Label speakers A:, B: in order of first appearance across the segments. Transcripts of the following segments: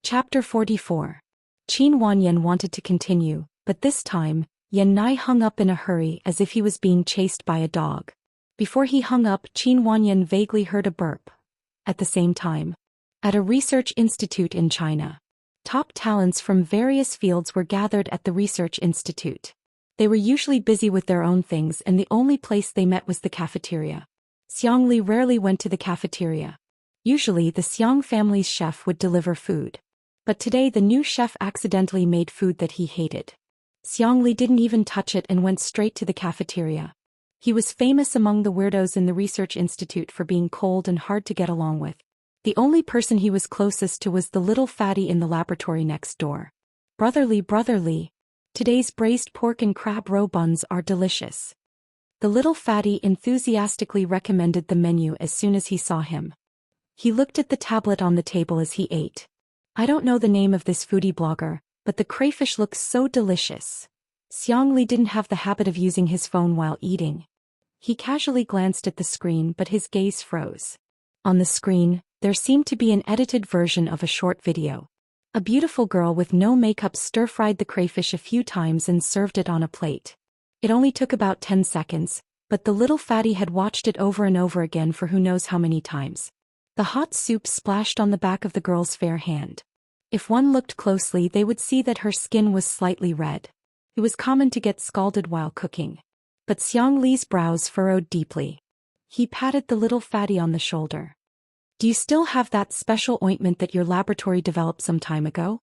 A: Chapter 44. Qin Wanyan wanted to continue, but this time, Yan Nai hung up in a hurry as if he was being chased by a dog. Before he hung up, Qin Wanyan vaguely heard a burp. At the same time, at a research institute in China, top talents from various fields were gathered at the research institute. They were usually busy with their own things, and the only place they met was the cafeteria. Xiangli rarely went to the cafeteria. Usually the Xiang family's chef would deliver food. But today the new chef accidentally made food that he hated. Xiangli didn't even touch it and went straight to the cafeteria. He was famous among the weirdos in the research institute for being cold and hard to get along with. The only person he was closest to was the little fatty in the laboratory next door. Brotherly, today's braised pork and crab roe buns are delicious. The little fatty enthusiastically recommended the menu as soon as he saw him. He looked at the tablet on the table as he ate. I don't know the name of this foodie blogger, but the crayfish looks so delicious. Xiangli didn't have the habit of using his phone while eating. He casually glanced at the screen, but his gaze froze. On the screen, there seemed to be an edited version of a short video. A beautiful girl with no makeup stir-fried the crayfish a few times and served it on a plate. It only took about 10 seconds, but the little fatty had watched it over and over again for who knows how many times. The hot soup splashed on the back of the girl's fair hand. If one looked closely, they would see that her skin was slightly red. It was common to get scalded while cooking. But Xiangli's brows furrowed deeply. He patted the little fatty on the shoulder. Do you still have that special ointment that your laboratory developed some time ago?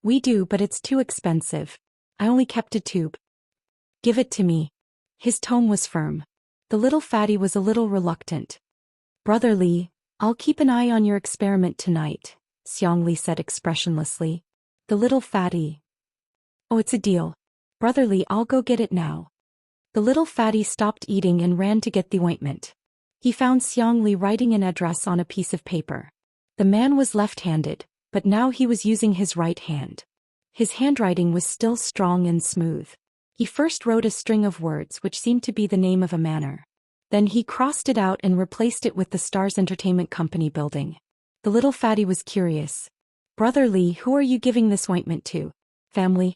A: We do, but it's too expensive. I only kept a tube. Give it to me. His tone was firm. The little fatty was a little reluctant. Brotherly, I'll keep an eye on your experiment tonight, Xiangli said expressionlessly. The little fatty. Oh, it's a deal. Brotherly, I'll go get it now. The little fatty stopped eating and ran to get the ointment. He found Xiangli writing an address on a piece of paper. The man was left-handed, but now he was using his right hand. His handwriting was still strong and smooth. He first wrote a string of words which seemed to be the name of a manor. Then he crossed it out and replaced it with the Stars Entertainment Company building. The little fatty was curious. Brotherly, who are you giving this ointment to? Family?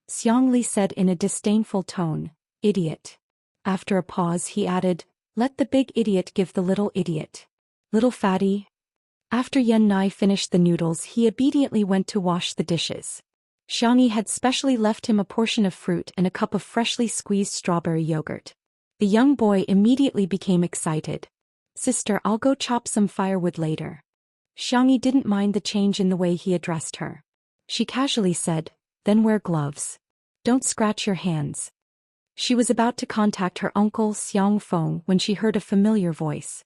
A: Xiangli said in a disdainful tone. Idiot. After a pause he added, let the big idiot give the little idiot. Little fatty. After Yan Nai finished the noodles, he obediently went to wash the dishes. Xiangli had specially left him a portion of fruit and a cup of freshly squeezed strawberry yogurt. The young boy immediately became excited. Sister, I'll go chop some firewood later. Xiangli didn't mind the change in the way he addressed her. She casually said, then wear gloves. Don't scratch your hands. She was about to contact her uncle Xiang Feng when she heard a familiar voice.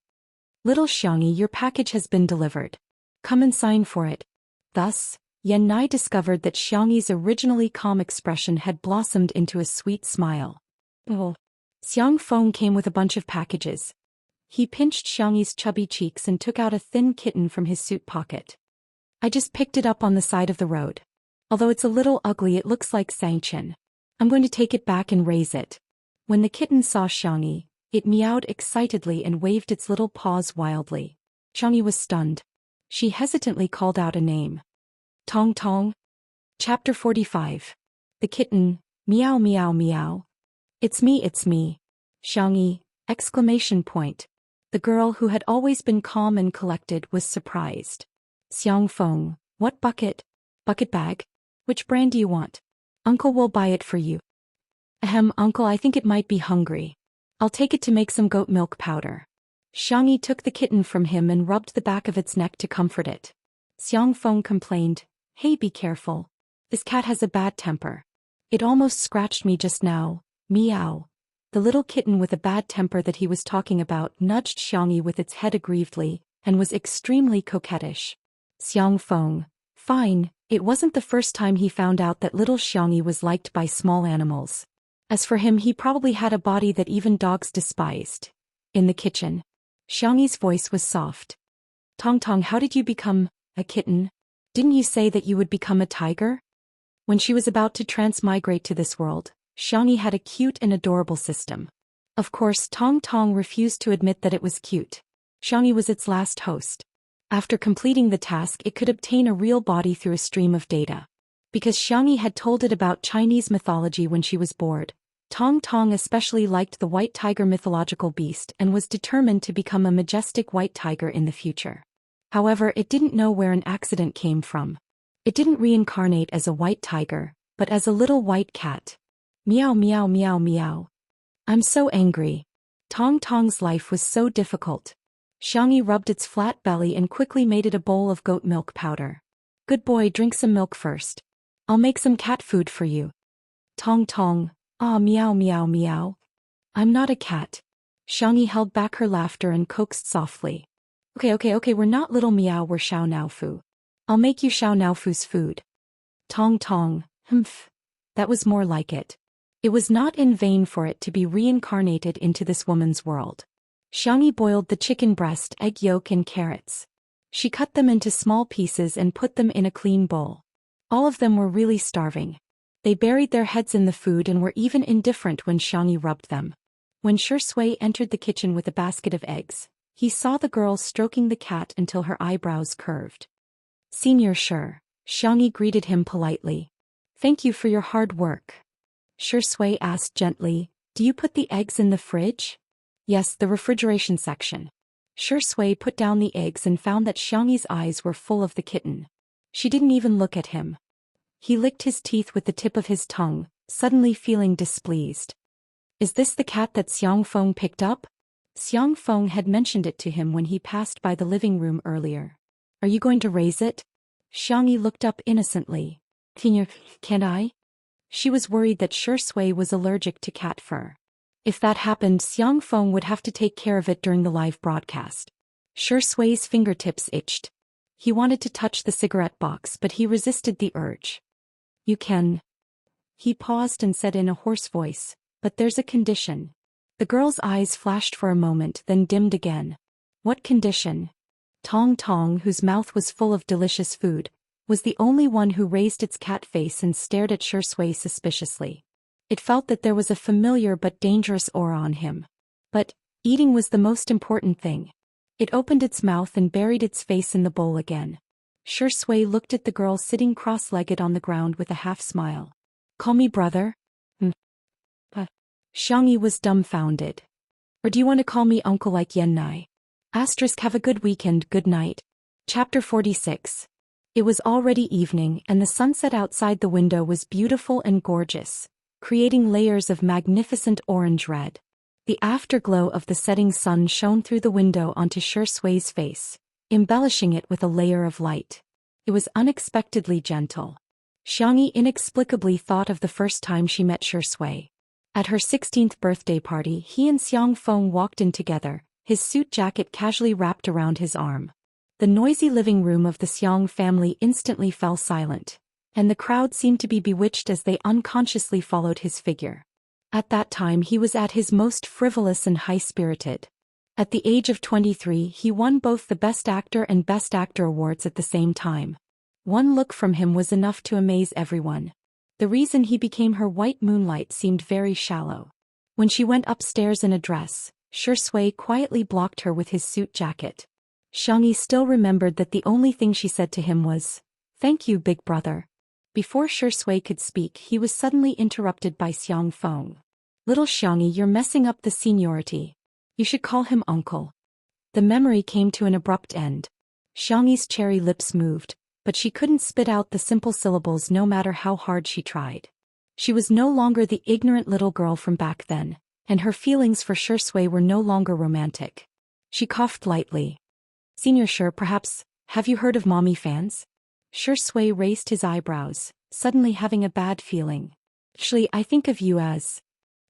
A: Little Xiangli, your package has been delivered. Come and sign for it. Thus, Yan Nai discovered that Xiangli's originally calm expression had blossomed into a sweet smile. Oh. Xiang Feng came with a bunch of packages. He pinched Xiangli's chubby cheeks and took out a thin kitten from his suit pocket. I just picked it up on the side of the road. Although it's a little ugly, it looks like Xianxia. I'm going to take it back and raise it. When the kitten saw Xiangli, it meowed excitedly and waved its little paws wildly. Xiangli was stunned. She hesitantly called out a name. Tong Tong. Chapter 45. The kitten, meow meow meow. It's me. Xiangli, exclamation point. The girl who had always been calm and collected was surprised. Xiang Feng, what bucket? Bucket bag? Which brand do you want? Uncle will buy it for you. Ahem, uncle, I think it might be hungry. I'll take it to make some goat milk powder. Xiangli took the kitten from him and rubbed the back of its neck to comfort it. Xiang Feng complained, hey, be careful. This cat has a bad temper. It almost scratched me just now. Meow. The little kitten with a bad temper that he was talking about nudged Xiangli with its head aggrievedly, and was extremely coquettish. Xiang Feng. Fine, it wasn't the first time he found out that little Xiangli was liked by small animals. As for him, he probably had a body that even dogs despised. In the kitchen, Xiangli's voice was soft. Tong Tong, how did you become a kitten? Didn't you say that you would become a tiger? When she was about to transmigrate to this world, Xiangli had a cute and adorable system. Of course, Tong Tong refused to admit that it was cute. Xiangli was its last host. After completing the task, it could obtain a real body through a stream of data. Because Xiangyi had told it about Chinese mythology when she was bored, Tong Tong especially liked the white tiger mythological beast and was determined to become a majestic white tiger in the future. However, it didn't know where an accident came from. It didn't reincarnate as a white tiger, but as a little white cat. Meow meow meow meow. I'm so angry. Tong Tong's life was so difficult. Xiangyi rubbed its flat belly and quickly made it a bowl of goat milk powder. Good boy, drink some milk first. I'll make some cat food for you. Tong Tong, ah meow meow meow. I'm not a cat. Xiangyi held back her laughter and coaxed softly. Okay, we're not little meow, we're Xiao Naofu. I'll make you Xiao Naofu's food. Tong Tong, humph. That was more like it. It was not in vain for it to be reincarnated into this woman's world. Xiangyi boiled the chicken breast, egg yolk and carrots. She cut them into small pieces and put them in a clean bowl. All of them were really starving. They buried their heads in the food and were even indifferent when Xiangyi rubbed them. When Shui entered the kitchen with a basket of eggs, he saw the girl stroking the cat until her eyebrows curved. Senior Shui, Xiangyi greeted him politely. Thank you for your hard work. Shui asked gently, do you put the eggs in the fridge? Yes, the refrigeration section. Shui put down the eggs and found that Xiangyi's eyes were full of the kitten. She didn't even look at him. He licked his teeth with the tip of his tongue, suddenly feeling displeased. Is this the cat that Xiang Feng picked up? Xiang Feng had mentioned it to him when he passed by the living room earlier. Are you going to raise it? Xiangyi looked up innocently. Can I? She was worried that Shui was allergic to cat fur. If that happened, Xiang Feng would have to take care of it during the live broadcast. Shui's fingertips itched. He wanted to touch the cigarette box, but he resisted the urge. You can. He paused and said in a hoarse voice, but there's a condition. The girl's eyes flashed for a moment, then dimmed again. What condition? Tong Tong, whose mouth was full of delicious food, was the only one who raised its cat face and stared at Shui suspiciously. It felt that there was a familiar but dangerous aura on him. But eating was the most important thing. It opened its mouth and buried its face in the bowl again. Shui looked at the girl sitting cross-legged on the ground with a half-smile. Call me brother? Xiangyi was dumbfounded. Or do you want to call me uncle like Yan? Have a good weekend, good night. Chapter 46. It was already evening and the sunset outside the window was beautiful and gorgeous, creating layers of magnificent orange red. The afterglow of the setting sun shone through the window onto Shui's face, embellishing it with a layer of light. It was unexpectedly gentle. Xiangyi inexplicably thought of the first time she met Shui. At her 16th birthday party, he and Xiang Feng walked in together, his suit jacket casually wrapped around his arm. The noisy living room of the Xiang family instantly fell silent, and the crowd seemed to be bewitched as they unconsciously followed his figure. At that time he was at his most frivolous and high-spirited. At the age of 23 he won both the Best Actor and Best Actor awards at the same time. One look from him was enough to amaze everyone. The reason he became her white moonlight seemed very shallow. When she went upstairs in a dress, Shui quietly blocked her with his suit jacket. Xiangyi still remembered that the only thing she said to him was, "Thank you, big brother." Before Shui could speak, he was suddenly interrupted by Xiang Feng. "Little Xiangyi, you're messing up the seniority. You should call him uncle." The memory came to an abrupt end. Xiangyi's cherry lips moved, but she couldn't spit out the simple syllables no matter how hard she tried. She was no longer the ignorant little girl from back then, and her feelings for Shui were no longer romantic. She coughed lightly. "Senior Shui, perhaps, have you heard of mommy fans?" Shui raised his eyebrows, suddenly having a bad feeling. "Actually, I think of you as..."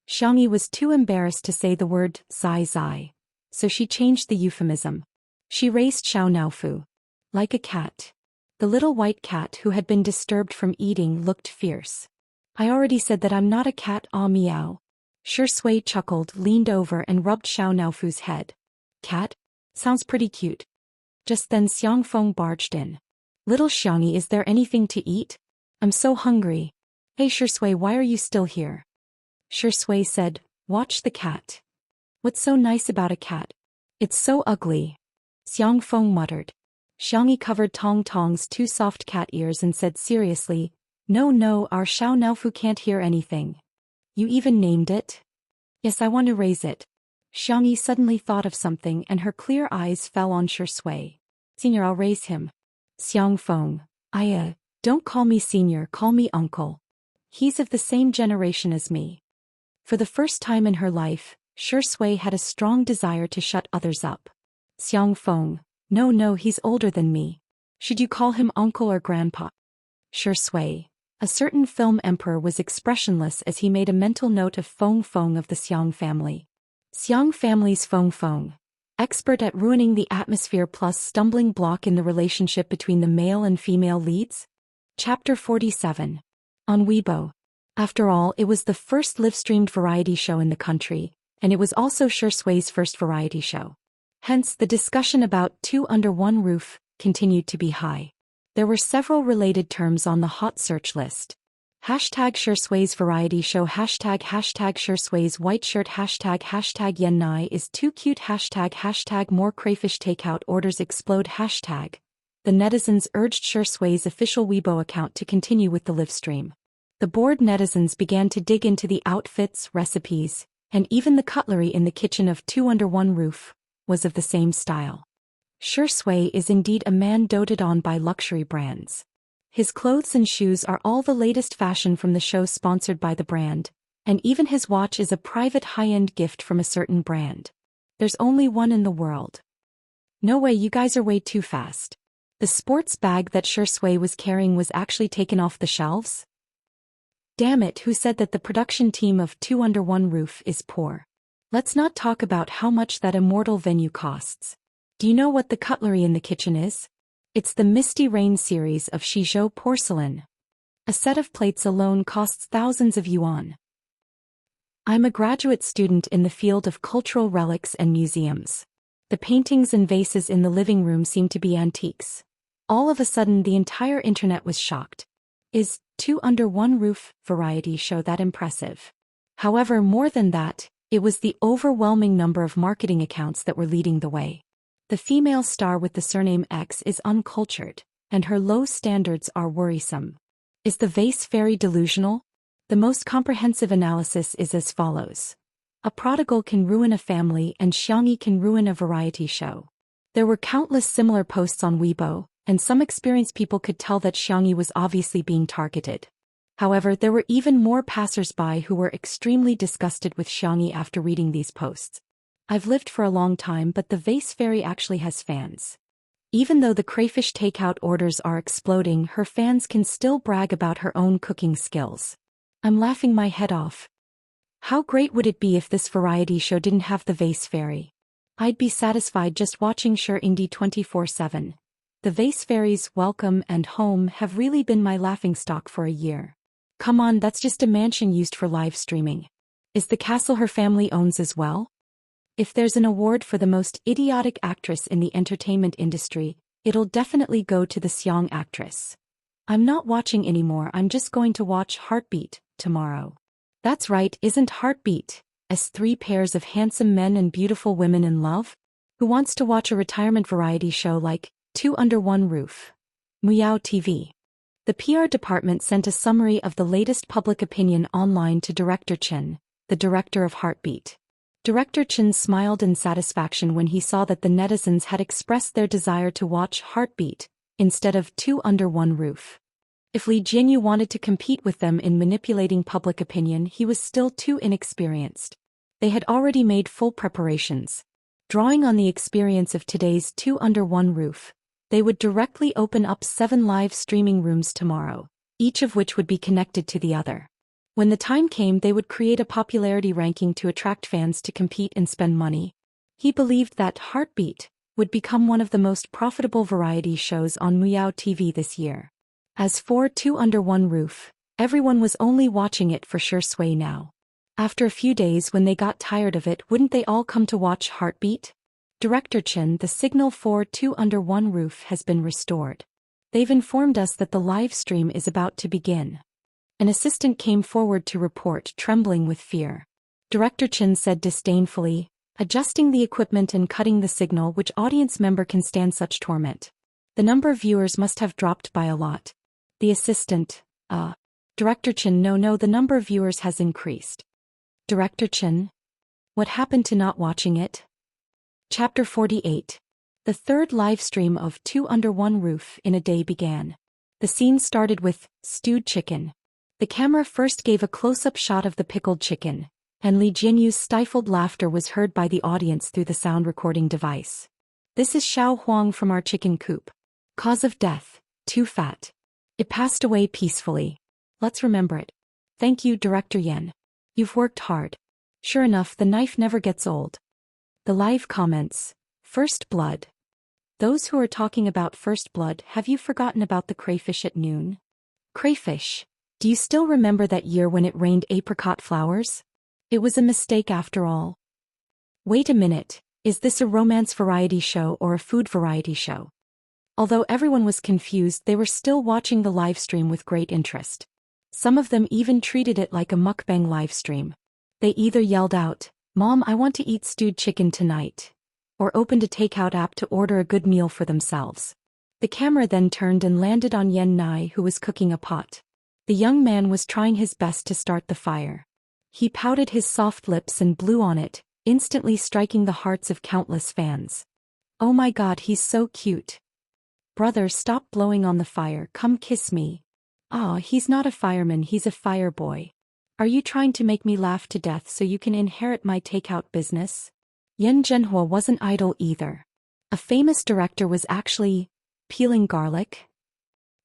A: Xiangyi was too embarrassed to say the word zai, so she changed the euphemism. She raised Xiao Naofu. Like a cat. The little white cat who had been disturbed from eating looked fierce. "I already said that I'm not a cat, ah meow." Shui chuckled, leaned over and rubbed Xiao Naofu's head. "Cat? Sounds pretty cute." Just then Xiang Feng barged in. "Little Xiangyi, is there anything to eat? I'm so hungry." "Hey Shui, why are you still here?" Shui said, "Watch the cat." "What's so nice about a cat?" "It's so ugly." Xiang Feng muttered. Xiangyi covered Tong Tong's two soft cat ears and said seriously, "No, no, our Xiao Naofu can't hear anything." "You even named it?" "Yes, I want to raise it." Xiangyi suddenly thought of something and her clear eyes fell on Shui. "Senior, I'll raise him." "Xiang Feng, don't call me senior, call me uncle. He's of the same generation as me." For the first time in her life, Shui had a strong desire to shut others up. "Xiang Feng, no, he's older than me. Should you call him uncle or grandpa?" Shui. A certain film emperor was expressionless as he made a mental note of Feng Feng of the Xiang family. Xiang family's Feng Feng, expert at ruining the atmosphere plus stumbling block in the relationship between the male and female leads? Chapter 47. On Weibo. After all, it was the first live-streamed variety show in the country, and it was also Shui's first variety show. Hence, the discussion about two under one roof continued to be high. There were several related terms on the hot search list. #Shui's variety show, #Shui's white shirt, #Yan Nai is too cute, #more crayfish takeout orders explode, The netizens urged Shui's official Weibo account to continue with the live stream. The bored netizens began to dig into the outfits, recipes, and even the cutlery in the kitchen of Two Under One Roof was of the same style. Shui is indeed a man doted on by luxury brands. His clothes and shoes are all the latest fashion from the show sponsored by the brand, and even his watch is a private high-end gift from a certain brand. There's only one in the world. No way, you guys are way too fast. The sports bag that Shui was carrying was actually taken off the shelves? Damn it, who said that the production team of Two Under One Roof is poor? Let's not talk about how much that Immortal venue costs. Do you know what the cutlery in the kitchen is? It's the Misty Rain series of Shizhou porcelain. A set of plates alone costs thousands of yuan. I'm a graduate student in the field of cultural relics and museums. The paintings and vases in the living room seem to be antiques. All of a sudden the entire internet was shocked. Is Two Under One Roof variety show that impressive? However, more than that, it was the overwhelming number of marketing accounts that were leading the way. The female star with the surname X is uncultured, and her low standards are worrisome. Is the vase fairy delusional? The most comprehensive analysis is as follows. A prodigal can ruin a family and Xiangyi can ruin a variety show. There were countless similar posts on Weibo, and some experienced people could tell that Xiangyi was obviously being targeted. However, there were even more passers-by who were extremely disgusted with Xiangyi after reading these posts. I've lived for a long time, but the vase fairy actually has fans. Even though the crayfish takeout orders are exploding, her fans can still brag about her own cooking skills. I'm laughing my head off. How great would it be if this variety show didn't have the vase fairy? I'd be satisfied just watching Indie 24/7. The vase fairy's welcome and home have really been my laughingstock for a year. Come on, that's just a mansion used for live streaming. Is the castle her family owns as well? If there's an award for the most idiotic actress in the entertainment industry, it'll definitely go to the Xiang actress. I'm not watching anymore, I'm just going to watch Heartbeat tomorrow. That's right, isn't Heartbeat as three pairs of handsome men and beautiful women in love? Who wants to watch a retirement variety show like Two Under One Roof? Muyao TV. The PR department sent a summary of the latest public opinion online to Director Chen, the director of Heartbeat. Director Chen smiled in satisfaction when he saw that the netizens had expressed their desire to watch Heartbeat instead of Two Under One Roof. If Li Jinyu wanted to compete with them in manipulating public opinion, he was still too inexperienced. They had already made full preparations. Drawing on the experience of today's Two Under One Roof, they would directly open up 7 live streaming rooms tomorrow, each of which would be connected to the other. When the time came, they would create a popularity ranking to attract fans to compete and spend money. He believed that Heartbeat would become one of the most profitable variety shows on Muyao TV this year. As for Two Under One Roof, everyone was only watching it for Shui now. After a few days, when they got tired of it, wouldn't they all come to watch Heartbeat? Director Chen, the signal for Two Under One Roof has been restored. They've informed us that the live stream is about to begin. An assistant came forward to report, trembling with fear. Director Chen said disdainfully, adjusting the equipment and cutting the signal. Which audience member can stand such torment? The number of viewers must have dropped by a lot. The assistant, Director Chen, no, the number of viewers has increased. Director Chen? What happened to not watching it? Chapter 48. The third live stream of Two Under One Roof in a Day began. The scene started with stewed chicken. The camera first gave a close-up shot of the pickled chicken, and Li Jianyu's stifled laughter was heard by the audience through the sound recording device. This is Xiao Huang from our chicken coop. Cause of death, too fat. It passed away peacefully. Let's remember it. Thank you, Director Yan. You've worked hard. Sure enough, the knife never gets old. The live comments. First blood. Those who are talking about first blood, have you forgotten about the crayfish at noon? Crayfish. Do you still remember that year when it rained apricot flowers? It was a mistake after all. Wait a minute, is this a romance variety show or a food variety show? Although everyone was confused, they were still watching the live stream with great interest. Some of them even treated it like a mukbang live stream. They either yelled out, "Mom, I want to eat stewed chicken tonight," or opened a takeout app to order a good meal for themselves. The camera then turned and landed on Yan Nai, who was cooking a pot. The young man was trying his best to start the fire. He pouted his soft lips and blew on it, instantly striking the hearts of countless fans. Oh my god, he's so cute. Brother, stop blowing on the fire, come kiss me. Ah, he's not a fireman, he's a fire boy. Are you trying to make me laugh to death so you can inherit my takeout business? Yan Zhenhua wasn't idle either. A famous director was actually peeling garlic.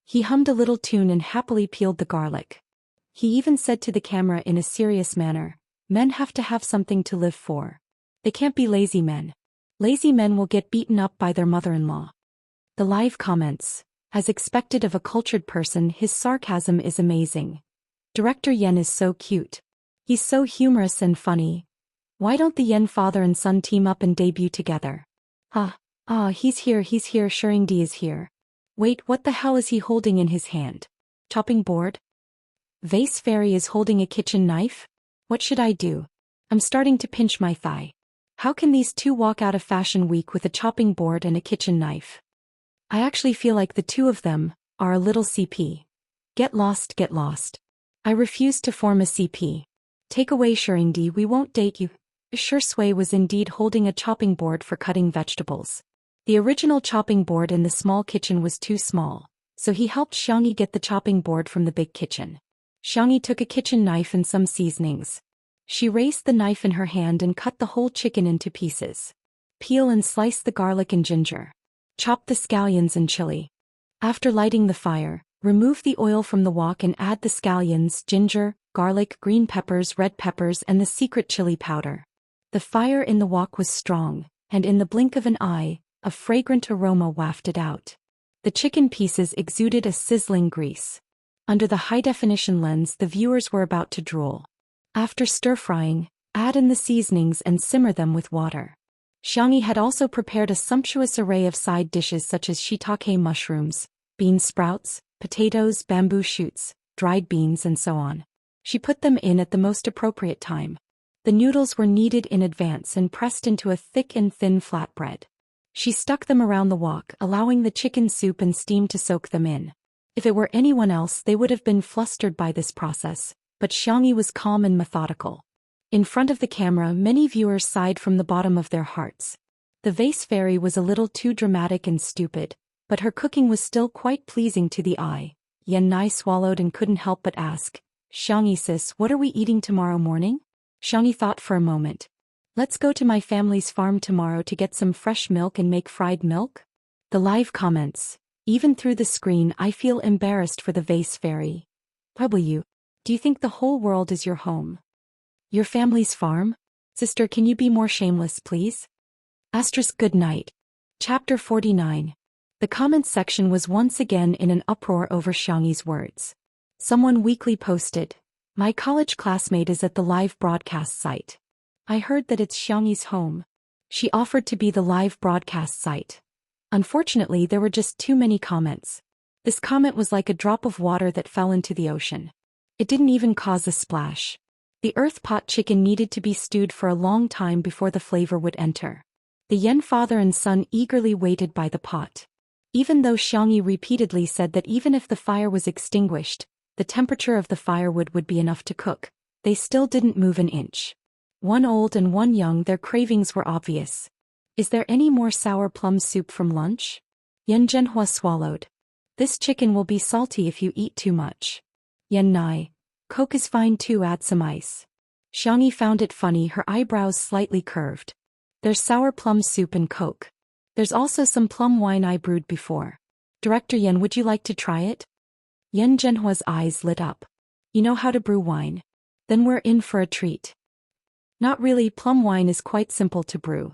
A: He hummed a little tune and happily peeled the garlic. He even said to the camera in a serious manner, "Men have to have something to live for. They can't be lazy men. Lazy men will get beaten up by their mother-in-law." The live comments. As expected of a cultured person, his sarcasm is amazing. Director Yan is so cute. He's so humorous and funny. Why don't the Yan father and son team up and debut together? He's here, Shuringdi is here. Wait, what the hell is he holding in his hand? Chopping board? Vase Fairy is holding a kitchen knife? What should I do? I'm starting to pinch my thigh. How can these two walk out of Fashion Week with a chopping board and a kitchen knife? I actually feel like the two of them are a little CP. Get lost, get lost. I refuse to form a CP. Take away Shuringdi, we won't date you. Sure Sui was indeed holding a chopping board for cutting vegetables. The original chopping board in the small kitchen was too small, so he helped Xiangyi get the chopping board from the big kitchen. Xiangyi took a kitchen knife and some seasonings. She raised the knife in her hand and cut the whole chicken into pieces. Peel and slice the garlic and ginger. Chop the scallions and chili. After lighting the fire, remove the oil from the wok and add the scallions, ginger, garlic, green peppers, red peppers, and the secret chili powder. The fire in the wok was strong, and in the blink of an eye, a fragrant aroma wafted out. The chicken pieces exuded a sizzling grease. Under the high-definition lens, the viewers were about to drool. After stir-frying, add in the seasonings and simmer them with water. Xiangyi had also prepared a sumptuous array of side dishes such as shiitake mushrooms, bean sprouts, potatoes, bamboo shoots, dried beans, and so on. She put them in at the most appropriate time. The noodles were kneaded in advance and pressed into a thick and thin flatbread. She stuck them around the wok, allowing the chicken soup and steam to soak them in. If it were anyone else, they would have been flustered by this process, but Xiangyi was calm and methodical. In front of the camera, many viewers sighed from the bottom of their hearts. The Vase Fairy was a little too dramatic and stupid, but her cooking was still quite pleasing to the eye. Yan Nai swallowed and couldn't help but ask, "Xiangyi sis, what are we eating tomorrow morning?" Xiangyi thought for a moment. "Let's go to my family's farm tomorrow to get some fresh milk and make fried milk?" The live comments. Even through the screen, I feel embarrassed for the Vase Fairy. W. Do you think the whole world is your home? Your family's farm? Sister, can you be more shameless, please? Asterisk good night. Chapter 49. The comments section was once again in an uproar over Xiangyi's words. Someone weakly posted, "My college classmate is at the live broadcast site. I heard that it's Xiangyi's home. She offered to be the live broadcast site." Unfortunately, there were just too many comments. This comment was like a drop of water that fell into the ocean. It didn't even cause a splash. The earth pot chicken needed to be stewed for a long time before the flavor would enter. The Yan father and son eagerly waited by the pot. Even though Xiangyi repeatedly said that even if the fire was extinguished, the temperature of the firewood would be enough to cook, they still didn't move an inch. One old and one young, their cravings were obvious. Is there any more sour plum soup from lunch? Yan Zhenhua swallowed. This chicken will be salty if you eat too much. Yan Nai, Coke is fine too, add some ice. Xiangyi found it funny, her eyebrows slightly curved. There's sour plum soup and Coke. There's also some plum wine I brewed before. Director Yan, would you like to try it? Yan Zhenhua's eyes lit up. You know how to brew wine? Then we're in for a treat. Not really, plum wine is quite simple to brew.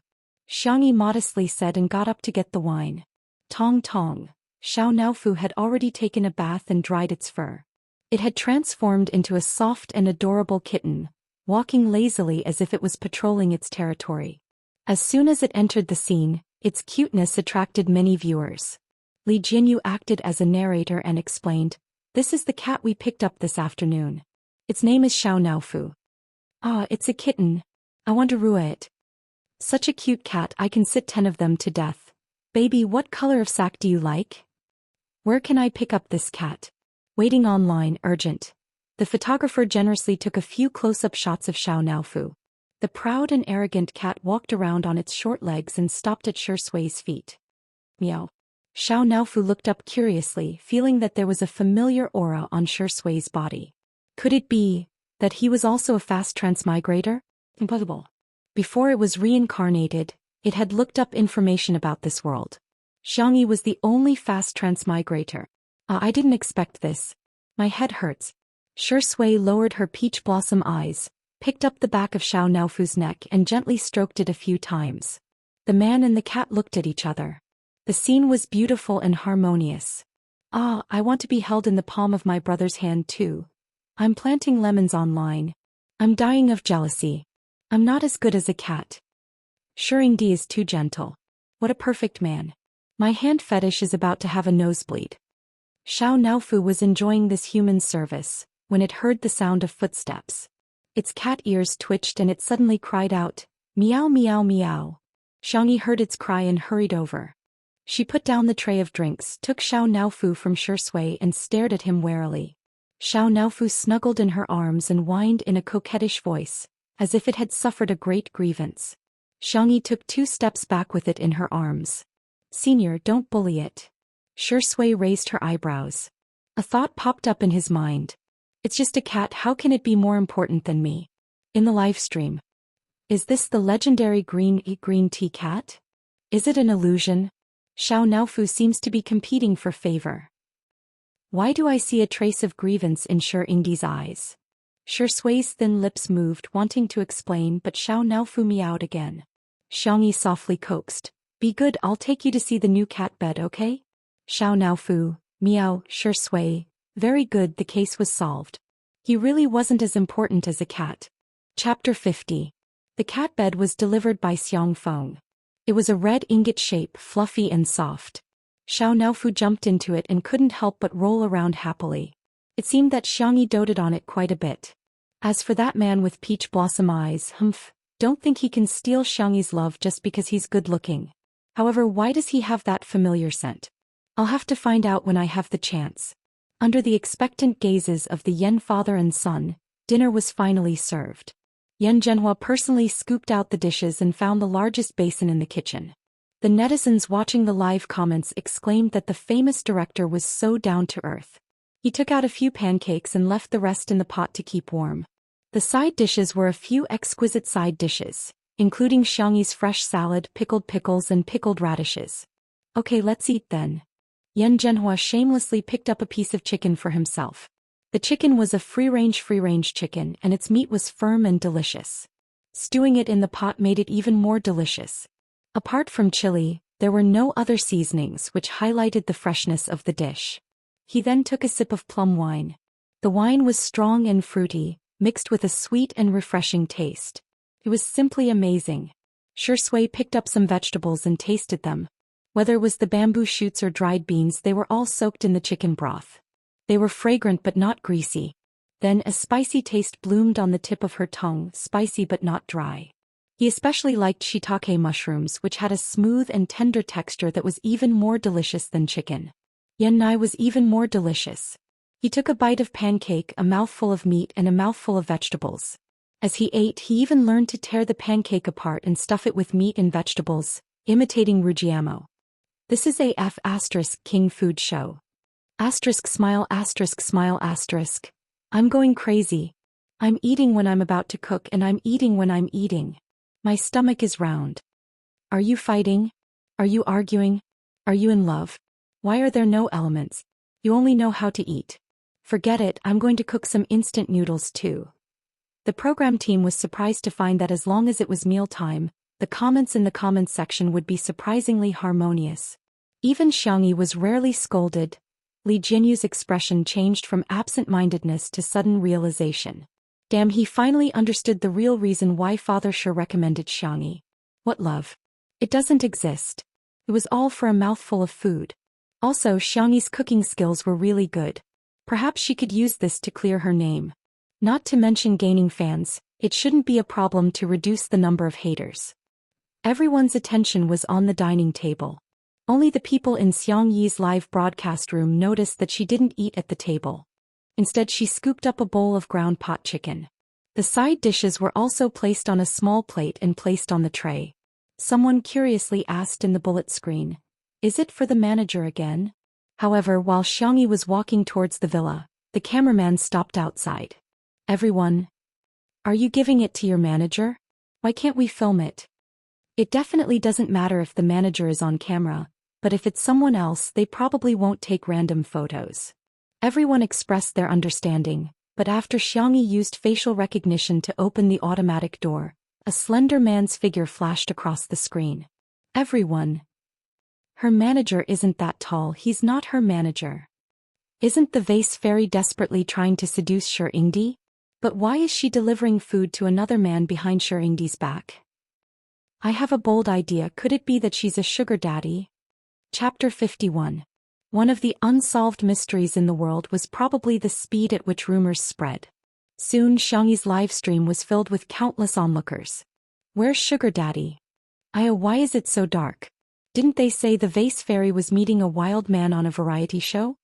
A: Xiangyi modestly said and got up to get the wine. Tong tong. Xiao Naofu had already taken a bath and dried its fur. It had transformed into a soft and adorable kitten, walking lazily as if it was patrolling its territory. As soon as it entered the scene, its cuteness attracted many viewers. Li Jinyu acted as a narrator and explained, "This is the cat we picked up this afternoon. Its name is Xiao Naofu. Ah, it's a kitten. I want to rua it. Such a cute cat, I can sit 10 of them to death. Baby, what color of sack do you like? Where can I pick up this cat? Waiting online, urgent." The photographer generously took a few close-up shots of Xiao Naofu. The proud and arrogant cat walked around on its short legs and stopped at Shui's feet. Meow. Xiao Naofu looked up curiously, feeling that there was a familiar aura on Shui's body. Could it be that he was also a fast transmigrator? Impossible. Before it was reincarnated, it had looked up information about this world. Xiangyi was the only fast transmigrator. I didn't expect this. My head hurts. Shui lowered her peach blossom eyes, picked up the back of Xiao Naofu's neck and gently stroked it a few times. The man and the cat looked at each other. The scene was beautiful and harmonious. Ah, I want to be held in the palm of my brother's hand too. I'm planting lemons online. I'm dying of jealousy. I'm not as good as a cat. Shuringdi is too gentle. What a perfect man. My hand fetish is about to have a nosebleed. Xiao Naofu was enjoying this human service when it heard the sound of footsteps. Its cat ears twitched and it suddenly cried out, "Meow meow meow." Xiangyi heard its cry and hurried over. She put down the tray of drinks, took Xiao Naofu from Shui and stared at him warily. Xiao Naofu snuggled in her arms and whined in a coquettish voice, as if it had suffered a great grievance. Xiangyi took 2 steps back with it in her arms. "Senior, don't bully it." Shui raised her eyebrows. A thought popped up in his mind. It's just a cat, how can it be more important than me? In the live stream. Is this the legendary green tea cat? Is it an illusion? Xiao Naofu seems to be competing for favor. Why do I see a trace of grievance in Ingdi's eyes? Shui's thin lips moved, wanting to explain, but Xiao Naofu meowed again. Xiangyi softly coaxed, "Be good, I'll take you to see the new cat bed, okay?" Xiao Naofu, meow, Shui. Very good, the case was solved. He really wasn't as important as a cat. Chapter 50. The cat bed was delivered by Xiang Feng. It was a red ingot shape, fluffy and soft. Xiao Naofu jumped into it and couldn't help but roll around happily. It seemed that Xiangyi doted on it quite a bit. As for that man with peach blossom eyes, don't think he can steal Xiangyi's love just because he's good-looking. However, why does he have that familiar scent? I'll have to find out when I have the chance. Under the expectant gazes of the Yan father and son, dinner was finally served. Yan Zhenhua personally scooped out the dishes and found the largest basin in the kitchen. The netizens watching the live comments exclaimed that the famous director was so down to earth. He took out a few pancakes and left the rest in the pot to keep warm. The side dishes were a few exquisite side dishes, including Xiangyi's fresh salad, pickled pickles and pickled radishes. Okay, let's eat then. Yan Zhenhua shamelessly picked up a piece of chicken for himself. The chicken was a free-range chicken and its meat was firm and delicious. Stewing it in the pot made it even more delicious. Apart from chili, there were no other seasonings which highlighted the freshness of the dish. He then took a sip of plum wine. The wine was strong and fruity, mixed with a sweet and refreshing taste. It was simply amazing. Shui picked up some vegetables and tasted them. Whether it was the bamboo shoots or dried beans, they were all soaked in the chicken broth. They were fragrant but not greasy. Then a spicy taste bloomed on the tip of her tongue, spicy but not dry. He especially liked shiitake mushrooms, which had a smooth and tender texture that was even more delicious than chicken. Yan was even more delicious. He took a bite of pancake, a mouthful of meat and a mouthful of vegetables. As he ate, he even learned to tear the pancake apart and stuff it with meat and vegetables, imitating Rugiamo. This is a King food show. Smile smile. I'm going crazy. I'm eating when I'm about to cook and I'm eating when I'm eating. My stomach is round. Are you fighting? Are you arguing? Are you in love? Why are there no elements? You only know how to eat. Forget it, I'm going to cook some instant noodles too. The program team was surprised to find that as long as it was mealtime, the comments in the comments section would be surprisingly harmonious. Even Xianxia was rarely scolded. Li Jinyu's expression changed from absent-mindedness to sudden realization. Damn, he finally understood the real reason why Father Shi recommended Xianxia. What love? It doesn't exist. It was all for a mouthful of food. Also, Xianxia's cooking skills were really good. Perhaps she could use this to clear her name. Not to mention gaining fans, it shouldn't be a problem to reduce the number of haters. Everyone's attention was on the dining table. Only the people in Xiangyi's live broadcast room noticed that she didn't eat at the table. Instead, she scooped up a bowl of ground pot chicken. The side dishes were also placed on a small plate and placed on the tray. Someone curiously asked in the bullet screen, "Is it for the manager again?" However, while Xianxia was walking towards the villa, the cameraman stopped outside. "Everyone, are you giving it to your manager? Why can't we film it? It definitely doesn't matter if the manager is on camera, but if it's someone else, they probably won't take random photos." Everyone expressed their understanding, but after Xianxia used facial recognition to open the automatic door, a slender man's figure flashed across the screen. "Everyone. Her manager isn't that tall, he's not her manager. Isn't the vase fairy desperately trying to seduce Shengdi? But why is she delivering food to another man behind Shengdi's back? I have a bold idea, could it be that she's a sugar daddy?" Chapter 51. One of the unsolved mysteries in the world was probably the speed at which rumors spread. Soon Xiangyi's live stream was filled with countless onlookers. "Where's Sugar Daddy? Why is it so dark? Didn't they say the vase fairy was meeting a wild man on a variety show?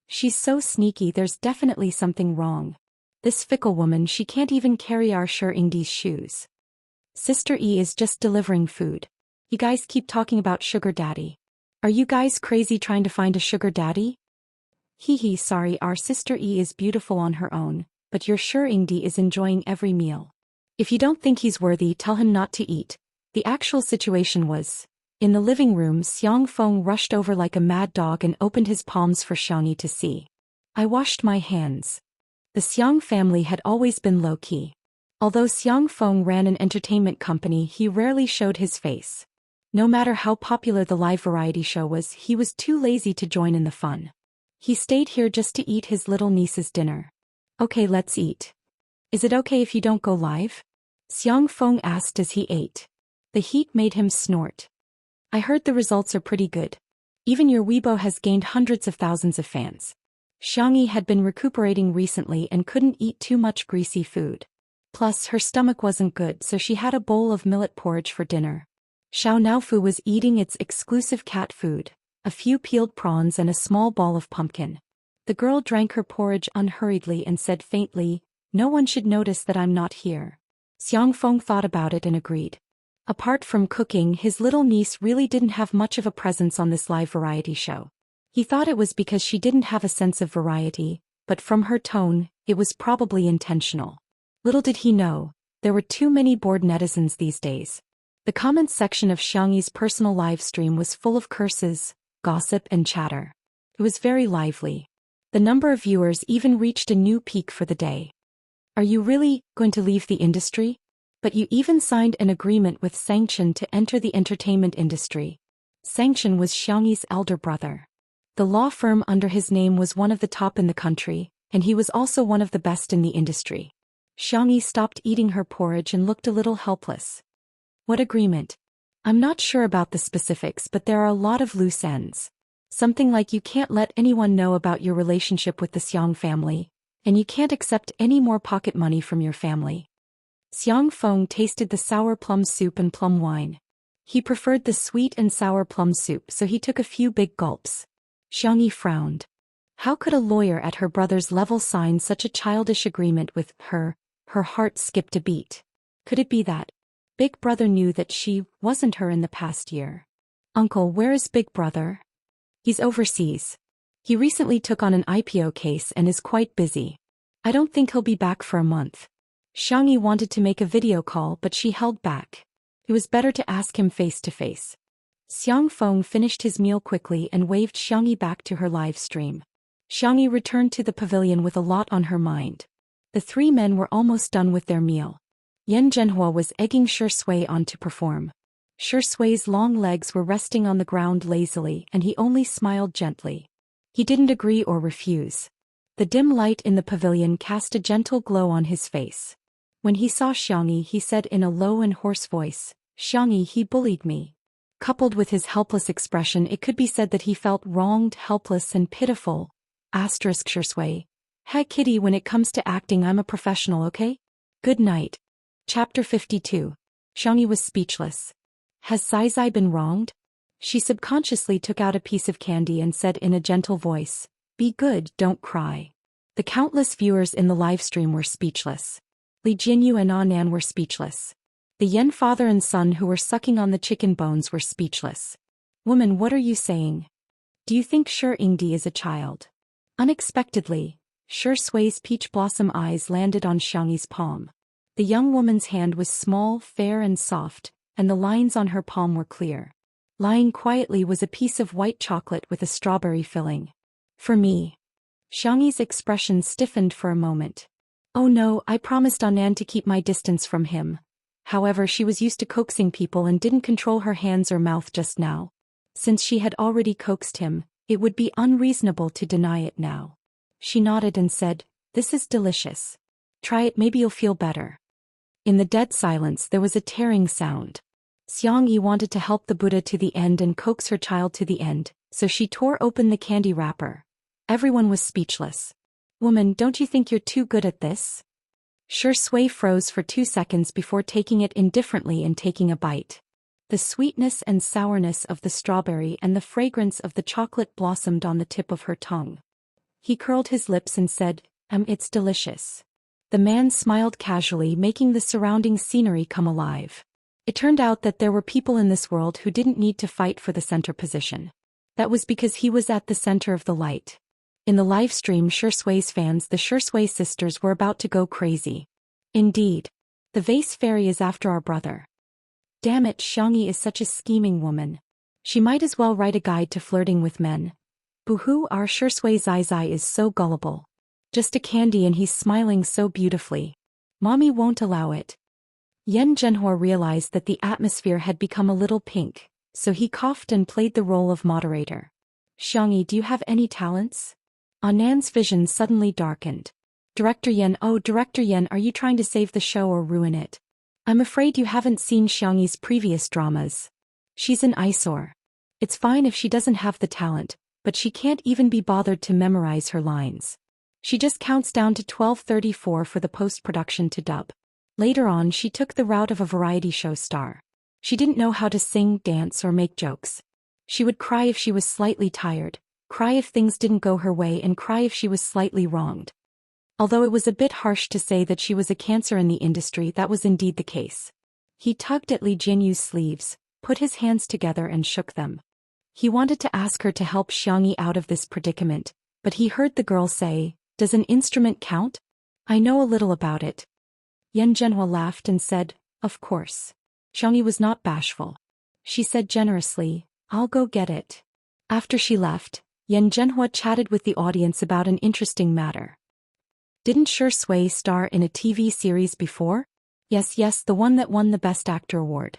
A: She's so sneaky, there's definitely something wrong. This fickle woman, she can't even carry our Shengdi's shoes. Sister E is just delivering food. You guys keep talking about Sugar Daddy. Are you guys crazy trying to find a sugar daddy? Hee, sorry, our sister E is beautiful on her own, but your Shengdi is enjoying every meal. If you don't think he's worthy, tell him not to eat." The actual situation was, in the living room, Xiang Feng rushed over like a mad dog and opened his palms for Xianxia to see. "I washed my hands." The Xiang family had always been low-key. Although Xiang Feng ran an entertainment company, he rarely showed his face. No matter how popular the live variety show was, he was too lazy to join in the fun. He stayed here just to eat his little niece's dinner. "Okay, let's eat. Is it okay if you don't go live?" Xiang Feng asked as he ate. The heat made him snort. "I heard the results are pretty good. Even your Weibo has gained hundreds of thousands of fans." Xiangxia had been recuperating recently and couldn't eat too much greasy food. Plus, her stomach wasn't good, so she had a bowl of millet porridge for dinner. Xiao Naofu was eating its exclusive cat food, a few peeled prawns and a small ball of pumpkin. The girl drank her porridge unhurriedly and said faintly, "No one should notice that I'm not here." Xiang Feng thought about it and agreed. Apart from cooking, his little niece really didn't have much of a presence on this live variety show. He thought it was because she didn't have a sense of variety, but from her tone, it was probably intentional. Little did he know, there were too many bored netizens these days. The comments section of Xiangyi's personal live stream was full of curses, gossip and chatter. It was very lively. The number of viewers even reached a new peak for the day. "Are you really going to leave the industry? But you even signed an agreement with Xianxia to enter the entertainment industry." Xianxia was Xiangyi's elder brother. The law firm under his name was one of the top in the country, and he was also one of the best in the industry. Xiangxia stopped eating her porridge and looked a little helpless. "What agreement? I'm not sure about the specifics, but there are a lot of loose ends. Something like you can't let anyone know about your relationship with the Xiang family, and you can't accept any more pocket money from your family." Xiang Feng tasted the sour plum soup and plum wine. He preferred the sweet and sour plum soup, so he took a few big gulps. Xiangyi frowned. How could a lawyer at her brother's level sign such a childish agreement with her? Her heart skipped a beat. Could it be that Big Brother knew that she wasn't her in the past year? Uncle, where is Big Brother? He's overseas. He recently took on an IPO case and is quite busy. I don't think he'll be back for a month. Xiangyi wanted to make a video call, but she held back. It was better to ask him face to face. Xiang Feng finished his meal quickly and waved Xiangyi back to her live stream. Xiangyi returned to the pavilion with a lot on her mind. The three men were almost done with their meal. Yan Zhenhua was egging Shi Sui on to perform. Shi Sui's long legs were resting on the ground lazily, and he only smiled gently. He didn't agree or refuse. The dim light in the pavilion cast a gentle glow on his face. When he saw Xiangyi, he said in a low and hoarse voice, "Xiangyi, he bullied me." Coupled with his helpless expression, it could be said that he felt wronged, helpless, and pitiful. Shi Sui. Hey kitty, when it comes to acting, I'm a professional, okay? Good night. Chapter 52. Xiangyi was speechless. Has Zai been wronged? She subconsciously took out a piece of candy and said in a gentle voice, "Be good, don't cry." The countless viewers in the live stream were speechless. Li Jinyu and Anan were speechless. The Yen father and son who were sucking on the chicken bones were speechless. Woman, what are you saying? Do you think Shi Yingdi is a child? Unexpectedly, Shi Sui's peach blossom eyes landed on Xiangyi's palm. The young woman's hand was small, fair and soft, and the lines on her palm were clear. Lying quietly was a piece of white chocolate with a strawberry filling. For me. Xiangyi's expression stiffened for a moment. Oh no, I promised Anan to keep my distance from him. However, she was used to coaxing people and didn't control her hands or mouth just now. Since she had already coaxed him, it would be unreasonable to deny it now. She nodded and said, "This is delicious. Try it, maybe you'll feel better." In the dead silence there was a tearing sound. Xiangyi wanted to help the Buddha to the end and coax her child to the end, so she tore open the candy wrapper. Everyone was speechless. Woman, don't you think you're too good at this? Shi Sui froze for 2 seconds before taking it indifferently and taking a bite. The sweetness and sourness of the strawberry and the fragrance of the chocolate blossomed on the tip of her tongue. He curled his lips and said, It's delicious." The man smiled casually, making the surrounding scenery come alive. It turned out that there were people in this world who didn't need to fight for the center position. That was because he was at the center of the light. In the live stream, Shi Sui's fans, the Shi Sui sisters, were about to go crazy. Indeed. The vase fairy is after our brother. Damn it, Xiangyi is such a scheming woman. She might as well write a guide to flirting with men. Boo-hoo, our Shi Sui Zai is so gullible. Just a candy and he's smiling so beautifully. Mommy won't allow it. Yan Zhenhua realized that the atmosphere had become a little pink, so he coughed and played the role of moderator. Xiangyi, do you have any talents? Anan's vision suddenly darkened. Director Yan, oh Director Yan, are you trying to save the show or ruin it? I'm afraid you haven't seen Xiangyi's previous dramas. She's an eyesore. It's fine if she doesn't have the talent, but she can't even be bothered to memorize her lines. She just counts down to 12:34 for the post-production to dub. Later on, she took the route of a variety show star. She didn't know how to sing, dance, or make jokes. She would cry if she was slightly tired, cry if things didn't go her way, and cry if she was slightly wronged. Although it was a bit harsh to say that she was a cancer in the industry, that was indeed the case. He tugged at Li Jinyu's sleeves, put his hands together and shook them. He wanted to ask her to help Xiangyi out of this predicament, but he heard the girl say, "Does an instrument count? I know a little about it." Yan Zhenhua laughed and said, "Of course." Xiangyi was not bashful. She said generously, "I'll go get it." After she left, Yan Zhenhua chatted with the audience about an interesting matter. Didn't Shi Sui star in a TV series before? Yes, the one that won the Best Actor award.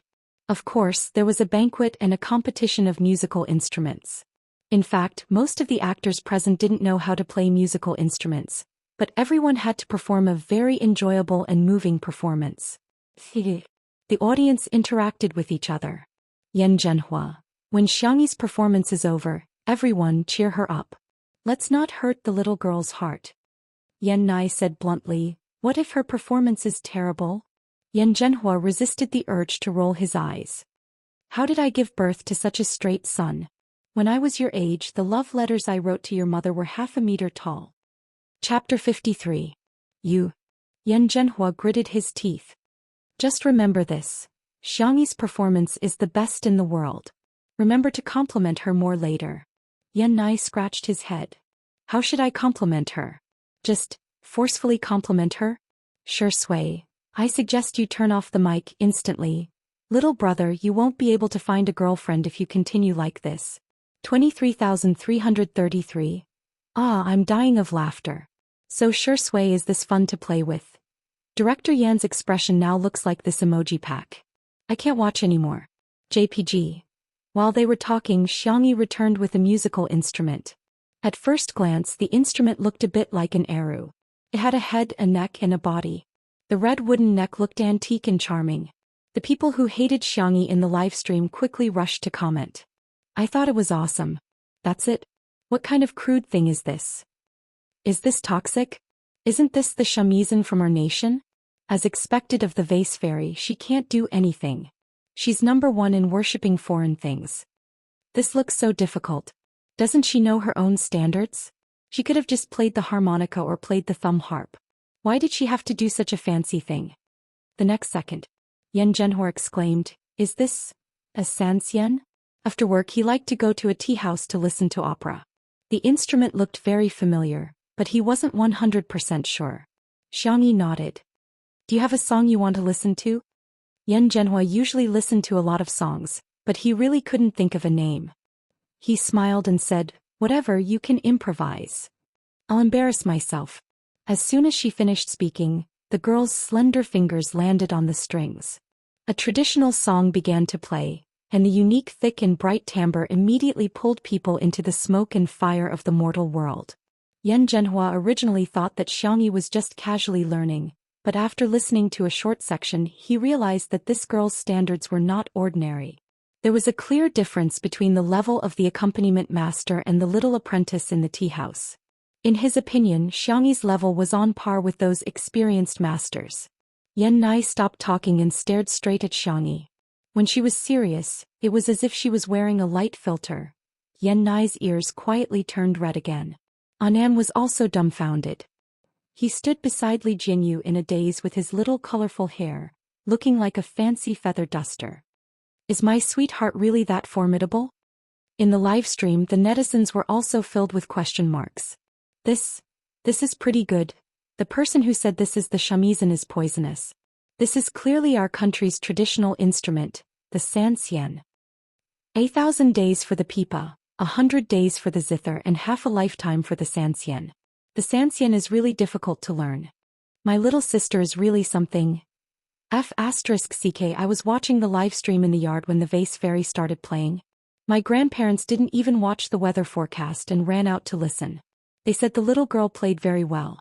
A: Of course, there was a banquet and a competition of musical instruments. In fact, most of the actors present didn't know how to play musical instruments, but everyone had to perform a very enjoyable and moving performance. The audience interacted with each other. Yan Zhenhua. When Xiangyi's performance is over, everyone cheer her up. Let's not hurt the little girl's heart. Yan Nai said bluntly, "What if her performance is terrible?" Yan Zhenhua resisted the urge to roll his eyes. How did I give birth to such a straight son? When I was your age, the love letters I wrote to your mother were 1/2 meter tall. Chapter 53. You. Yan Zhenhua gritted his teeth. Just remember this. Xianxi's performance is the best in the world. Remember to compliment her more later. Yan Nai scratched his head. How should I compliment her? Just forcefully compliment her? Sure, Sui. I suggest you turn off the mic instantly. Little brother, you won't be able to find a girlfriend if you continue like this. 23,333. Ah, I'm dying of laughter. So sure, Sui, is this fun to play with? Director Yan's expression now looks like this emoji pack. I can't watch anymore. JPG. While they were talking, Xianxia returned with a musical instrument. At first glance, the instrument looked a bit like an eru. It had a head, a neck, and a body. The red wooden neck looked antique and charming. The people who hated Xianxia in the livestream quickly rushed to comment. I thought it was awesome. That's it? What kind of crude thing is this? Is this toxic? Isn't this the shamisen from our nation? As expected of the vase fairy, she can't do anything. She's number one in worshipping foreign things. This looks so difficult. Doesn't she know her own standards? She could have just played the harmonica or played the thumb harp. Why did she have to do such a fancy thing? The next second, Yan Zhenhua exclaimed, Is this a Xianxia? After work he liked to go to a tea house to listen to opera. The instrument looked very familiar, but he wasn't 100% sure. Xianxia nodded. Do you have a song you want to listen to? Yan Zhenhua usually listened to a lot of songs, but he really couldn't think of a name. He smiled and said, Whatever, you can improvise. I'll embarrass myself. As soon as she finished speaking, the girl's slender fingers landed on the strings. A traditional song began to play, and the unique thick and bright timbre immediately pulled people into the smoke and fire of the mortal world. Yan Zhenhua originally thought that Xianxia was just casually learning, but after listening to a short section he realized that this girl's standards were not ordinary. There was a clear difference between the level of the accompaniment master and the little apprentice in the tea house. In his opinion, Xianxi's level was on par with those experienced masters. Yan Nai stopped talking and stared straight at Xianxia. When she was serious, it was as if she was wearing a light filter. Yan Nai's ears quietly turned red again. Anam was also dumbfounded. He stood beside Li Jinyu in a daze with his little colorful hair, looking like a fancy feather duster. Is my sweetheart really that formidable? In the livestream, the netizens were also filled with question marks. This is pretty good. The person who said this is the shamisen is poisonous. This is clearly our country's traditional instrument, the Xianxia. 1,000 days for the pipa, 100 days for the zither, and half a lifetime for the Xianxia. The Xianxia is really difficult to learn. My little sister is really something. *CK I was watching the live stream in the yard when the vase fairy started playing. My grandparents didn't even watch the weather forecast and ran out to listen. They said the little girl played very well.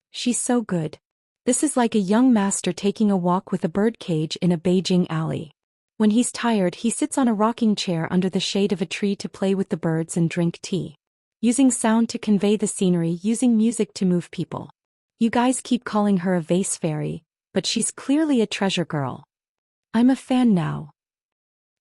A: She's so good. This is like a young master taking a walk with a bird cage in a Beijing alley. When he's tired, he sits on a rocking chair under the shade of a tree to play with the birds and drink tea. Using sound to convey the scenery, using music to move people. You guys keep calling her a vase fairy, but she's clearly a treasure girl. I'm a fan now.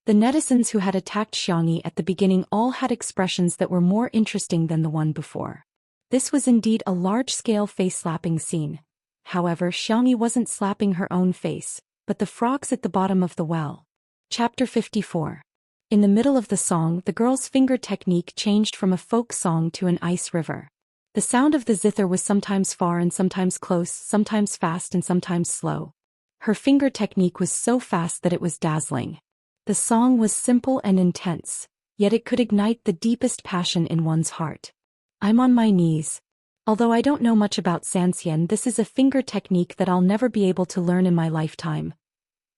A: The netizens who had attacked Xianxia at the beginning all had expressions that were more interesting than the one before. This was indeed a large-scale face-slapping scene. However, Xianxia wasn't slapping her own face, but the frogs at the bottom of the well. Chapter 54. In the middle of the song, the girl's finger technique changed from a folk song to an ice river. The sound of the zither was sometimes far and sometimes close, sometimes fast and sometimes slow. Her finger technique was so fast that it was dazzling. The song was simple and intense, yet it could ignite the deepest passion in one's heart. I'm on my knees. Although I don't know much about Xianxia, this is a finger technique that I'll never be able to learn in my lifetime.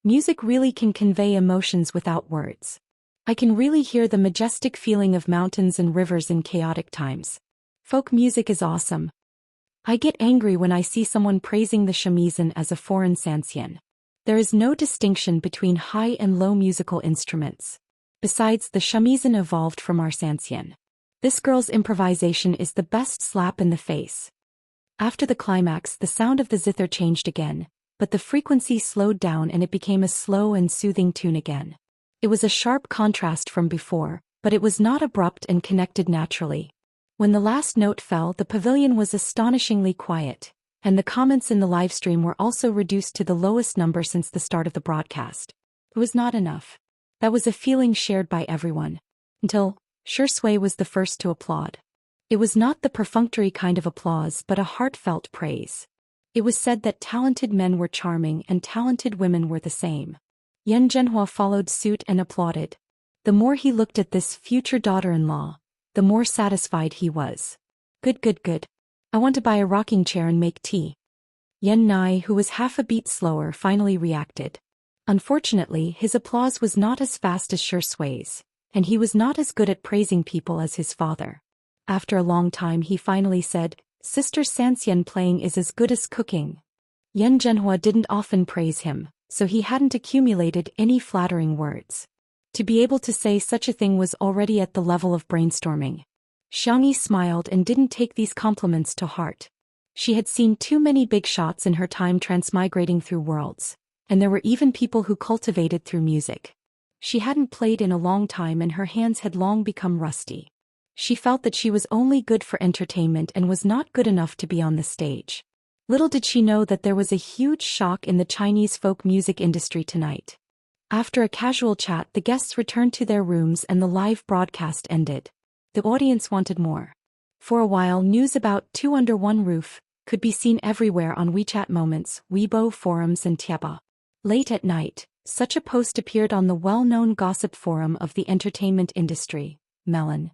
A: Music really can convey emotions without words. I can really hear the majestic feeling of mountains and rivers in chaotic times. Folk music is awesome. I get angry when I see someone praising the shamisen as a foreign Xianxia. There is no distinction between high and low musical instruments. Besides, the shamisen evolved from our Xianxia. This girl's improvisation is the best slap in the face. After the climax, the sound of the zither changed again, but the frequency slowed down and it became a slow and soothing tune again. It was a sharp contrast from before, but it was not abrupt and connected naturally. When the last note fell, the pavilion was astonishingly quiet, and the comments in the livestream were also reduced to the lowest number since the start of the broadcast. It was not enough. That was a feeling shared by everyone. Until Xianxia was the first to applaud. It was not the perfunctory kind of applause but a heartfelt praise. It was said that talented men were charming and talented women were the same. Yan Zhenhua followed suit and applauded. The more he looked at this future daughter-in-law, the more satisfied he was. Good, good, good. I want to buy a rocking chair and make tea. Yan Nai, who was half a beat slower, finally reacted. Unfortunately, his applause was not as fast as Xianxia's, and he was not as good at praising people as his father. After a long time he finally said, Sister Xianxian playing is as good as cooking. Yan Zhenhua didn't often praise him, so he hadn't accumulated any flattering words. To be able to say such a thing was already at the level of brainstorming. Xiangyi smiled and didn't take these compliments to heart. She had seen too many big shots in her time transmigrating through worlds, and there were even people who cultivated through music. She hadn't played in a long time and her hands had long become rusty. She felt that she was only good for entertainment and was not good enough to be on the stage. Little did she know that there was a huge shock in the Chinese folk music industry tonight. After a casual chat, the guests returned to their rooms and the live broadcast ended. The audience wanted more. For a while, news about Two Under One Roof could be seen everywhere on WeChat Moments, Weibo forums and Tieba. Late at night, such a post appeared on the well-known gossip forum of the entertainment industry, Melon.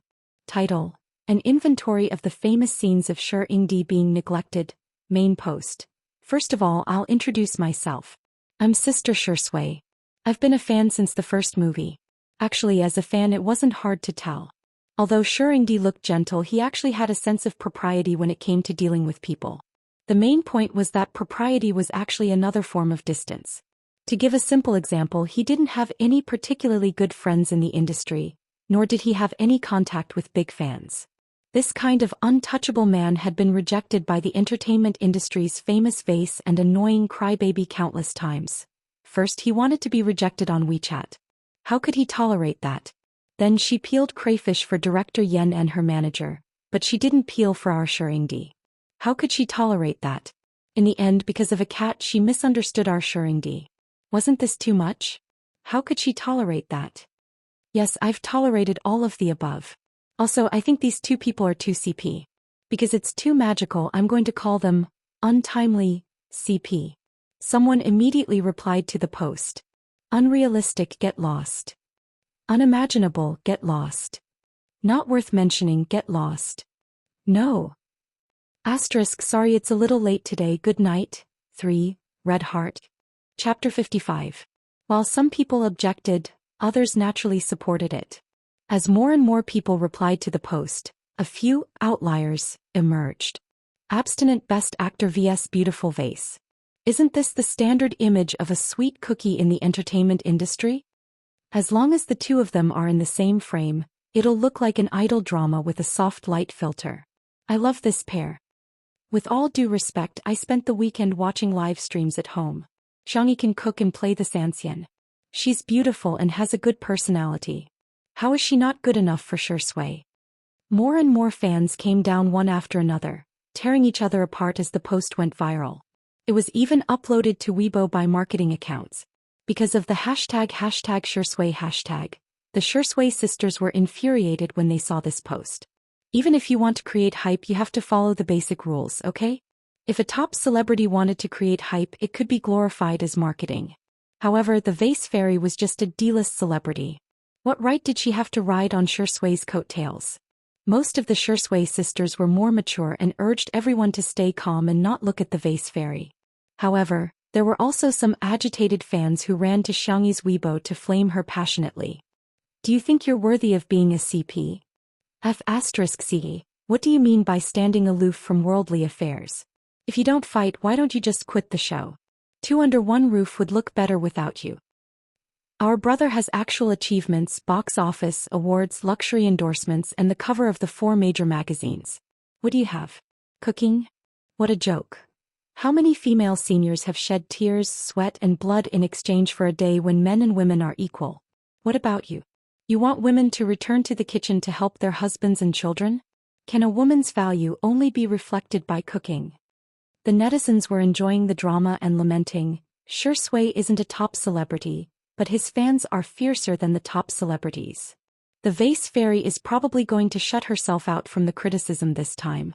A: Title: An inventory of the famous scenes of Shi Yingdi being neglected. Main post. First of all, I'll introduce myself. I'm Sister Xianxia. I've been a fan since the first movie. Actually, as a fan it wasn't hard to tell. Although Shi Yingdi looked gentle, he actually had a sense of propriety when it came to dealing with people. The main point was that propriety was actually another form of distance. To give a simple example, he didn't have any particularly good friends in the industry, nor did he have any contact with big fans. This kind of untouchable man had been rejected by the entertainment industry's famous vase and annoying crybaby countless times. First, he wanted to be rejected on WeChat. How could he tolerate that? Then she peeled crayfish for director Yen and her manager, but she didn't peel for our Shi Yingdi. How could she tolerate that? In the end, because of a cat, she misunderstood our Shi Yingdi. Wasn't this too much? How could she tolerate that? Yes, I've tolerated all of the above. Also, I think these two people are too CP. Because it's too magical, I'm going to call them untimely CP. Someone immediately replied to the post. Unrealistic, get lost. Unimaginable, get lost. Not worth mentioning, get lost. No. Asterisk, sorry it's a little late today, good night. 3. Red Heart. Chapter 55. While some people objected, others naturally supported it. As more and more people replied to the post, a few outliers emerged. Abstinent Best Actor vs Beautiful Vase. Isn't this the standard image of a sweet cookie in the entertainment industry? As long as the two of them are in the same frame, it'll look like an idol drama with a soft light filter. I love this pair. With all due respect, I spent the weekend watching live streams at home. Xiangyi can cook and play the Xianxian. She's beautiful and has a good personality. How is she not good enough for Xianxia? More and more fans came down one after another, tearing each other apart as the post went viral. It was even uploaded to Weibo by marketing accounts. Because of the hashtag #Xianxia#, the Xianxia sisters were infuriated when they saw this post. Even if you want to create hype, you have to follow the basic rules, okay? If a top celebrity wanted to create hype, it could be glorified as marketing. However, the vase fairy was just a D-list celebrity. What right did she have to ride on Xianxia's coattails? Most of the Xianxia sisters were more mature and urged everyone to stay calm and not look at the vase fairy. However, there were also some agitated fans who ran to Xiangyi's Weibo to flame her passionately. Do you think you're worthy of being a CP? F***C. What do you mean by standing aloof from worldly affairs? If you don't fight, why don't you just quit the show? Two Under One Roof would look better without you. Our brother has actual achievements, box office, awards, luxury endorsements, and the cover of the 4 major magazines. What do you have? Cooking? What a joke. How many female seniors have shed tears, sweat, and blood in exchange for a day when men and women are equal? What about you? You want women to return to the kitchen to help their husbands and children? Can a woman's value only be reflected by cooking? The netizens were enjoying the drama and lamenting, Zhou Xian isn't a top celebrity, but his fans are fiercer than the top celebrities. The vase fairy is probably going to shut herself out from the criticism this time.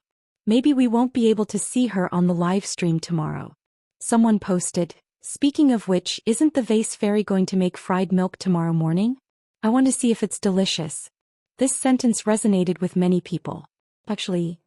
A: Maybe we won't be able to see her on the live stream tomorrow. Someone posted, speaking of which, isn't the vase fairy going to make fried milk tomorrow morning? I want to see if it's delicious. This sentence resonated with many people. Actually,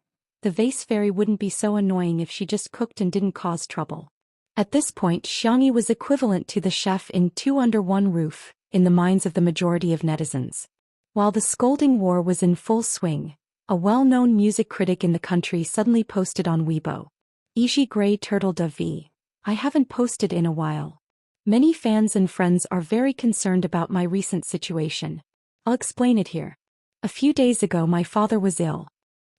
A: the vase fairy wouldn't be so annoying if she just cooked and didn't cause trouble. At this point, Xianxia was equivalent to the chef in Two Under One Roof, in the minds of the majority of netizens. While the scolding war was in full swing, a well-known music critic in the country suddenly posted on Weibo. Ishi Grey Turtle Dove V. I haven't posted in a while. Many fans and friends are very concerned about my recent situation. I'll explain it here. A few days ago my father was ill.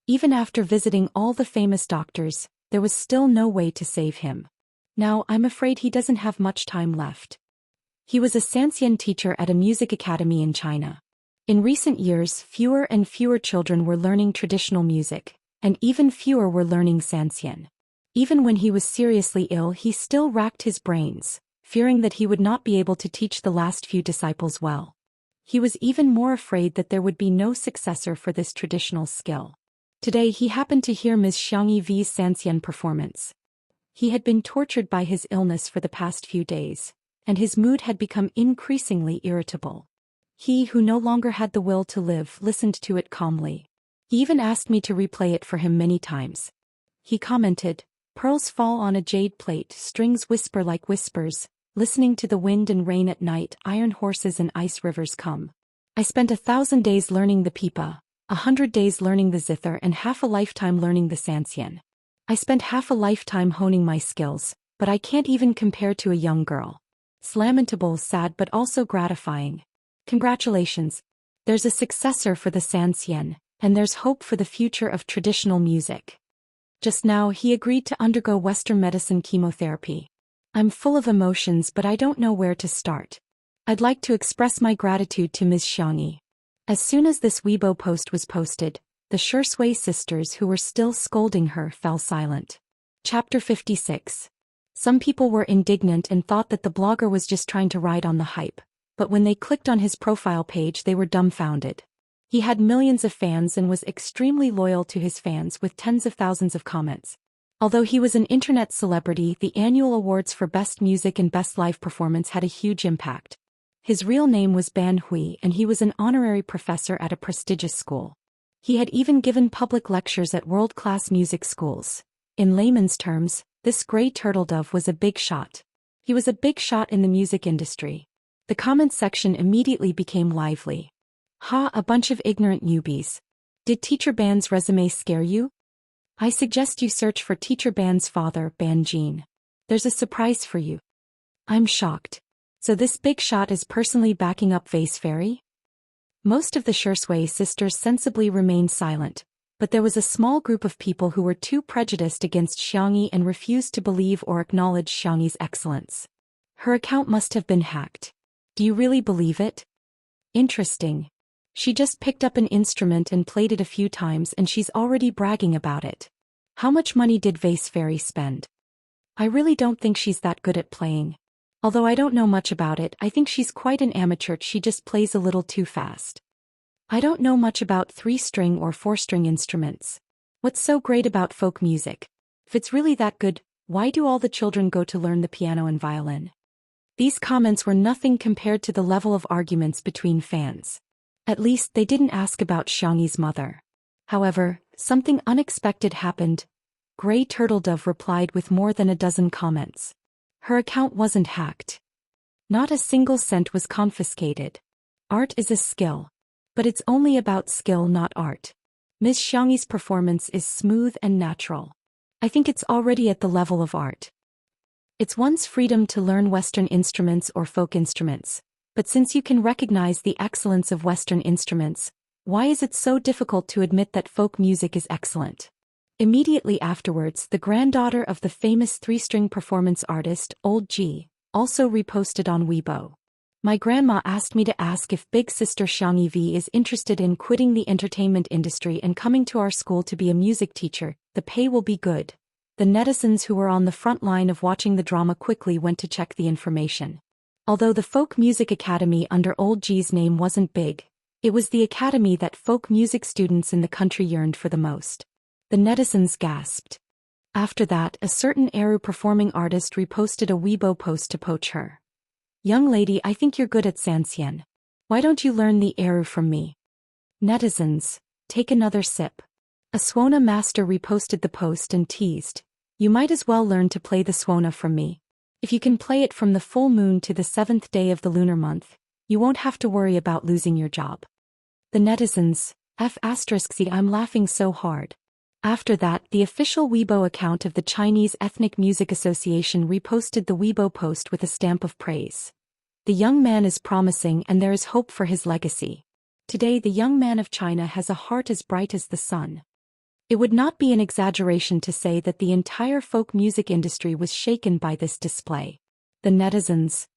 A: Even after visiting all the famous doctors, there was still no way to save him. Now I'm afraid he doesn't have much time left. He was a Xianxia teacher at a music academy in China. In recent years, fewer and fewer children were learning traditional music, and even fewer were learning Xianxia. Even when he was seriously ill, he still racked his brains, fearing that he would not be able to teach the last few disciples well. He was even more afraid that there would be no successor for this traditional skill. Today he happened to hear Ms. Xianxia V's Xianxia performance. He had been tortured by his illness for the past few days, and his mood had become increasingly irritable. He, who no longer had the will to live, listened to it calmly. He even asked me to replay it for him many times. He commented, "Pearls fall on a jade plate, strings whisper like whispers, listening to the wind and rain at night, iron horses and ice rivers come. I spent 1,000 days learning the pipa, 100 days learning the zither, and half a lifetime learning the Xianxia. I spent half a lifetime honing my skills, but I can't even compare to a young girl. It's lamentable, sad, but also gratifying. Congratulations. There's a successor for the Xianxia, and there's hope for the future of traditional music." Just now he agreed to undergo Western medicine chemotherapy. I'm full of emotions, but I don't know where to start. I'd like to express my gratitude to Ms. Xianxia. As soon as this Weibo post was posted, the Zhou Xian sisters who were still scolding her fell silent. Chapter 56. Some people were indignant and thought that the blogger was just trying to ride on the hype, but when they clicked on his profile page they were dumbfounded. He had millions of fans and was extremely loyal to his fans with tens of thousands of comments. Although he was an internet celebrity, the annual awards for Best Music and Best Live Performance had a huge impact. His real name was Ban Hui and he was an honorary professor at a prestigious school. He had even given public lectures at world-class music schools. In layman's terms, this gray turtle dove was a big shot. He was a big shot in the music industry. The comments section immediately became lively. "Ha, a bunch of ignorant newbies. Did Teacher Ban's resume scare you? I suggest you search for Teacher Ban's father, Ban Jin. There's a surprise for you." I'm shocked. So this big shot is personally backing up Vase Fairy? Most of the Zhou Xian sisters sensibly remained silent, but there was a small group of people who were too prejudiced against Xianxia and refused to believe or acknowledge Xianxia's excellence. Her account must have been hacked. Do you really believe it? Interesting. She just picked up an instrument and played it a few times and she's already bragging about it. How much money did Vase Fairy spend? I really don't think she's that good at playing. Although I don't know much about it, I think she's quite an amateur, she just plays a little too fast. I don't know much about 3-string or 4-string instruments. What's so great about folk music? If it's really that good, why do all the children go to learn the piano and violin? These comments were nothing compared to the level of arguments between fans. At least they didn't ask about Xianxia's mother. However, something unexpected happened. Grey Turtle Dove replied with more than a dozen comments. Her account wasn't hacked. Not a single cent was confiscated. Art is a skill. But it's only about skill, not art. Ms. Xianxia's performance is smooth and natural. I think it's already at the level of art. It's one's freedom to learn Western instruments or folk instruments. But since you can recognize the excellence of Western instruments, why is it so difficult to admit that folk music is excellent? Immediately afterwards, the granddaughter of the famous three-string performance artist, Old G, also reposted on Weibo. My grandma asked me to ask if big sister Xianxia V is interested in quitting the entertainment industry and coming to our school to be a music teacher. The pay will be good. The netizens who were on the front line of watching the drama quickly went to check the information. Although the Folk Music Academy under Old G's name wasn't big, it was the academy that folk music students in the country yearned for the most. The netizens gasped. After that, a certain Eru performing artist reposted a Weibo post to poach her. Young lady, I think you're good at Xianxia. Why don't you learn the Eru from me? Netizens, take another sip. A Swona master reposted the post and teased. You might as well learn to play the Swona from me. If you can play it from the full moon to the 7th day of the lunar month, you won't have to worry about losing your job. The netizens, F***, I'm laughing so hard. After that, the official Weibo account of the Chinese Ethnic Music Association reposted the Weibo post with a stamp of praise. The young man is promising and there is hope for his legacy. Today the young man of China has a heart as bright as the sun. It would not be an exaggeration to say that the entire folk music industry was shaken by this display. The netizens.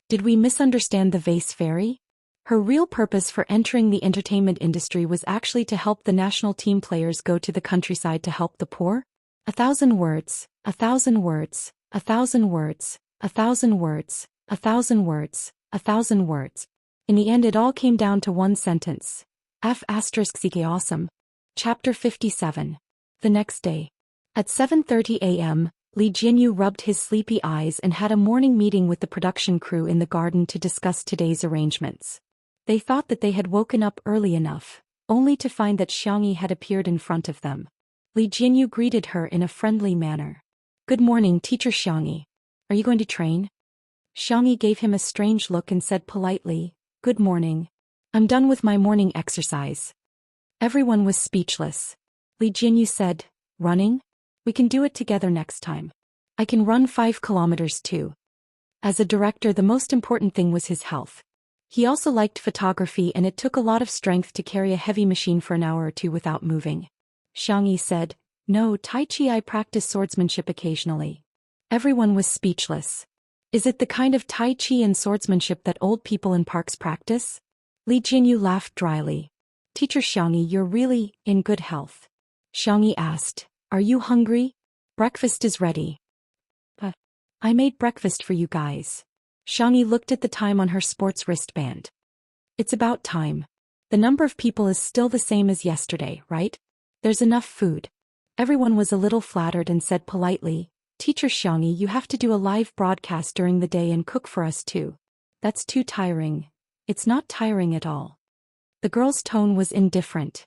A: Did we misunderstand the vase fairy? Her real purpose for entering the entertainment industry was actually to help the national team players go to the countryside to help the poor? 1,000 words, 1,000 words, 1,000 words, 1,000 words, 1,000 words, 1,000 words. In the end it all came down to one sentence. Awesome. Chapter 57. The next day. At 7:30 a.m., Li Jinyu rubbed his sleepy eyes and had a morning meeting with the production crew in the garden to discuss today's arrangements. They thought that they had woken up early enough, only to find that Xianxia had appeared in front of them. Li Jinyu greeted her in a friendly manner. Good morning, teacher Xianxia. Are you going to train? Xianxia gave him a strange look and said politely, Good morning. I'm done with my morning exercise. Everyone was speechless. Li Jinyu said, Running? We can do it together next time. I can run 5 kilometers too. As a director, the most important thing was his health. He also liked photography and it took a lot of strength to carry a heavy machine for an hour or two without moving. Xianxia said, No, Tai Chi, I practice swordsmanship occasionally. Everyone was speechless. Is it the kind of Tai Chi and swordsmanship that old people in parks practice? Li Jinyu laughed dryly. Teacher Xianxia, you're really in good health. Xianxia asked, Are you hungry? Breakfast is ready. But I made breakfast for you guys. Xianxia looked at the time on her sports wristband. It's about time. The number of people is still the same as yesterday, right? There's enough food. Everyone was a little flattered and said politely, Teacher Xianxia, you have to do a live broadcast during the day and cook for us too. That's too tiring. It's not tiring at all. The girl's tone was indifferent.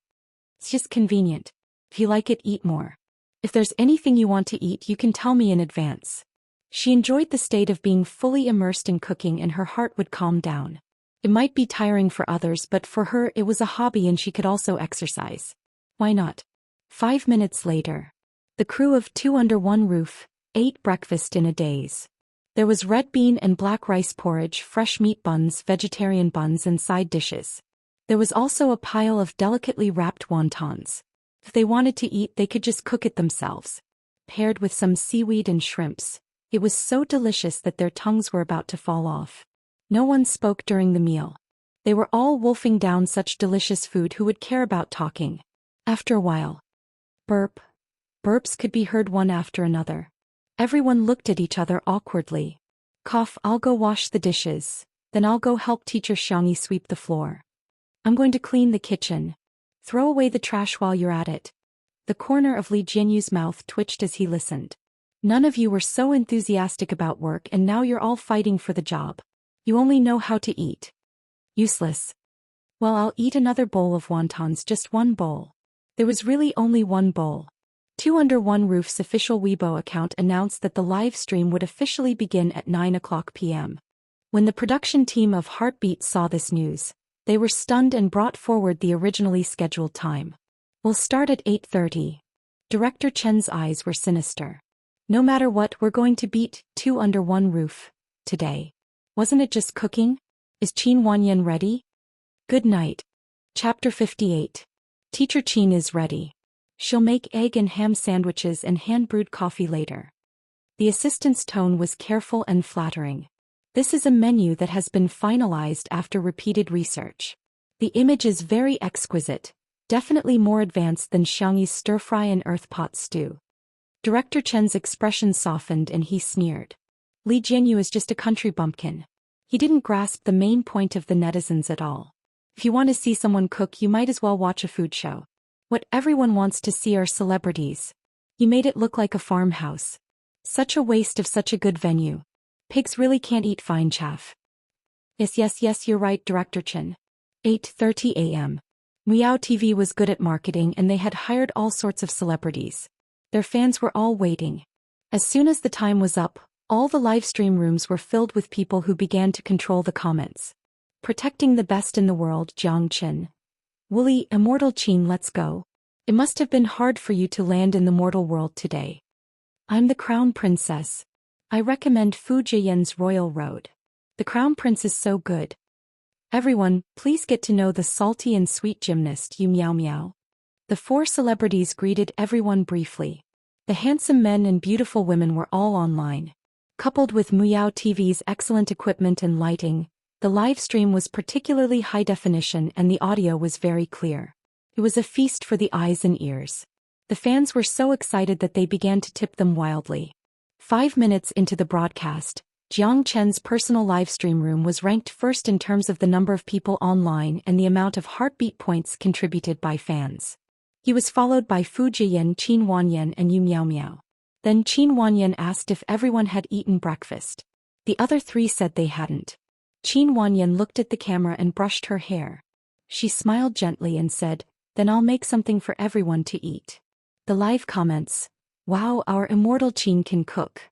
A: It's just convenient. If you like it, eat more. If there's anything you want to eat, you can tell me in advance. She enjoyed the state of being fully immersed in cooking and her heart would calm down. It might be tiring for others, but for her it was a hobby and she could also exercise. Why not? 5 minutes later. The crew of 2 under one roof ate breakfast in a daze. There was red bean and black rice porridge, fresh meat buns, vegetarian buns and side dishes. There was also a pile of delicately wrapped wontons. If they wanted to eat, they could just cook it themselves. Paired with some seaweed and shrimps. It was so delicious that their tongues were about to fall off. No one spoke during the meal. They were all wolfing down such delicious food. Who would care about talking? After a while. Burps could be heard one after another. Everyone looked at each other awkwardly. Cough, I'll go wash the dishes. Then I'll go help teacher Xianxia sweep the floor. I'm going to clean the kitchen. Throw away the trash while you're at it. The corner of Li Jinyu's mouth twitched as he listened. None of you were so enthusiastic about work and now you're all fighting for the job. You only know how to eat. Useless. Well, I'll eat another bowl of wontons, just one bowl. There was really only one bowl. 2 Under One Roof's official Weibo account announced that the live stream would officially begin at 9:00 p.m. When the production team of Heartbeat saw this news, they were stunned and brought forward the originally scheduled time. We'll start at 8:30. Director Chen's eyes were sinister. No matter what, we're going to beat 2 Under One Roof today. Wasn't it just cooking? Is Qin Wanyan ready? Good night. Chapter 58. Teacher Qin is ready. She'll make egg and ham sandwiches and hand-brewed coffee later. The assistant's tone was careful and flattering. This is a menu that has been finalized after repeated research. The image is very exquisite, definitely more advanced than Xianxi's stir-fry and earth pot stew. Director Chen's expression softened and he sneered. Li Jianyu is just a country bumpkin. He didn't grasp the main point of the netizens at all. If you want to see someone cook, you might as well watch a food show. What everyone wants to see are celebrities. You made it look like a farmhouse. Such a waste of such a good venue. Pigs really can't eat fine chaff. Yes, you're right, Director Chen. 8:30 a.m. Miao TV was good at marketing and they had hired all sorts of celebrities. Their fans were all waiting. As soon as the time was up, all the live stream rooms were filled with people who began to control the comments. Protecting the best in the world, Jiang Chen. Woolly, Immortal Qin, let's go. It must have been hard for you to land in the mortal world today. I'm the Crown Princess. I recommend Fu Jian's Royal Road. The Crown Prince is so good. Everyone, please get to know the salty and sweet gymnast Yu Miao Miao. The four celebrities greeted everyone briefly. The handsome men and beautiful women were all online. Coupled with Miao TV's excellent equipment and lighting, the live stream was particularly high definition and the audio was very clear. It was a feast for the eyes and ears. The fans were so excited that they began to tip them wildly. 5 minutes into the broadcast, Jiang Chen's personal livestream room was ranked first in terms of the number of people online and the amount of heartbeat points contributed by fans. He was followed by Fu Jian, Qin Wanyan and Yu Miao Miao. Then Qin Wanyan asked if everyone had eaten breakfast. The other three said they hadn't. Qin Wanyan looked at the camera and brushed her hair. She smiled gently and said, "Then I'll make something for everyone to eat." The live comments, "Wow, our Immortal Qin can cook."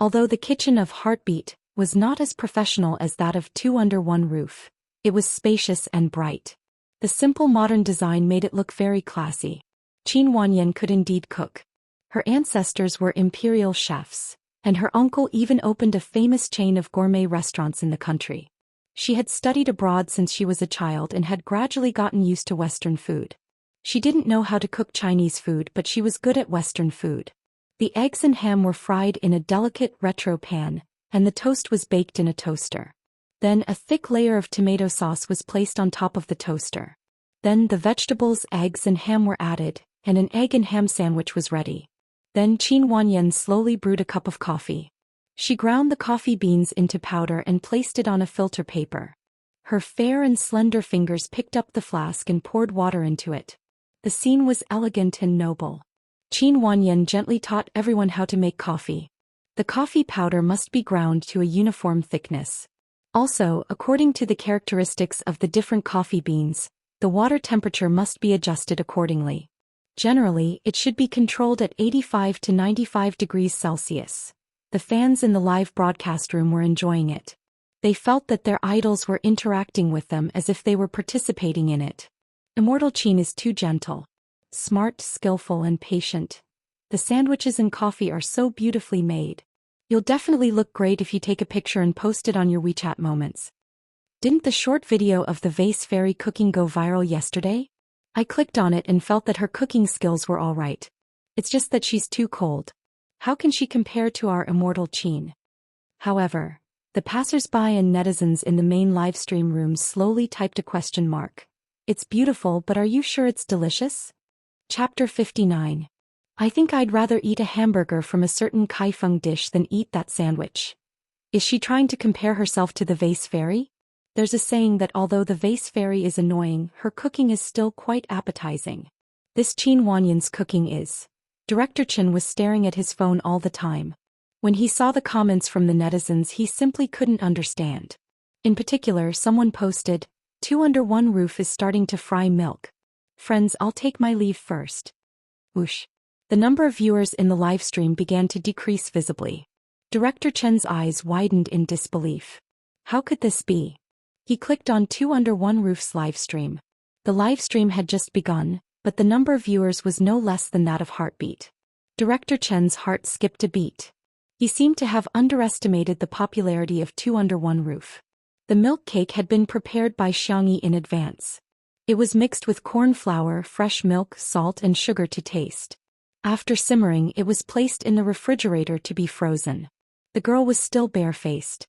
A: Although the kitchen of Heartbeat was not as professional as that of Two Under One Roof, it was spacious and bright. The simple modern design made it look very classy. Qin Wanyan could indeed cook. Her ancestors were imperial chefs, and her uncle even opened a famous chain of gourmet restaurants in the country. She had studied abroad since she was a child and had gradually gotten used to Western food. She didn't know how to cook Chinese food, but she was good at Western food. The eggs and ham were fried in a delicate retro pan, and the toast was baked in a toaster. Then a thick layer of tomato sauce was placed on top of the toaster. Then the vegetables, eggs and ham were added, and an egg and ham sandwich was ready. Then Qin Wanyan slowly brewed a cup of coffee. She ground the coffee beans into powder and placed it on a filter paper. Her fair and slender fingers picked up the flask and poured water into it. The scene was elegant and noble. Qin Wanyan gently taught everyone how to make coffee. The coffee powder must be ground to a uniform thickness. Also, according to the characteristics of the different coffee beans, the water temperature must be adjusted accordingly. Generally, it should be controlled at 85 to 95 degrees Celsius. The fans in the live broadcast room were enjoying it. They felt that their idols were interacting with them as if they were participating in it. Immortal Qin is too gentle. Smart, skillful and patient. The sandwiches and coffee are so beautifully made. You'll definitely look great if you take a picture and post it on your WeChat moments. Didn't the short video of the vase fairy cooking go viral yesterday? I clicked on it and felt that her cooking skills were all right. It's just that she's too cold. How can she compare to our Immortal Qin? However, the passers-by and netizens in the main livestream room slowly typed a question mark. It's beautiful, but are you sure it's delicious? Chapter 59. I think I'd rather eat a hamburger from a certain Kaifeng dish than eat that sandwich. Is she trying to compare herself to the vase fairy? There's a saying that although the vase fairy is annoying, her cooking is still quite appetizing. This Qin Wanyan's cooking is. Director Chen was staring at his phone all the time. When he saw the comments from the netizens, he simply couldn't understand. In particular, someone posted, "Two Under One Roof is starting to fry milk. Friends, I'll take my leave first." Whoosh. The number of viewers in the livestream began to decrease visibly. Director Chen's eyes widened in disbelief. How could this be? He clicked on Two Under One Roof's livestream. The livestream had just begun, but the number of viewers was no less than that of Heartbeat. Director Chen's heart skipped a beat. He seemed to have underestimated the popularity of Two Under One Roof. The milk cake had been prepared by Xianxia in advance. It was mixed with corn flour, fresh milk, salt and sugar to taste. After simmering, it was placed in the refrigerator to be frozen. The girl was still barefaced.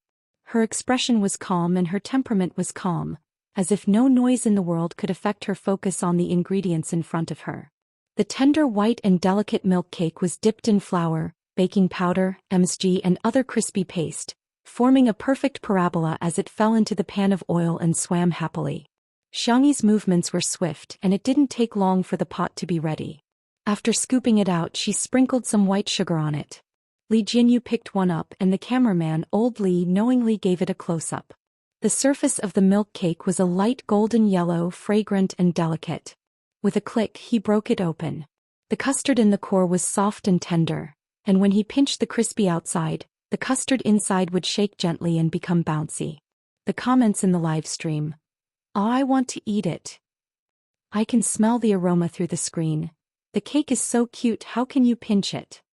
A: Her expression was calm and her temperament was calm, as if no noise in the world could affect her focus on the ingredients in front of her. The tender white and delicate milk cake was dipped in flour, baking powder, MSG and other crispy paste, forming a perfect parabola as it fell into the pan of oil and swam happily. Xianxi's movements were swift and it didn't take long for the pot to be ready. After scooping it out, she sprinkled some white sugar on it. Li Jinyu picked one up and the cameraman, old Li, knowingly gave it a close-up. The surface of the milk cake was a light golden yellow, fragrant and delicate. With a click, he broke it open. The custard in the core was soft and tender, and when he pinched the crispy outside, the custard inside would shake gently and become bouncy. The comments in the live stream. "Oh, I want to eat it. I can smell the aroma through the screen. The cake is so cute, how can you pinch it?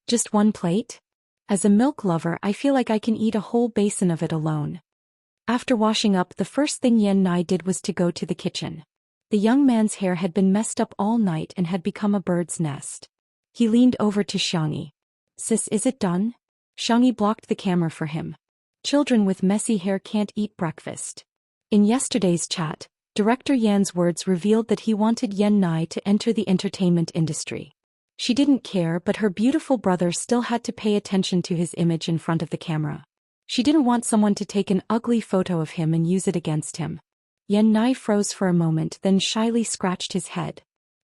A: Just one plate? As a milk lover, I feel like I can eat a whole basin of it alone." After washing up, the first thing Yan Nai did was to go to the kitchen. The young man's hair had been messed up all night and had become a bird's nest. He leaned over to Xianxia. "Sis, is it done?" Xianxia blocked the camera for him. "Children with messy hair can't eat breakfast." In yesterday's chat, Director Yan's words revealed that he wanted Yan Nai to enter the entertainment industry. She didn't care, but her beautiful brother still had to pay attention to his image in front of the camera. She didn't want someone to take an ugly photo of him and use it against him. Yan Nai froze for a moment, then shyly scratched his head.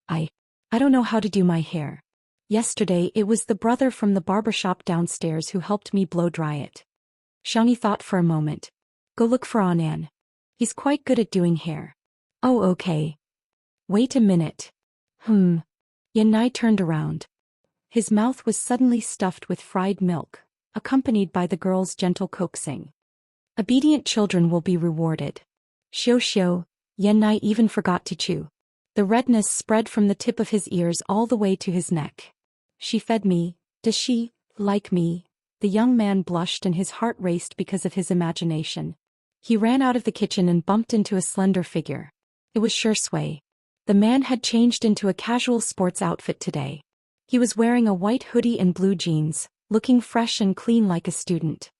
A: I don't know how to do my hair. Yesterday it was the brother from the barbershop downstairs who helped me blow dry it." Xianxia thought for a moment. "Go look for Anan. He's quite good at doing hair." "Oh, okay. Wait a minute." Yan Nai turned around. His mouth was suddenly stuffed with fried milk, accompanied by the girl's gentle coaxing. "Obedient children will be rewarded." Xiu, Yan Nai even forgot to chew. The redness spread from the tip of his ears all the way to his neck. "She fed me. Does she like me?" The young man blushed and his heart raced because of his imagination. He ran out of the kitchen and bumped into a slender figure. It was Shui. The man had changed into a casual sports outfit today. He was wearing a white hoodie and blue jeans, looking fresh and clean like a student.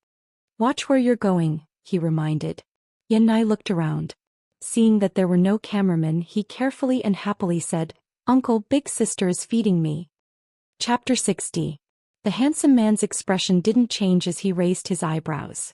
A: "Watch where you're going," he reminded. Yan Nai looked around. Seeing that there were no cameramen, he carefully and happily said, "Uncle, big sister is feeding me." Chapter 60. The handsome man's expression didn't change as he raised his eyebrows.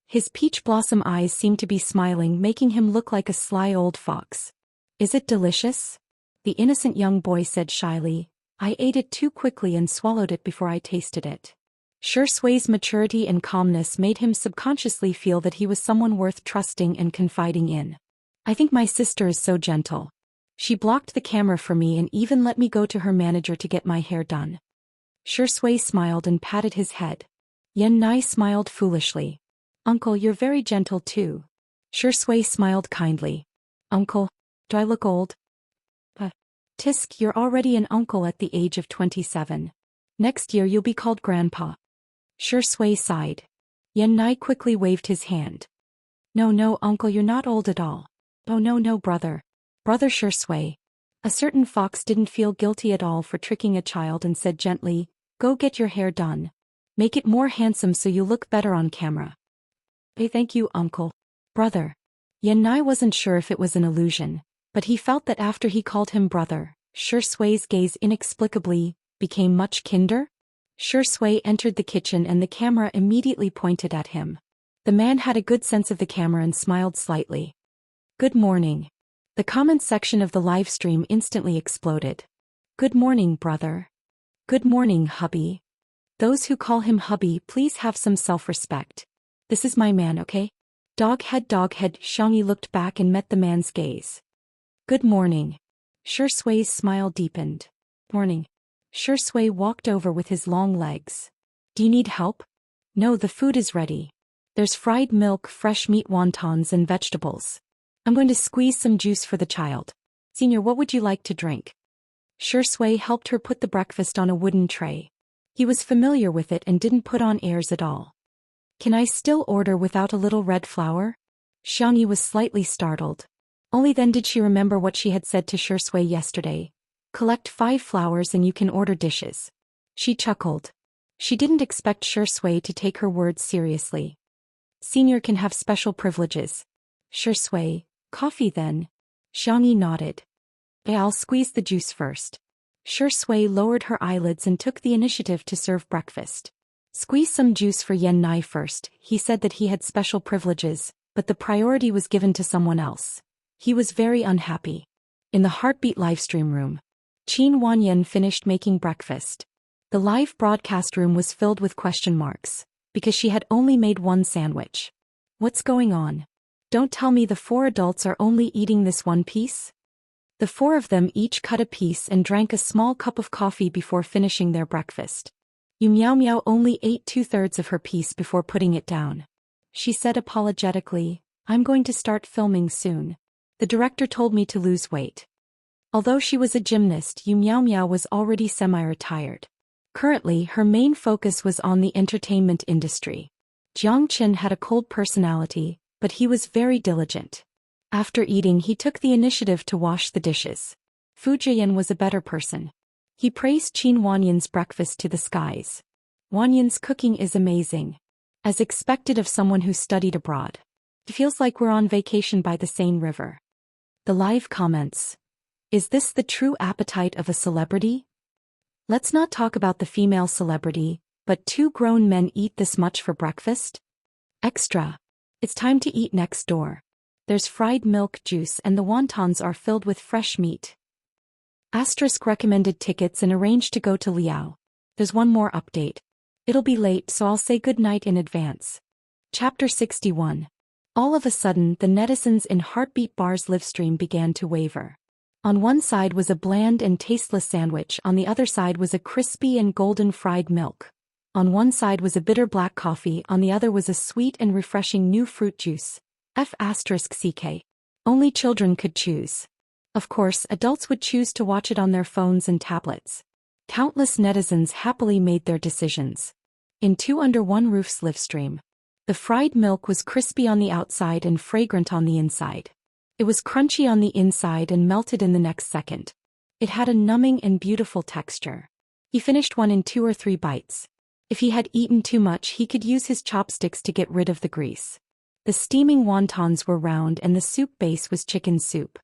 A: His peach blossom eyes seemed to be smiling, making him look like a sly old fox. "Is it delicious?" The innocent young boy said shyly. "I ate it too quickly and swallowed it before I tasted it." Shui's maturity and calmness made him subconsciously feel that he was someone worth trusting and confiding in. "I think my sister is so gentle. She blocked the camera for me and even let me go to her manager to get my hair done." Shui smiled and patted his head. Yan Nai smiled foolishly. "Uncle, you're very gentle too." Shui smiled kindly. "Uncle, do I look old?" "Tisk, you're already an uncle at the age of 27. Next year you'll be called grandpa." Shui sighed. Yan Nai quickly waved his hand. No, uncle, you're not old at all." "Oh no, brother. Brother Shui." A certain fox didn't feel guilty at all for tricking a child and said gently, "Go get your hair done. Make it more handsome so you look better on camera." "Hey, thank you, uncle." "Brother." Yan Nai wasn't sure if it was an illusion, but he felt that after he called him brother, Shui's gaze inexplicably became much kinder. Shui entered the kitchen and the camera immediately pointed at him. The man had a good sense of the camera and smiled slightly. "Good morning." The comment section of the live stream instantly exploded. "Good morning, brother." "Good morning, hubby." Those who call him hubby, please have some self-respect. This is my man, okay? Doghead. Xianxia looked back and met the man's gaze. "Good morning." Shui's smile deepened. "Morning." Shui walked over with his long legs. "Do you need help?" "No, the food is ready. There's fried milk, fresh meat, wontons and vegetables. I'm going to squeeze some juice for the child. Senior, what would you like to drink?" Shui helped her put the breakfast on a wooden tray. He was familiar with it and didn't put on airs at all. "Can I still order without a little red flour?" Xianxia was slightly startled. Only then did she remember what she had said to Shui yesterday. Collect 5 flowers and you can order dishes. She chuckled. She didn't expect Shui to take her words seriously. Senior can have special privileges. Shui, coffee then. Xiangyi nodded. I'll squeeze the juice first. Shui lowered her eyelids and took the initiative to serve breakfast. Squeeze some juice for Yan Nai first. He said that he had special privileges, but the priority was given to someone else. He was very unhappy. In the Heartbeat livestream room, Qin Wanyan finished making breakfast. The live broadcast room was filled with question marks, because she had only made one sandwich. What's going on? Don't tell me the 4 adults are only eating this one piece? The 4 of them each cut a piece and drank a small cup of coffee before finishing their breakfast. Yu Miao Miao only ate 2/3 of her piece before putting it down. She said apologetically, I'm going to start filming soon. The director told me to lose weight. Although she was a gymnast, Yu Miao Miao was already semi-retired. Currently, her main focus was on the entertainment industry. Jiang Qin had a cold personality, but he was very diligent. After eating, he took the initiative to wash the dishes. Fu Jian was a better person. He praised Qin Wanyan's breakfast to the skies. Wanyan's cooking is amazing. As expected of someone who studied abroad. It feels like we're on vacation by the Seine River. The live comments. Is this the true appetite of a celebrity? Let's not talk about the female celebrity, but 2 grown men eat this much for breakfast? Extra. It's time to eat next door. There's fried milk juice and the wontons are filled with fresh meat. Asterisk recommended tickets and arranged to go to Liao. There's one more update. It'll be late, so I'll say good night in advance. Chapter 61. All of a sudden, the netizens in Heartbeat Bar's livestream began to waver. On one side was a bland and tasteless sandwich, on the other side was a crispy and golden fried milk. On one side was a bitter black coffee, on the other was a sweet and refreshing new fruit juice. F***ck. Only children could choose. Of course, adults would choose to watch it on their phones and tablets. Countless netizens happily made their decisions. In 2 Under One Roof's livestream, the fried milk was crispy on the outside and fragrant on the inside. It was crunchy on the inside and melted in the next second. It had a numbing and beautiful texture. He finished one in 2 or 3 bites. If he had eaten too much, he could use his chopsticks to get rid of the grease. The steaming wontons were round and the soup base was chicken soup.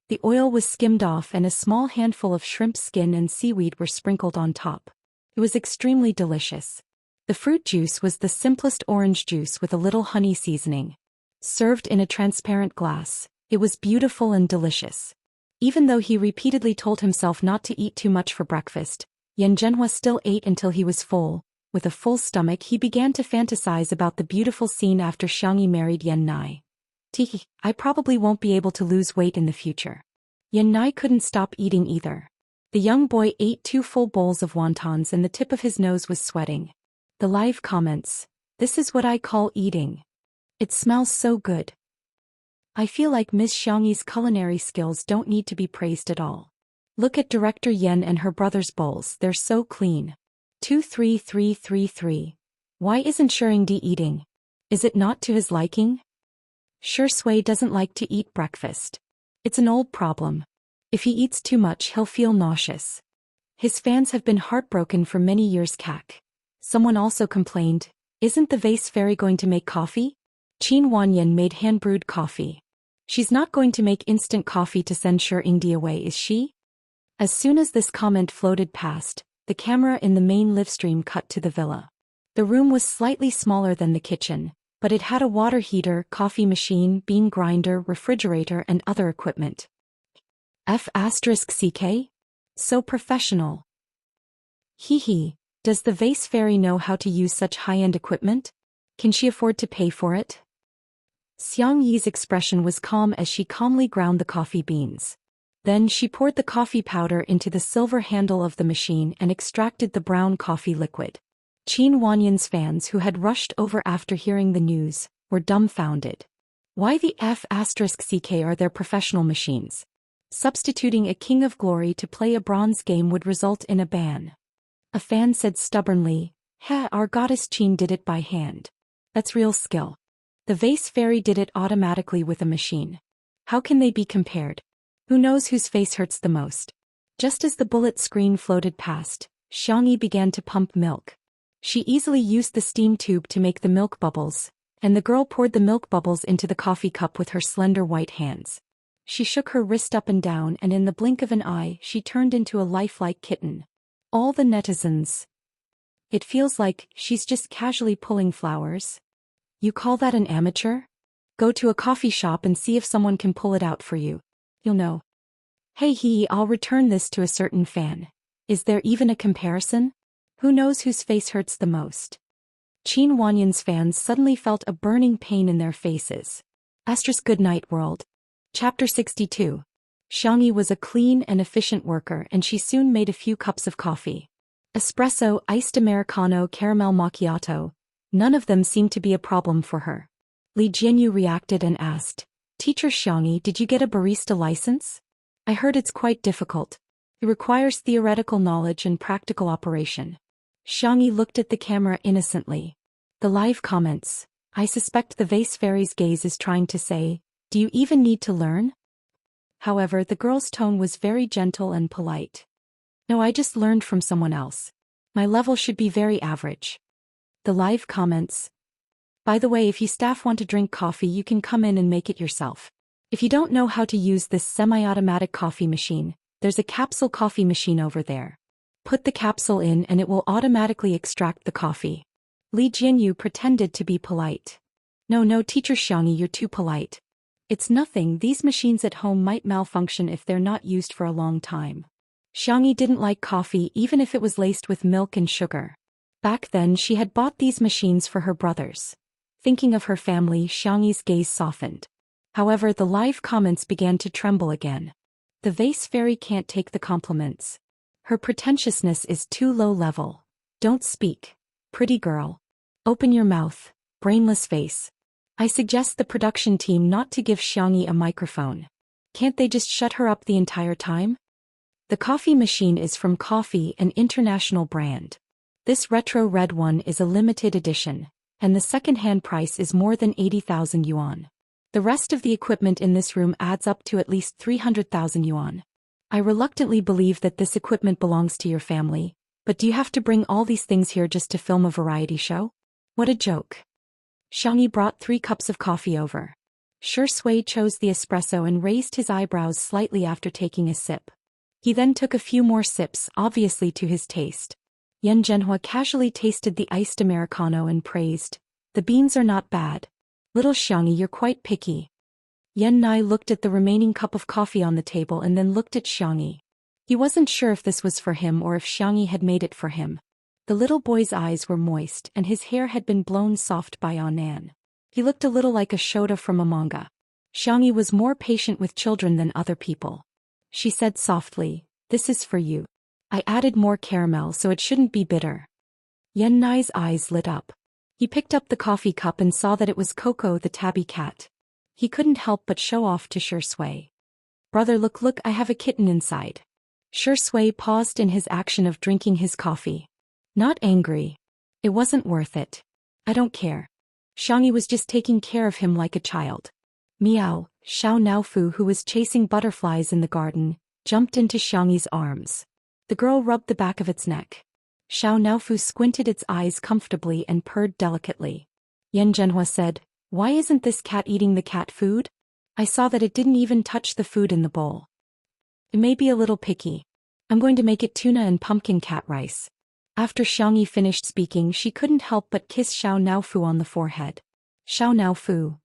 A: The oil was skimmed off and a small handful of shrimp skin and seaweed were sprinkled on top. It was extremely delicious. The fruit juice was the simplest orange juice with a little honey seasoning. Served in a transparent glass, it was beautiful and delicious. Even though he repeatedly told himself not to eat too much for breakfast, Yan Zhenhua still ate until he was full. With a full stomach, he began to fantasize about the beautiful scene after Xiangyi married Yan Nai. Tee, I probably won't be able to lose weight in the future. Yan Nai couldn't stop eating either. The young boy ate 2 full bowls of wontons and the tip of his nose was sweating. The live comments. This is what I call eating. It smells so good. I feel like Miss Xiangyi's culinary skills don't need to be praised at all. Look at Director Yan and her brother's bowls, they're so clean. 23333. Why isn't Shuringdi eating? Is it not to his liking? Shui doesn't like to eat breakfast. It's an old problem. If he eats too much, he'll feel nauseous. His fans have been heartbroken for many years. Someone also complained, isn't the vase fairy going to make coffee? Qin Wanyan made hand-brewed coffee. She's not going to make instant coffee to send Shuringdi away, is she? As soon as this comment floated past, the camera in the main livestream cut to the villa. The room was slightly smaller than the kitchen, but it had a water heater, coffee machine, bean grinder, refrigerator and other equipment. F***ck? So professional. Hee. Does the vase fairy know how to use such high-end equipment? Can she afford to pay for it? Xiangyi's expression was calm as she calmly ground the coffee beans. Then she poured the coffee powder into the silver handle of the machine and extracted the brown coffee liquid. Qin Wanyan's fans, who had rushed over after hearing the news, were dumbfounded. Why the F***ck are there professional machines? Substituting a King of Glory to play a bronze game would result in a ban. A fan said stubbornly, our goddess Qin did it by hand. That's real skill. The vase fairy did it automatically with a machine. How can they be compared? Who knows whose face hurts the most? Just as the bullet screen floated past, Xianxia began to pump milk. She easily used the steam tube to make the milk bubbles, and the girl poured the milk bubbles into the coffee cup with her slender white hands. She shook her wrist up and down, and in the blink of an eye she turned into a lifelike kitten. All the netizens. It feels like she's just casually pulling flowers. You call that an amateur? Go to a coffee shop and see if someone can pull it out for you. You'll know. Hey, I'll return this to a certain fan. Is there even a comparison? Who knows whose face hurts the most? Qin Wanyan's fans suddenly felt a burning pain in their faces. Good night, world. Chapter 62. Xianxia was a clean and efficient worker, and she soon made a few cups of coffee. Espresso, iced Americano, caramel macchiato. None of them seemed to be a problem for her. Li Jianyu reacted and asked, Teacher Xianxia, did you get a barista license? I heard it's quite difficult. It requires theoretical knowledge and practical operation. Xianxia looked at the camera innocently. The live comments. I suspect the vase fairy's gaze is trying to say, do you even need to learn? However, the girl's tone was very gentle and polite. No, I just learned from someone else. My level should be very average. The live comments. By the way, if you staff want to drink coffee, you can come in and make it yourself. If you don't know how to use this semi-automatic coffee machine, there's a capsule coffee machine over there. Put the capsule in and it will automatically extract the coffee. Li Jianyu pretended to be polite. No, Teacher Xianxia, you're too polite. It's nothing, these machines at home might malfunction if they're not used for a long time. Xianxia didn't like coffee even if it was laced with milk and sugar. Back then she had bought these machines for her brothers. Thinking of her family, Xianxia's gaze softened. However, the live comments began to tremble again. The vase fairy can't take the compliments. Her pretentiousness is too low level. Don't speak, pretty girl. Open your mouth, brainless face. I suggest the production team not to give Xianxia a microphone. Can't they just shut her up the entire time? The coffee machine is from Coffee, an international brand. This retro red one is a limited edition, and the second-hand price is more than 80,000 yuan. The rest of the equipment in this room adds up to at least 300,000 yuan. I reluctantly believe that this equipment belongs to your family, but do you have to bring all these things here just to film a variety show? What a joke. Xianxia brought 3 cups of coffee over. Shui chose the espresso and raised his eyebrows slightly after taking a sip. He then took a few more sips, obviously to his taste. Yan Zhenhua casually tasted the iced Americano and praised, the beans are not bad. Little Xianxia, you're quite picky. Yan Nai looked at the remaining cup of coffee on the table and then looked at Xianxia. He wasn't sure if this was for him or if Xianxia had made it for him. The little boy's eyes were moist and his hair had been blown soft by Anan. He looked a little like a Shota from a manga. Xianxia was more patient with children than other people. She said softly, this is for you. I added more caramel so it shouldn't be bitter. Yan Nai's eyes lit up. He picked up the coffee cup and saw that it was Coco the tabby cat. He couldn't help but show off to Shui. Brother, look, I have a kitten inside. Shui paused in his action of drinking his coffee. Not angry. It wasn't worth it. I don't care. Xianxia was just taking care of him like a child. Meow, Xiao Naofu, who was chasing butterflies in the garden, jumped into Xianxia's arms. The girl rubbed the back of its neck. Xiao Naofu squinted its eyes comfortably and purred delicately. Yan Zhenhua said, why isn't this cat eating the cat food? I saw that it didn't even touch the food in the bowl. It may be a little picky. I'm going to make it tuna and pumpkin cat rice. After Xianxia finished speaking, she couldn't help but kiss Xiao Naofu on the forehead. Xiao Naofu.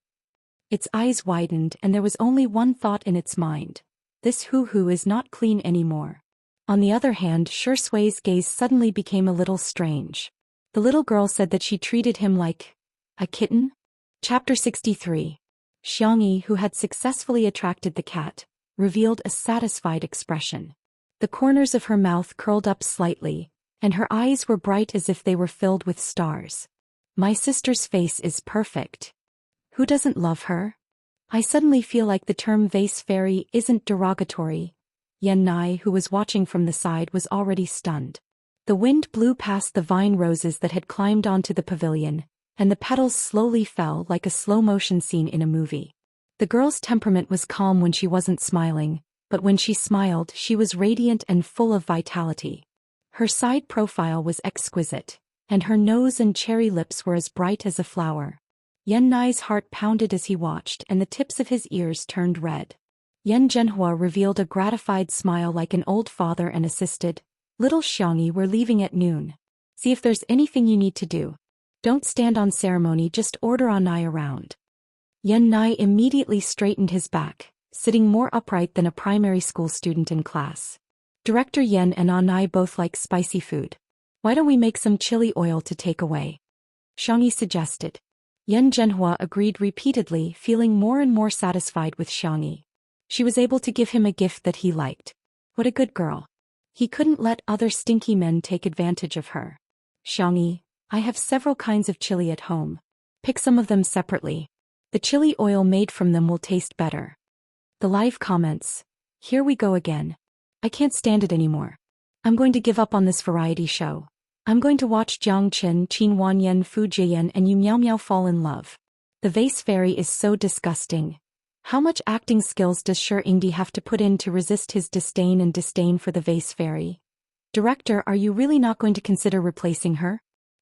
A: Its eyes widened and there was only one thought in its mind. This hoo-hoo is not clean anymore. On the other hand, Shui's gaze suddenly became a little strange. The little girl said that she treated him like a kitten? Chapter 63. Xianxia, who had successfully attracted the cat, revealed a satisfied expression. The corners of her mouth curled up slightly, and her eyes were bright as if they were filled with stars. My sister's face is perfect. Who doesn't love her? I suddenly feel like the term vase fairy isn't derogatory. Yan Nai, who was watching from the side, was already stunned. The wind blew past the vine roses that had climbed onto the pavilion, and the petals slowly fell like a slow-motion scene in a movie. The girl's temperament was calm when she wasn't smiling, but when she smiled, she was radiant and full of vitality. Her side profile was exquisite, and her nose and cherry lips were as bright as a flower. Yan Nai's heart pounded as he watched, and the tips of his ears turned red. Yan Zhenhua revealed a gratified smile like an old father and assisted, "Little Xiangyi, we're leaving at noon. See if there's anything you need to do. Don't stand on ceremony, just order Anai around." Yan Nai immediately straightened his back, sitting more upright than a primary school student in class. Director Yan and Anai both like spicy food. "Why don't we make some chili oil to take away?" Xiangyi suggested. Yan Zhenhua agreed repeatedly, feeling more and more satisfied with Xiangyi. She was able to give him a gift that he liked. What a good girl. He couldn't let other stinky men take advantage of her. "Xiangyi, I have several kinds of chili at home. Pick some of them separately. The chili oil made from them will taste better." The live comments. "Here we go again. I can't stand it anymore. I'm going to give up on this variety show. I'm going to watch Jiang Chen, Qin Wanyan, Fu Jian and Yu Miao Miao fall in love. The vase fairy is so disgusting. How much acting skills does Shi Yingdi have to put in to resist his disdain for the vase fairy? Director, are you really not going to consider replacing her?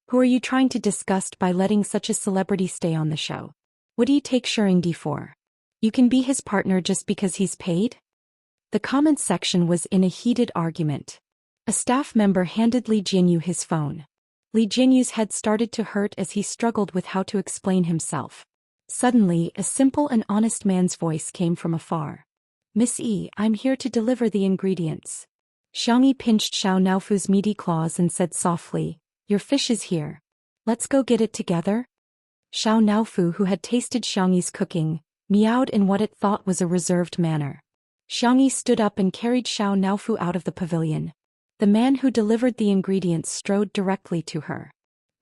A: Who are you trying to disgust by letting such a celebrity stay on the show? What do you take Shi Yingdi for? You can be his partner just because he's paid?" The comments section was in a heated argument. A staff member handed Li Jinyu his phone. Li Jinyu's head started to hurt as he struggled with how to explain himself. Suddenly, a simple and honest man's voice came from afar. "Miss Yi, I'm here to deliver the ingredients." Xiangyi pinched Xiao Naofu's meaty claws and said softly, "Your fish is here. Let's go get it together." Xiao Naofu, who had tasted Xiangyi's cooking, meowed in what it thought was a reserved manner. Xiangyi stood up and carried Xiao Naofu out of the pavilion. The man who delivered the ingredients strode directly to her.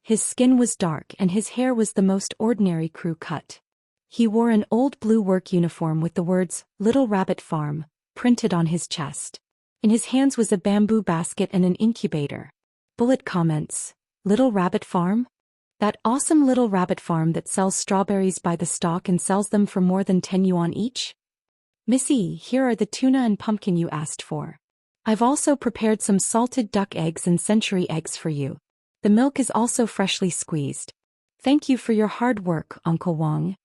A: His skin was dark and his hair was the most ordinary crew cut. He wore an old blue work uniform with the words, "Little Rabbit Farm," printed on his chest. In his hands was a bamboo basket and an incubator. Bullet comments. "Little Rabbit Farm? That awesome Little Rabbit Farm that sells strawberries by the stalk and sells them for more than 10 yuan each? Missy, here are the tuna and pumpkin you asked for. I've also prepared some salted duck eggs and century eggs for you. The milk is also freshly squeezed. Thank you for your hard work, Uncle Wang.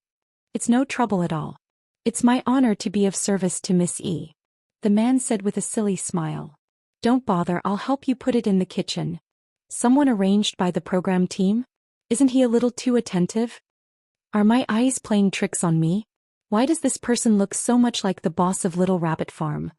A: It's no trouble at all. It's my honor to be of service to Miss E," the man said with a silly smile. "Don't bother, I'll help you put it in the kitchen." Someone arranged by the program team? Isn't he a little too attentive? Are my eyes playing tricks on me? Why does this person look so much like the boss of Little Rabbit Farm?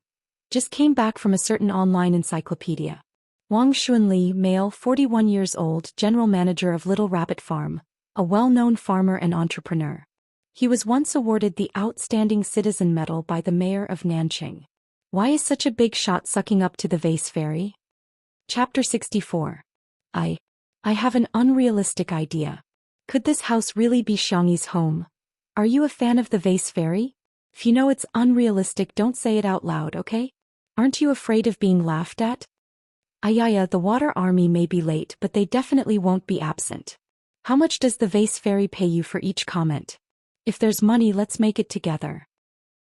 A: Just came back from a certain online encyclopedia. Wang Xunli, male, 41 years old, general manager of Little Rabbit Farm, a well-known farmer and entrepreneur. He was once awarded the Outstanding Citizen Medal by the mayor of Nanjing. Why is such a big shot sucking up to the vase fairy? Chapter 64. I have an unrealistic idea. Could this house really be Xiangyi's home? Are you a fan of the vase fairy? If you know it's unrealistic, don't say it out loud, okay? Aren't you afraid of being laughed at? Ayaya, the water army may be late, but they definitely won't be absent. How much does the vase fairy pay you for each comment? If there's money, let's make it together.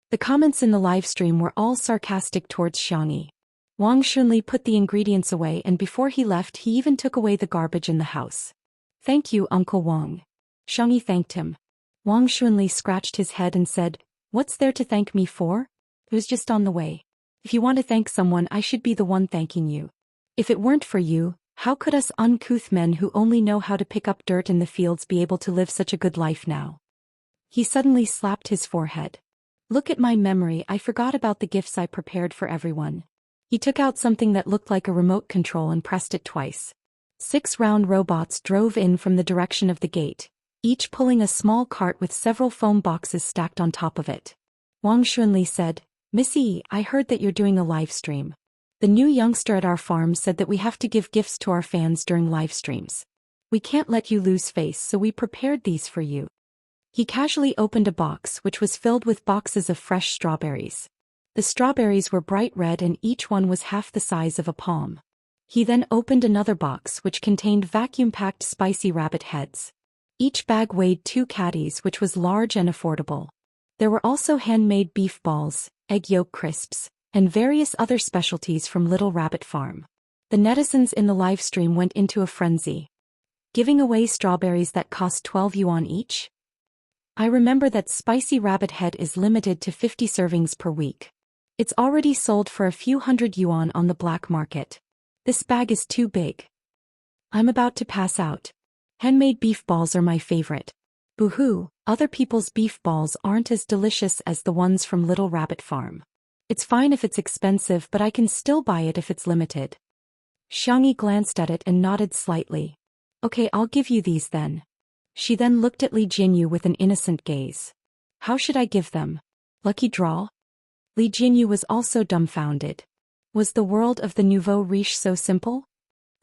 A: The comments in the live stream were all sarcastic towards Xiangyi. Wang Xunli put the ingredients away, and before he left he even took away the garbage in the house. "Thank you, Uncle Wang." Xiangyi thanked him. Wang Xunli scratched his head and said, "What's there to thank me for? It was just on the way. If you want to thank someone, I should be the one thanking you. If it weren't for you, how could us uncouth men who only know how to pick up dirt in the fields be able to live such a good life now?" He suddenly slapped his forehead. "Look at my memory, I forgot about the gifts I prepared for everyone." He took out something that looked like a remote control and pressed it twice. 6 round robots drove in from the direction of the gate, each pulling a small cart with several foam boxes stacked on top of it. Wang Xunli said, "Missy, I heard that you're doing a live stream. The new youngster at our farm said that we have to give gifts to our fans during live streams. We can't let you lose face, so we prepared these for you." He casually opened a box which was filled with boxes of fresh strawberries. The strawberries were bright red and each one was half the size of a palm. He then opened another box which contained vacuum-packed spicy rabbit heads. Each bag weighed 2 caddies, which was large and affordable. There were also handmade beef balls, egg yolk crisps, and various other specialties from Little Rabbit Farm. The netizens in the live stream went into a frenzy, giving away strawberries that cost 12 yuan each. I remember that spicy rabbit head is limited to 50 servings per week. It's already sold for a few hundred yuan on the black market. This bag is too big. I'm about to pass out. Handmade beef balls are my favorite. Boo-hoo, other people's beef balls aren't as delicious as the ones from Little Rabbit Farm. It's fine if it's expensive, but I can still buy it if it's limited. Xianxia glanced at it and nodded slightly. Okay, I'll give you these then. She then looked at Li Jinyu with an innocent gaze. How should I give them? Lucky draw? Li Jinyu was also dumbfounded. Was the world of the nouveau riche so simple?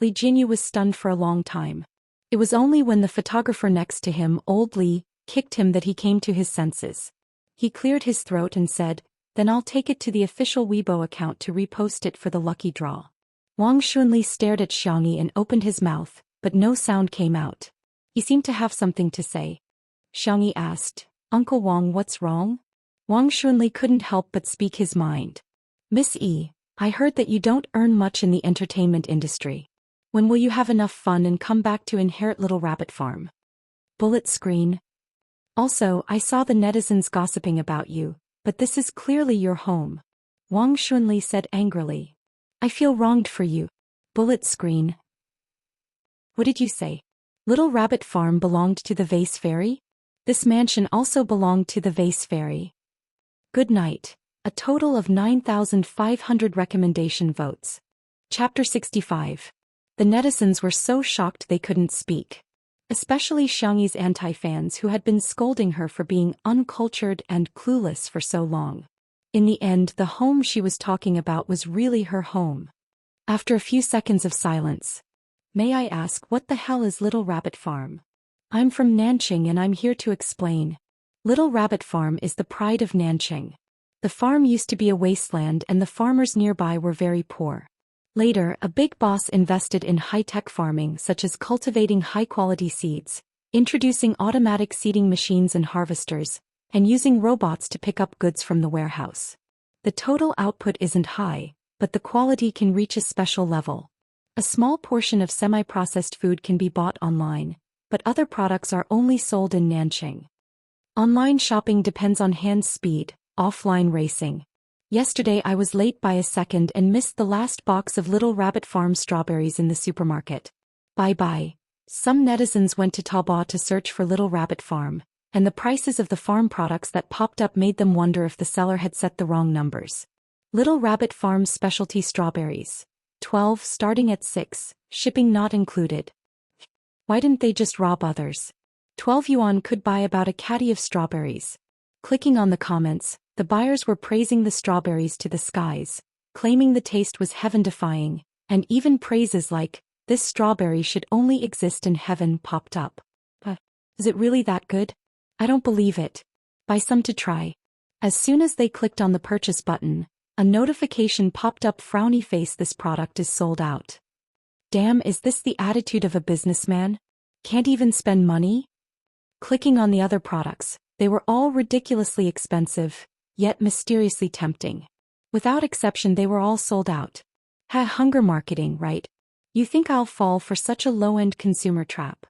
A: Li Jinyu was stunned for a long time. It was only when the photographer next to him, old Li, kicked him that he came to his senses. He cleared his throat and said, "Then I'll take it to the official Weibo account to repost it for the lucky draw." Wang Xunli stared at Xianxia and opened his mouth, but no sound came out. He seemed to have something to say. Xianxia asked, "Uncle Wang, what's wrong?" Wang Xunli couldn't help but speak his mind. "Miss E, I heard that you don't earn much in the entertainment industry. When will you have enough fun and come back to inherit Little Rabbit Farm?" Bullet screen. "Also, I saw the netizens gossiping about you, but this is clearly your home," Wang Xunli said angrily. "I feel wronged for you." Bullet screen. "What did you say? Little Rabbit Farm belonged to the Vase Fairy? This mansion also belonged to the Vase Fairy. Good night." A total of 9,500 recommendation votes. Chapter 65. The netizens were so shocked they couldn't speak. Especially Xianxi's anti-fans who had been scolding her for being uncultured and clueless for so long. In the end, the home she was talking about was really her home. After a few seconds of silence. "May I ask what the hell is Little Rabbit Farm?" "I'm from Nanqing and I'm here to explain. Little Rabbit Farm is the pride of Nanqing. The farm used to be a wasteland and the farmers nearby were very poor. Later, a big boss invested in high-tech farming such as cultivating high-quality seeds, introducing automatic seeding machines and harvesters, and using robots to pick up goods from the warehouse. The total output isn't high, but the quality can reach a special level. A small portion of semi-processed food can be bought online, but other products are only sold in Nanqing. Online shopping depends on hand speed, offline racing. Yesterday I was late by a second and missed the last box of Little Rabbit Farm strawberries in the supermarket. Bye-bye." Some netizens went to Taobao to search for Little Rabbit Farm, and the prices of the farm products that popped up made them wonder if the seller had set the wrong numbers. Little Rabbit Farm's specialty strawberries. 12 starting at 6, shipping not included. Why didn't they just rob others? 12 yuan could buy about a caddy of strawberries. Clicking on the comments, the buyers were praising the strawberries to the skies, claiming the taste was heaven-defying, and even praises like, "This strawberry should only exist in heaven" popped up. But is it really that good? I don't believe it. Buy some to try. As soon as they clicked on the purchase button, a notification popped up, frowny face, "This product is sold out." Damn, is this the attitude of a businessman? Can't even spend money? Clicking on the other products, they were all ridiculously expensive, yet mysteriously tempting. Without exception they were all sold out. Hunger marketing, right? You think I'll fall for such a low-end consumer trap?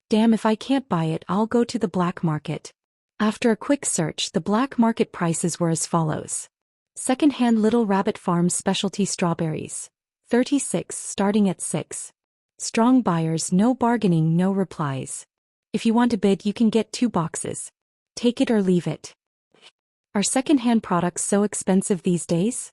A: Damn, if I can't buy it, I'll go to the black market. After a quick search, the black market prices were as follows. Second-hand Little Rabbit Farm specialty strawberries. 36 starting at 6. Strong buyers, no bargaining, no replies. If you want to bid, you can get 2 boxes. Take it or leave it. Are second-hand products so expensive these days?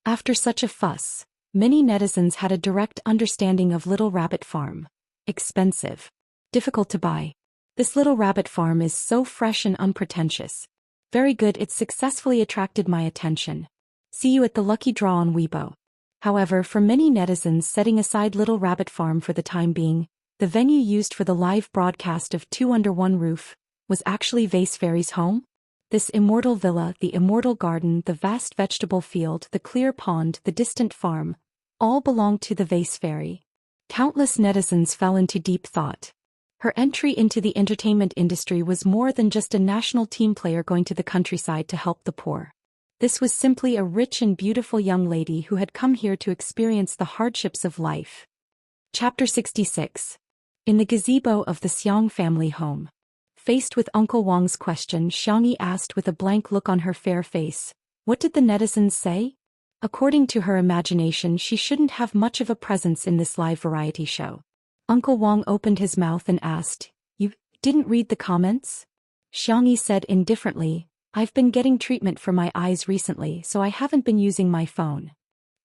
A: After such a fuss, many netizens had a direct understanding of Little Rabbit Farm. Expensive. Difficult to buy. This Little Rabbit Farm is so fresh and unpretentious. Very good, it successfully attracted my attention. See you at the lucky draw on Weibo. However, for many netizens, setting aside Little Rabbit Farm for the time being, the venue used for the live broadcast of Two Under One Roof was actually Vase Fairy's home. This immortal villa, the immortal garden, the vast vegetable field, the clear pond, the distant farm, all belonged to the Vase Fairy. Countless netizens fell into deep thought. Her entry into the entertainment industry was more than just a national team player going to the countryside to help the poor. This was simply a rich and beautiful young lady who had come here to experience the hardships of life. Chapter 66. In the gazebo of the Xiang family home. Faced with Uncle Wang's question, Xiangyi asked with a blank look on her fair face, "What did the netizens say?" According to her imagination, she shouldn't have much of a presence in this live variety show. Uncle Wang opened his mouth and asked, "You didn't read the comments?" Xiangyi said indifferently, "I've been getting treatment for my eyes recently, so I haven't been using my phone."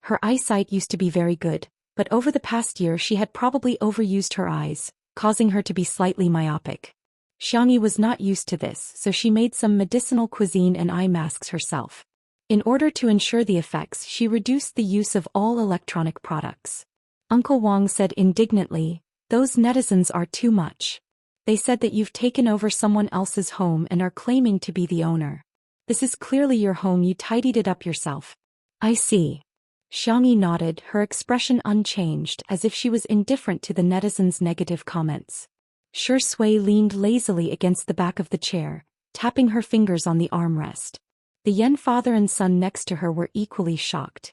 A: Her eyesight used to be very good, but over the past year she had probably overused her eyes, causing her to be slightly myopic. Xiangyi was not used to this, so she made some medicinal cuisine and eye masks herself. In order to ensure the effects, she reduced the use of all electronic products. Uncle Wang said indignantly, "Those netizens are too much. They said that you've taken over someone else's home and are claiming to be the owner. This is clearly your home, you tidied it up yourself." "I see." Xiangyi nodded, her expression unchanged, as if she was indifferent to the netizens' negative comments. Shi Sui leaned lazily against the back of the chair, tapping her fingers on the armrest. The Yan father and son next to her were equally shocked.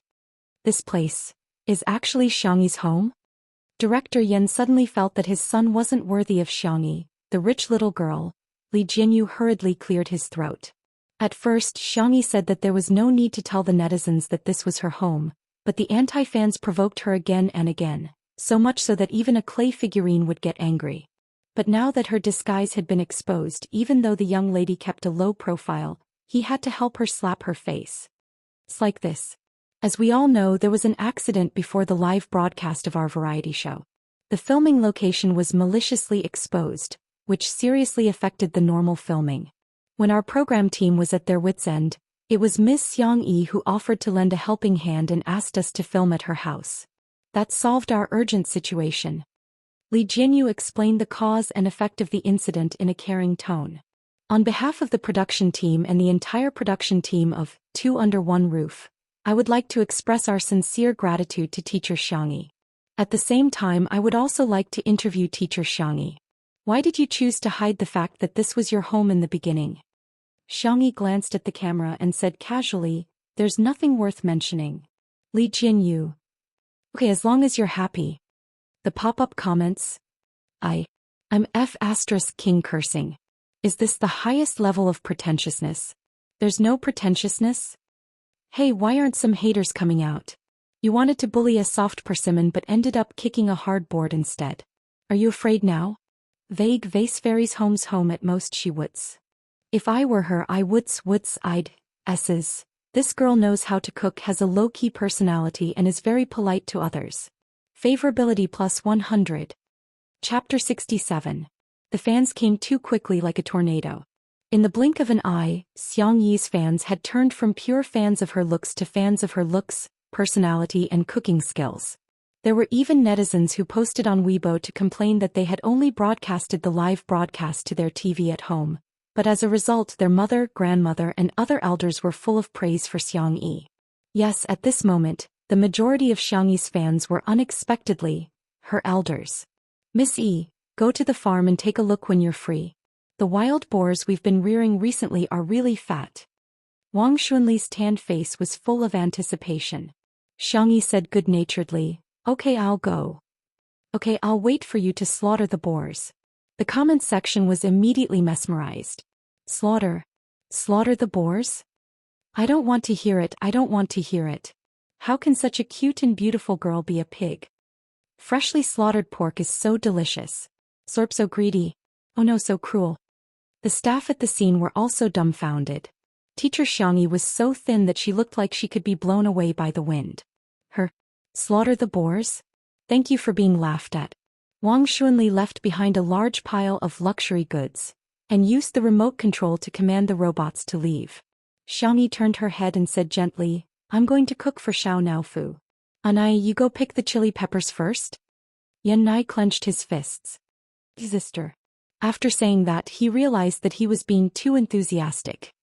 A: This place is actually Xiangyi's home? Director Yan suddenly felt that his son wasn't worthy of Xiangyi, the rich little girl. Li Jianyu hurriedly cleared his throat. At first, Xiangyi said that there was no need to tell the netizens that this was her home, but the anti-fans provoked her again and again, so much so that even a clay figurine would get angry. But now that her disguise had been exposed, even though the young lady kept a low profile, he had to help her slap her face. It's like this. As we all know, there was an accident before the live broadcast of our variety show. The filming location was maliciously exposed, which seriously affected the normal filming. When our program team was at their wits' end, it was Ms. Xiangyi who offered to lend a helping hand and asked us to film at her house. That solved our urgent situation. Li Jianyu explained the cause and effect of the incident in a caring tone. On behalf of the production team and the entire production team of Two Under One Roof, I would like to express our sincere gratitude to Teacher Xiangyi. At the same time, I would also like to interview Teacher Xiangyi. Why did you choose to hide the fact that this was your home in the beginning? Xiangyi glanced at the camera and said casually, "There's nothing worth mentioning." Li Jianyu. "Okay, as long as you're happy." The pop-up comments. I'm F***king cursing. Is this the highest level of pretentiousness? There's no pretentiousness? Hey, why aren't some haters coming out? You wanted to bully a soft persimmon but ended up kicking a hard board instead. Are you afraid now? Vague vase fairies home's home at most she would's. If I were her I would's I'd s's. This girl knows how to cook, has a low-key personality and is very polite to others. Favorability plus 100. Chapter 67. The fans came too quickly like a tornado. In the blink of an eye, Xiangyi's fans had turned from pure fans of her looks to fans of her looks, personality and cooking skills. There were even netizens who posted on Weibo to complain that they had only broadcasted the live broadcast to their TV at home, but as a result their mother, grandmother and other elders were full of praise for Xiangyi. Yes, at this moment, the majority of Xiangyi's fans were unexpectedly her elders. "Miss E, go to the farm and take a look when you're free. The wild boars we've been rearing recently are really fat." Wang Xunli's tanned face was full of anticipation. Xiangyi said good-naturedly, "Okay, I'll go." "Okay, I'll wait for you to slaughter the boars." The comment section was immediately mesmerized. Slaughter? Slaughter the boars? I don't want to hear it, I don't want to hear it. How can such a cute and beautiful girl be a pig? Freshly slaughtered pork is so delicious. Slurp, so greedy. Oh no, so cruel. The staff at the scene were also dumbfounded. Teacher Xiangyi was so thin that she looked like she could be blown away by the wind. Her slaughter the boars? Thank you for being laughed at. Wang Xunli left behind a large pile of luxury goods, and used the remote control to command the robots to leave. Xiangyi turned her head and said gently, "I'm going to cook for Xiao Naofu. Anai, you go pick the chili peppers first?" Yan Nai clenched his fists. Sister. After saying that, he realized that he was being too enthusiastic.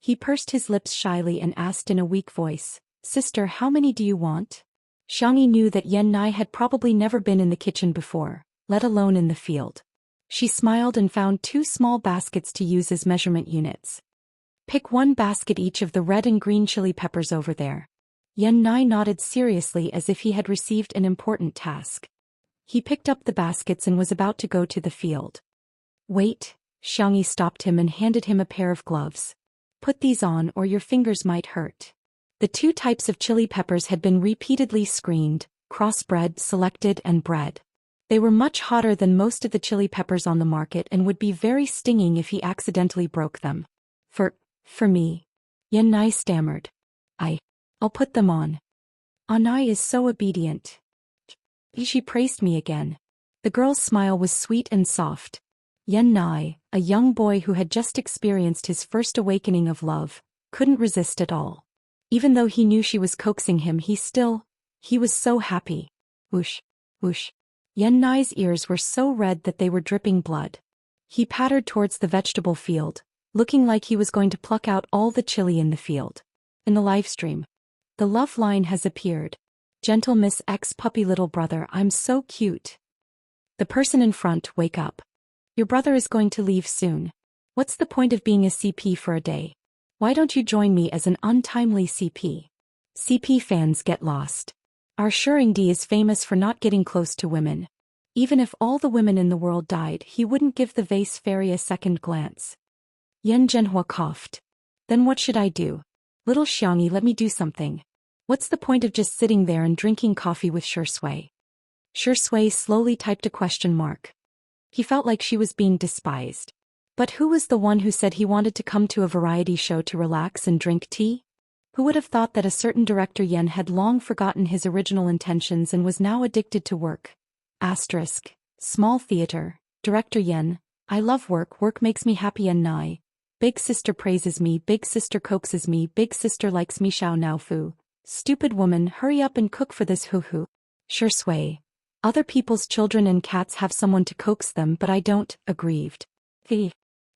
A: He pursed his lips shyly and asked in a weak voice, "Sister, how many do you want?" Xiangyi knew that Yan Nai had probably never been in the kitchen before, let alone in the field. She smiled and found 2 small baskets to use as measurement units. Pick 1 basket each of the red and green chili peppers over there. Yan Nai nodded seriously as if he had received an important task. He picked up the baskets and was about to go to the field. Wait, Xianxia stopped him and handed him a pair of gloves. Put these on or your fingers might hurt. The 2 types of chili peppers had been repeatedly screened, crossbred, selected and bred. They were much hotter than most of the chili peppers on the market and would be very stinging if he accidentally broke them. For me. Yan Nai stammered. I'll put them on. Anai is so obedient. She praised me again. The girl's smile was sweet and soft. Yan Nai, a young boy who had just experienced his first awakening of love, couldn't resist at all. Even though he knew she was coaxing him, he was so happy. Whoosh, whoosh. Yan Nai's ears were so red that they were dripping blood. He pattered towards the vegetable field, looking like he was going to pluck out all the chili in the field. In the live stream, the love line has appeared. Gentle Miss X puppy little brother, I'm so cute. The person in front, wake up. Your brother is going to leave soon. What's the point of being a CP for a day? Why don't you join me as an untimely CP? CP fans get lost. Our Shuringdi is famous for not getting close to women. Even if all the women in the world died, he wouldn't give the vase fairy a second glance. Yan Zhenhua coughed. Then what should I do? Little Xianxia, let me do something. What's the point of just sitting there and drinking coffee with Shui? Shui slowly typed a question mark. He felt like she was being despised. But who was the one who said he wanted to come to a variety show to relax and drink tea? Who would have thought that a certain director Yen had long forgotten his original intentions and was now addicted to work? Asterisk. Small theater. Director Yen. I love work. Work makes me happy. Yan Nai. Big sister praises me. Big sister coaxes me. Big sister likes me. Xiao Naofu. Stupid woman, hurry up and cook for this hoo-hoo. Shui. Other people's children and cats have someone to coax them, but I don't, aggrieved.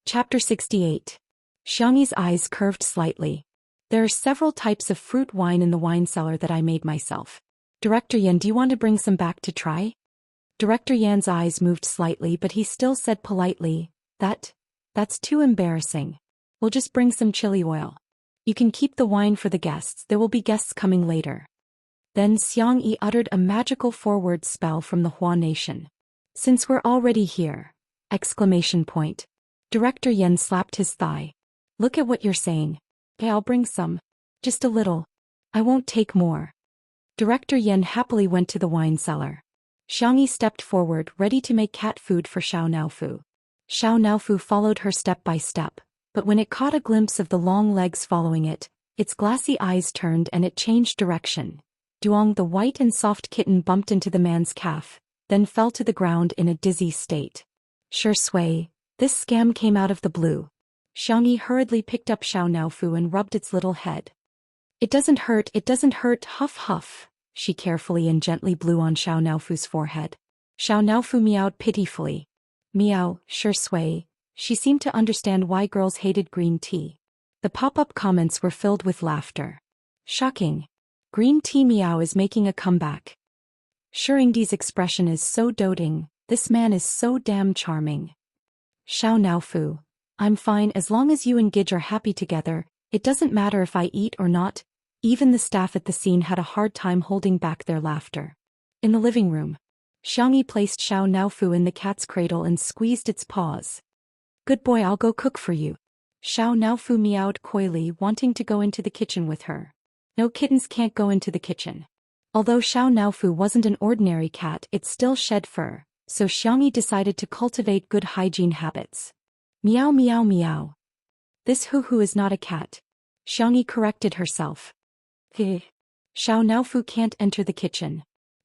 A: Chapter 68. Xiangyi's eyes curved slightly. There are several types of fruit wine in the wine cellar that I made myself. Director Yan, do you want to bring some back to try? Director Yan's eyes moved slightly, but he still said politely, That's too embarrassing. We'll just bring some chili oil. You can keep the wine for the guests, there will be guests coming later. Then Xiangyi uttered a magical forward spell from the Hua nation. Since we're already here! Exclamation point. Director Yan slapped his thigh. Look at what you're saying. Okay, I'll bring some. Just a little. I won't take more. Director Yan happily went to the wine cellar. Xiangyi stepped forward, ready to make cat food for Xiao Naofu. Xiao Naofu followed her step by step, but when it caught a glimpse of the long legs following it, its glassy eyes turned and it changed direction. Duong, the white and soft kitten, bumped into the man's calf, then fell to the ground in a dizzy state. Shui, this scam came out of the blue. Xiangyi hurriedly picked up Xiao Naofu and rubbed its little head. It doesn't hurt, huff huff. She carefully and gently blew on Xiao Naofu's forehead. Xiao Naofu meowed pitifully. Meow, Shui. She seemed to understand why girls hated green tea. The pop-up comments were filled with laughter. Shocking. Green tea meow is making a comeback. Shuringdi's expression is so doting, this man is so damn charming. Xiao Naofu. I'm fine as long as you and Gidge are happy together, it doesn't matter if I eat or not. Even the staff at the scene had a hard time holding back their laughter. In the living room, Xiangyi placed Xiao Naofu in the cat's cradle and squeezed its paws. Good boy, I'll go cook for you. Xiao Naofu meowed coyly, wanting to go into the kitchen with her. No, kittens can't go into the kitchen. Although Xiao Naofu wasn't an ordinary cat, it still shed fur, so Xiangyi decided to cultivate good hygiene habits. Meow meow meow. This hoo-hoo is not a cat. Xiangyi corrected herself. Xiao Naofu can't enter the kitchen.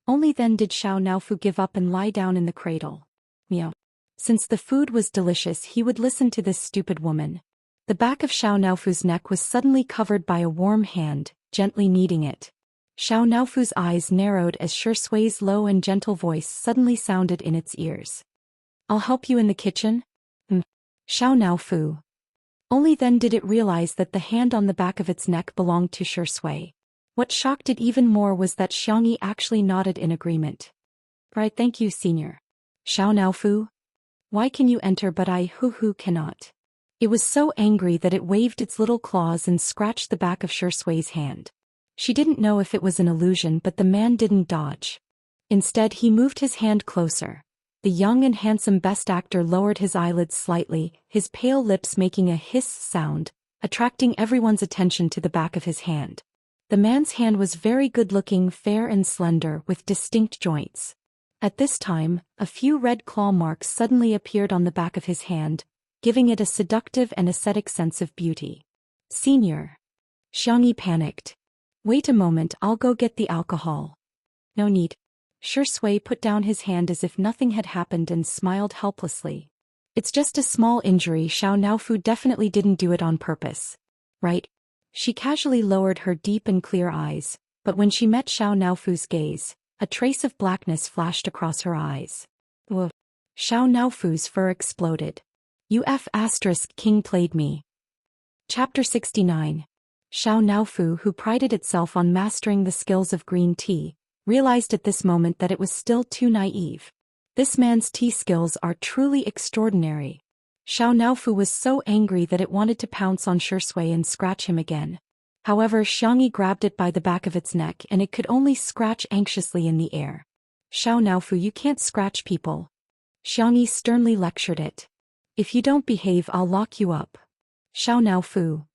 A: Only then did Xiao Naofu give up and lie down in the cradle. Meow. Since the food was delicious, he would listen to this stupid woman. The back of Xiao Naofu's neck was suddenly covered by a warm hand, gently kneading it. Xiao Naofu's eyes narrowed as Shui's low and gentle voice suddenly sounded in its ears. I'll help you in the kitchen? Xiao Naofu. Only then did it realize that the hand on the back of its neck belonged to Shui. What shocked it even more was that Xiangyi actually nodded in agreement. Right, thank you, senior. Xiao Naofu? Why can you enter but I who cannot? It was so angry that it waved its little claws and scratched the back of Shui's hand. She didn't know if it was an illusion, but the man didn't dodge. Instead, he moved his hand closer. The young and handsome best actor lowered his eyelids slightly, his pale lips making a hiss sound, attracting everyone's attention to the back of his hand. The man's hand was very good-looking, fair and slender, with distinct joints. At this time, a few red claw marks suddenly appeared on the back of his hand, giving it a seductive and ascetic sense of beauty. Senior. Xianxia panicked. Wait a moment, I'll go get the alcohol. No need. Shui put down his hand as if nothing had happened and smiled helplessly. It's just a small injury. Xiao definitely didn't do it on purpose. Right? She casually lowered her deep and clear eyes, but when she met Xiao's gaze, a trace of blackness flashed across her eyes. Woof. Xiao's fur exploded. King played me. Chapter 69. Xiao, who prided itself on mastering the skills of green tea, realized at this moment that it was still too naive. This man's tea skills are truly extraordinary. Xiao was so angry that it wanted to pounce on Shui and scratch him again. However, Xianxia grabbed it by the back of its neck and it could only scratch anxiously in the air. Xiao, you can't scratch people. Xianxia sternly lectured it. If you don't behave, I'll lock you up. Xiao.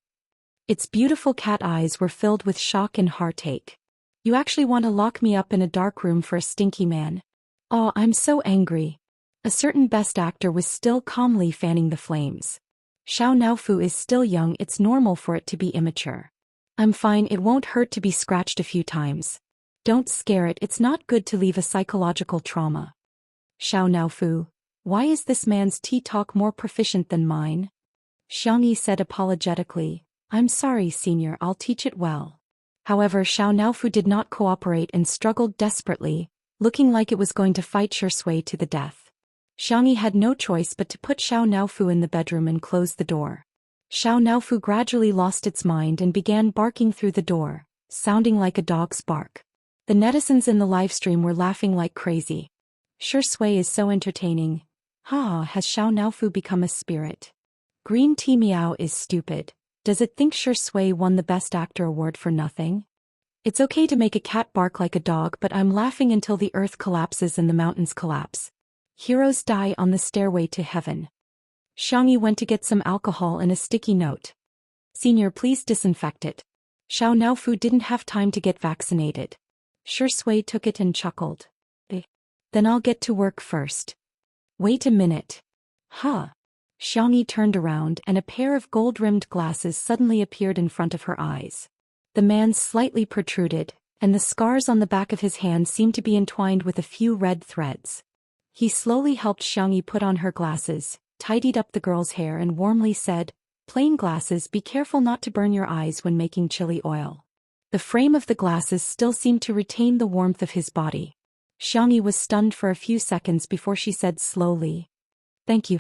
A: Its beautiful cat eyes were filled with shock and heartache. You actually want to lock me up in a dark room for a stinky man? Oh, I'm so angry. A certain best actor was still calmly fanning the flames. Xiao is still young, it's normal for it to be immature. I'm fine, it won't hurt to be scratched a few times. Don't scare it, it's not good to leave a psychological trauma. Xiao, why is this man's tea talk more proficient than mine? Xianxia said apologetically, I'm sorry, senior, I'll teach it well. However, Xiao did not cooperate and struggled desperately, looking like it was going to fight Shui to the death. Xianxia had no choice but to put Xiao in the bedroom and close the door. Xiao gradually lost its mind and began barking through the door, sounding like a dog's bark. The netizens in the livestream were laughing like crazy. Shui is so entertaining. Has Xiao become a spirit? Green tea meow is stupid. Does it think Shui won the Best Actor award for nothing? It's okay to make a cat bark like a dog, but I'm laughing until the earth collapses and the mountains collapse. Heroes die on the stairway to heaven. Xianxia went to get some alcohol and a sticky note. Senior, please disinfect it. Xiao didn't have time to get vaccinated. Shui took it and chuckled. Then I'll get to work first. Wait a minute. Xianxia turned around and a pair of gold-rimmed glasses suddenly appeared in front of her eyes. The man slightly protruded, and the scars on the back of his hand seemed to be entwined with a few red threads. He slowly helped Xianxia put on her glasses, tidied up the girl's hair and warmly said, Plain glasses, be careful not to burn your eyes when making chili oil. The frame of the glasses still seemed to retain the warmth of his body. Xianxia was stunned for a few seconds before she said slowly, Thank you.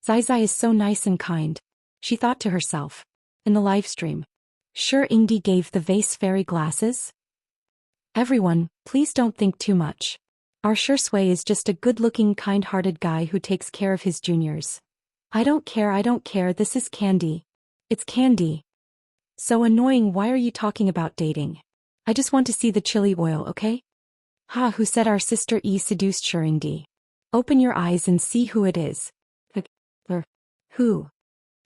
A: Zai is so nice and kind, she thought to herself. In the livestream, Ingdi gave the vase fairy glasses? Everyone, please don't think too much. Our Shui is just a good-looking, kind-hearted guy who takes care of his juniors. I don't care, this is candy. It's candy. So annoying, why are you talking about dating? I just want to see the chili oil, okay? Who said our sister seduced Ingdi? Open your eyes and see who it is. Who?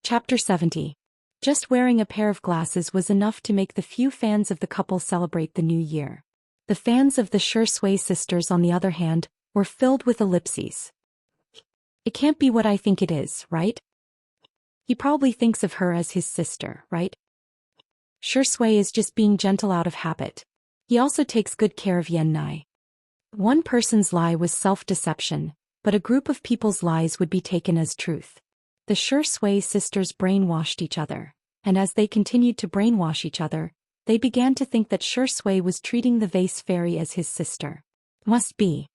A: Chapter 70. Just wearing a pair of glasses was enough to make the few fans of the couple celebrate the new year. The fans of the Shui sisters, on the other hand, were filled with ellipses. It can't be what I think it is, right? He probably thinks of her as his sister, right? Shui is just being gentle out of habit. He also takes good care of Yan. One person's lie was self-deception, but a group of people's lies would be taken as truth. The Shui sisters brainwashed each other, and as they continued to brainwash each other, they began to think that Shui was treating the vase fairy as his sister. Must be.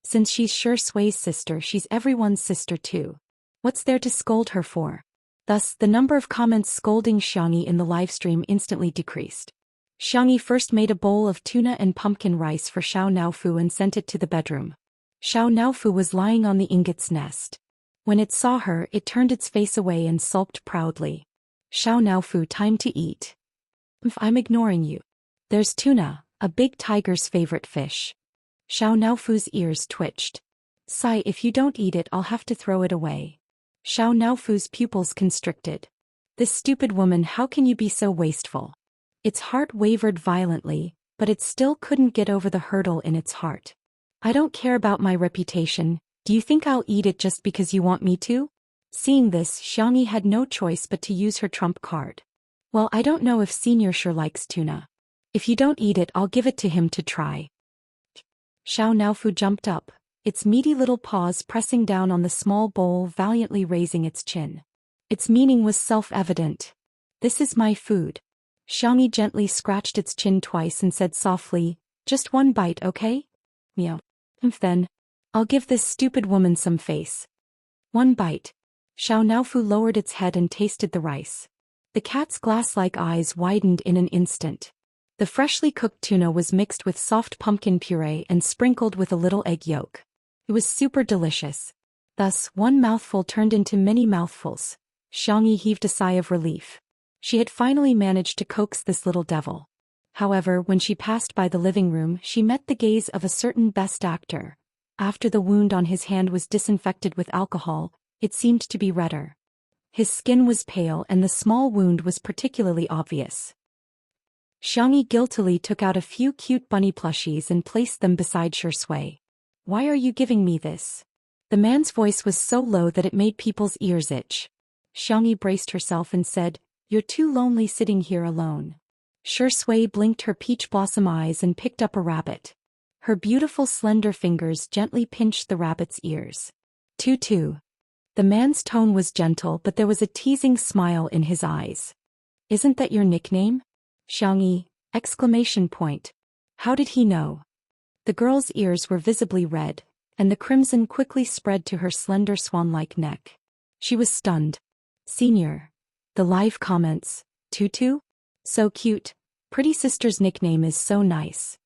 A: Since she's Shui's sister, she's everyone's sister too. What's there to scold her for? Thus, the number of comments scolding Xianxia in the livestream instantly decreased. Xianxia first made a bowl of tuna and pumpkin rice for Xiao and sent it to the bedroom. Xiao Naofu was lying on the ingot's nest. When it saw her, it turned its face away and sulked proudly. Xiao Naofu, time to eat. I'm ignoring you. There's tuna, a big tiger's favorite fish. Xiao Naofu's ears twitched. Sigh, if you don't eat it, I'll have to throw it away. Xiao Naofu's pupils constricted. This stupid woman, how can you be so wasteful? Its heart wavered violently, but it still couldn't get over the hurdle in its heart. I don't care about my reputation. Do you think I'll eat it just because you want me to? Seeing this, Xianxia had no choice but to use her trump card. Well, I don't know if Senior sure likes tuna. If you don't eat it, I'll give it to him to try. Xiao Naofu jumped up, its meaty little paws pressing down on the small bowl, valiantly raising its chin. Its meaning was self-evident. This is my food. Xianxia gently scratched its chin twice and said softly, just one bite, okay? Meow. Then, I'll give this stupid woman some face. One bite. Xiao Naofu lowered its head and tasted the rice. The cat's glass-like eyes widened in an instant. The freshly cooked tuna was mixed with soft pumpkin puree and sprinkled with a little egg yolk. It was super delicious. Thus, one mouthful turned into many mouthfuls. Xianxia heaved a sigh of relief. She had finally managed to coax this little devil. However, when she passed by the living room, she met the gaze of a certain best actor. After the wound on his hand was disinfected with alcohol, it seemed to be redder. His skin was pale and the small wound was particularly obvious. Xianxia guiltily took out a few cute bunny plushies and placed them beside Shui. Why are you giving me this? The man's voice was so low that it made people's ears itch. Xianxia braced herself and said, You're too lonely sitting here alone. Shui blinked her peach blossom eyes and picked up a rabbit. Her beautiful slender fingers gently pinched the rabbit's ears. Tutu. The man's tone was gentle, but there was a teasing smile in his eyes. Isn't that your nickname? Xianxia! Exclamation point. How did he know? The girl's ears were visibly red, and the crimson quickly spread to her slender swan-like neck. She was stunned. Senior. The live comments. Tutu? So cute. Pretty sister's nickname is so nice.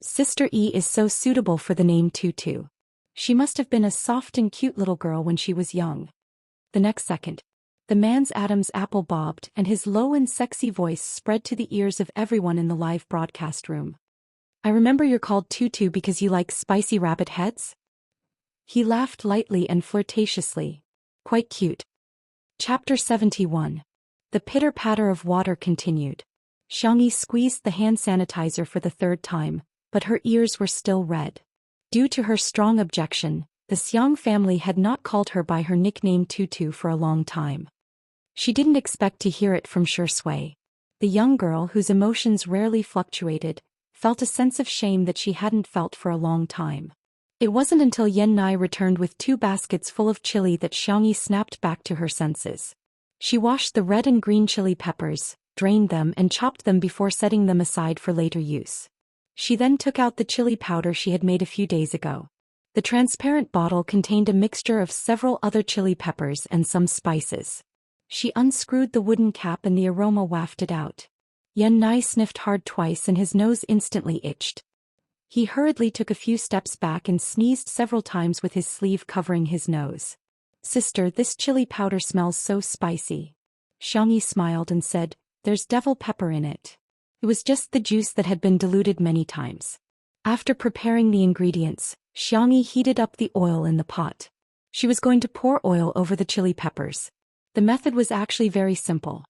A: Sister E is so suitable for the name Tutu. She must have been a soft and cute little girl when she was young. The next second, the man's Adam's apple bobbed and his low and sexy voice spread to the ears of everyone in the live broadcast room. I remember you're called Tutu because you like spicy rabbit heads? He laughed lightly and flirtatiously. Quite cute. Chapter 71. The pitter-patter of water continued. Xianxia squeezed the hand sanitizer for the third time, but her ears were still red. Due to her strong objection, the Xiang family had not called her by her nickname Tutu for a long time. She didn't expect to hear it from Shui. The young girl, whose emotions rarely fluctuated, felt a sense of shame that she hadn't felt for a long time. It wasn't until Yan Nai returned with 2 baskets full of chili that Xianxia snapped back to her senses. She washed the red and green chili peppers, drained them and chopped them before setting them aside for later use. She then took out the chili powder she had made a few days ago. The transparent bottle contained a mixture of several other chili peppers and some spices. She unscrewed the wooden cap and the aroma wafted out. Yan Nai sniffed hard twice and his nose instantly itched. He hurriedly took a few steps back and sneezed several times with his sleeve covering his nose. Sister, this chili powder smells so spicy. Xianxia smiled and said, There's devil pepper in it. It was just the juice that had been diluted many times. After preparing the ingredients, Xianxia heated up the oil in the pot. She was going to pour oil over the chili peppers. The method was actually very simple.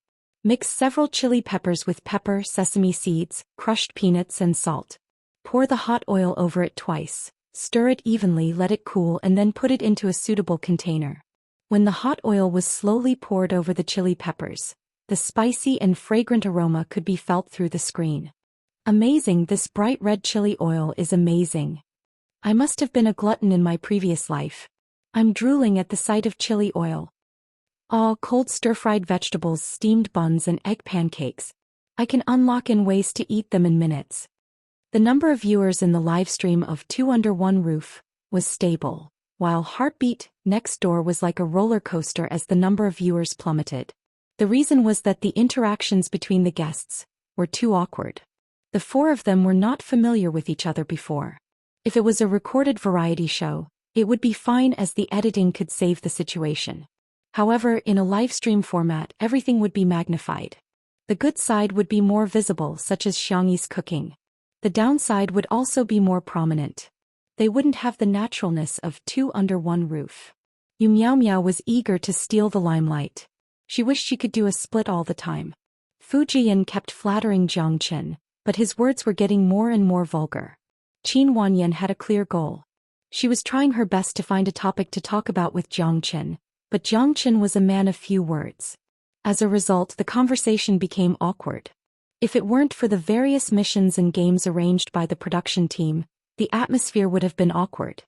A: Mix several chili peppers with pepper, sesame seeds, crushed peanuts and salt. Pour the hot oil over it twice, stir it evenly, let it cool and then put it into a suitable container. When the hot oil was slowly poured over the chili peppers, the spicy and fragrant aroma could be felt through the screen. Amazing, this bright red chili oil is amazing. I must have been a glutton in my previous life. I'm drooling at the sight of chili oil. Cold stir-fried vegetables, steamed buns and egg pancakes. I can unlock in ways to eat them in minutes. The number of viewers in the live stream of 2 Under One Roof was stable, while Heartbeat Next Door was like a roller coaster as the number of viewers plummeted. The reason was that the interactions between the guests were too awkward. The 4 of them were not familiar with each other before. If it was a recorded variety show, it would be fine as the editing could save the situation. However, in a live stream format, everything would be magnified. The good side would be more visible, such as Xiangyi's cooking. The downside would also be more prominent. They wouldn't have the naturalness of two under one roof. Yu Miao Miao was eager to steal the limelight. She wished she could do a split all the time. Fu Jian kept flattering Zhang Chen, but his words were getting more and more vulgar. Qin Wanyan had a clear goal. She was trying her best to find a topic to talk about with Zhang Chen, but Zhang Chen was a man of few words. As a result, the conversation became awkward. If it weren't for the various missions and games arranged by the production team, the atmosphere would have been awkward.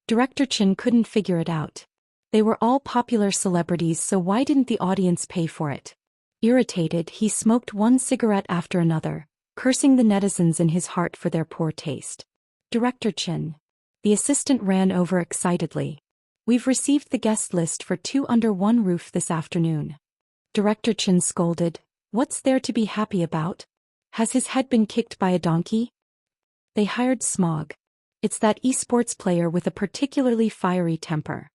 A: Director Chen couldn't figure it out. They were all popular celebrities, so why didn't the audience pay for it? Irritated, he smoked one cigarette after another, cursing the netizens in his heart for their poor taste. Director Chen. The assistant ran over excitedly. We've received the guest list for two under one roof this afternoon. Director Chen scolded. What's there to be happy about? Has his head been kicked by a donkey? They hired Smog. It's that esports player with a particularly fiery temper.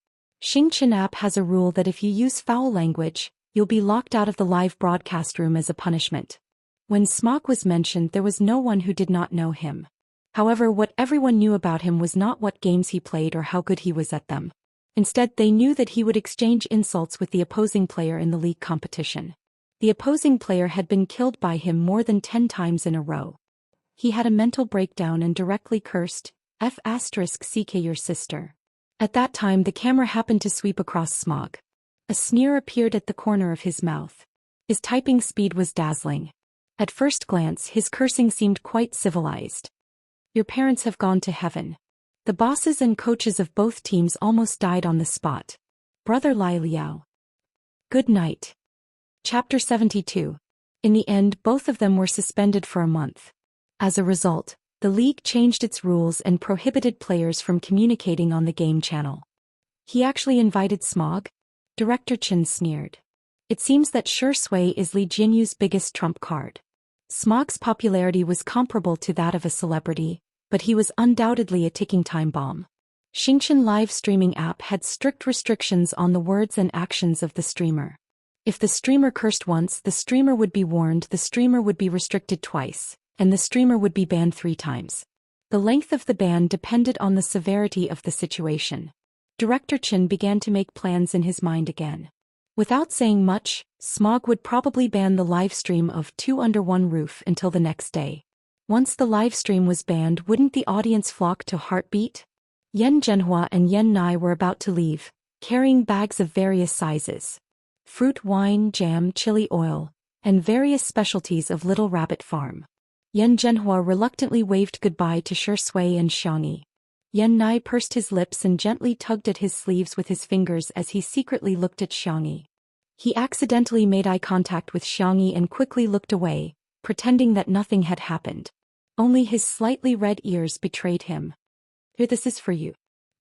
A: Xingqian app has a rule that if you use foul language, you'll be locked out of the live broadcast room as a punishment. When Smog was mentioned, there was no one who did not know him. However, what everyone knew about him was not what games he played or how good he was at them. Instead, they knew that he would exchange insults with the opposing player in the league competition. The opposing player had been killed by him more than 10 times in a row. He had a mental breakdown and directly cursed, F***ck your sister. At that time the camera happened to sweep across Smog. A sneer appeared at the corner of his mouth. His typing speed was dazzling. At first glance his cursing seemed quite civilized. Your parents have gone to heaven. The bosses and coaches of both teams almost died on the spot. Brother Lai Liao. Good night. Chapter 72. In the end, both of them were suspended for a month. As a result, the league changed its rules and prohibited players from communicating on the game channel. He actually invited Smog? Director Chen sneered. It seems that Shui is Li Jianyu's biggest trump card. Smog's popularity was comparable to that of a celebrity, but he was undoubtedly a ticking time bomb. Xingqian live streaming app had strict restrictions on the words and actions of the streamer. If the streamer cursed once, the streamer would be warned, the streamer would be restricted twice, and the streamer would be banned 3 times. The length of the ban depended on the severity of the situation. Director Chen began to make plans in his mind again. Without saying much, Smog would probably ban the live stream of Two Under One Roof until the next day. Once the live stream was banned, wouldn't the audience flock to Heartbeat? Yan Zhenhua and Yan Nai were about to leave, carrying bags of various sizes. Fruit, wine, jam, chili oil, and various specialties of Little Rabbit Farm. Yan Zhenhua reluctantly waved goodbye to Shui and Xiangyi. Yan Nai pursed his lips and gently tugged at his sleeves with his fingers as he secretly looked at Xiangyi. He accidentally made eye contact with Xiangyi and quickly looked away, pretending that nothing had happened. Only his slightly red ears betrayed him. Here, this is for you.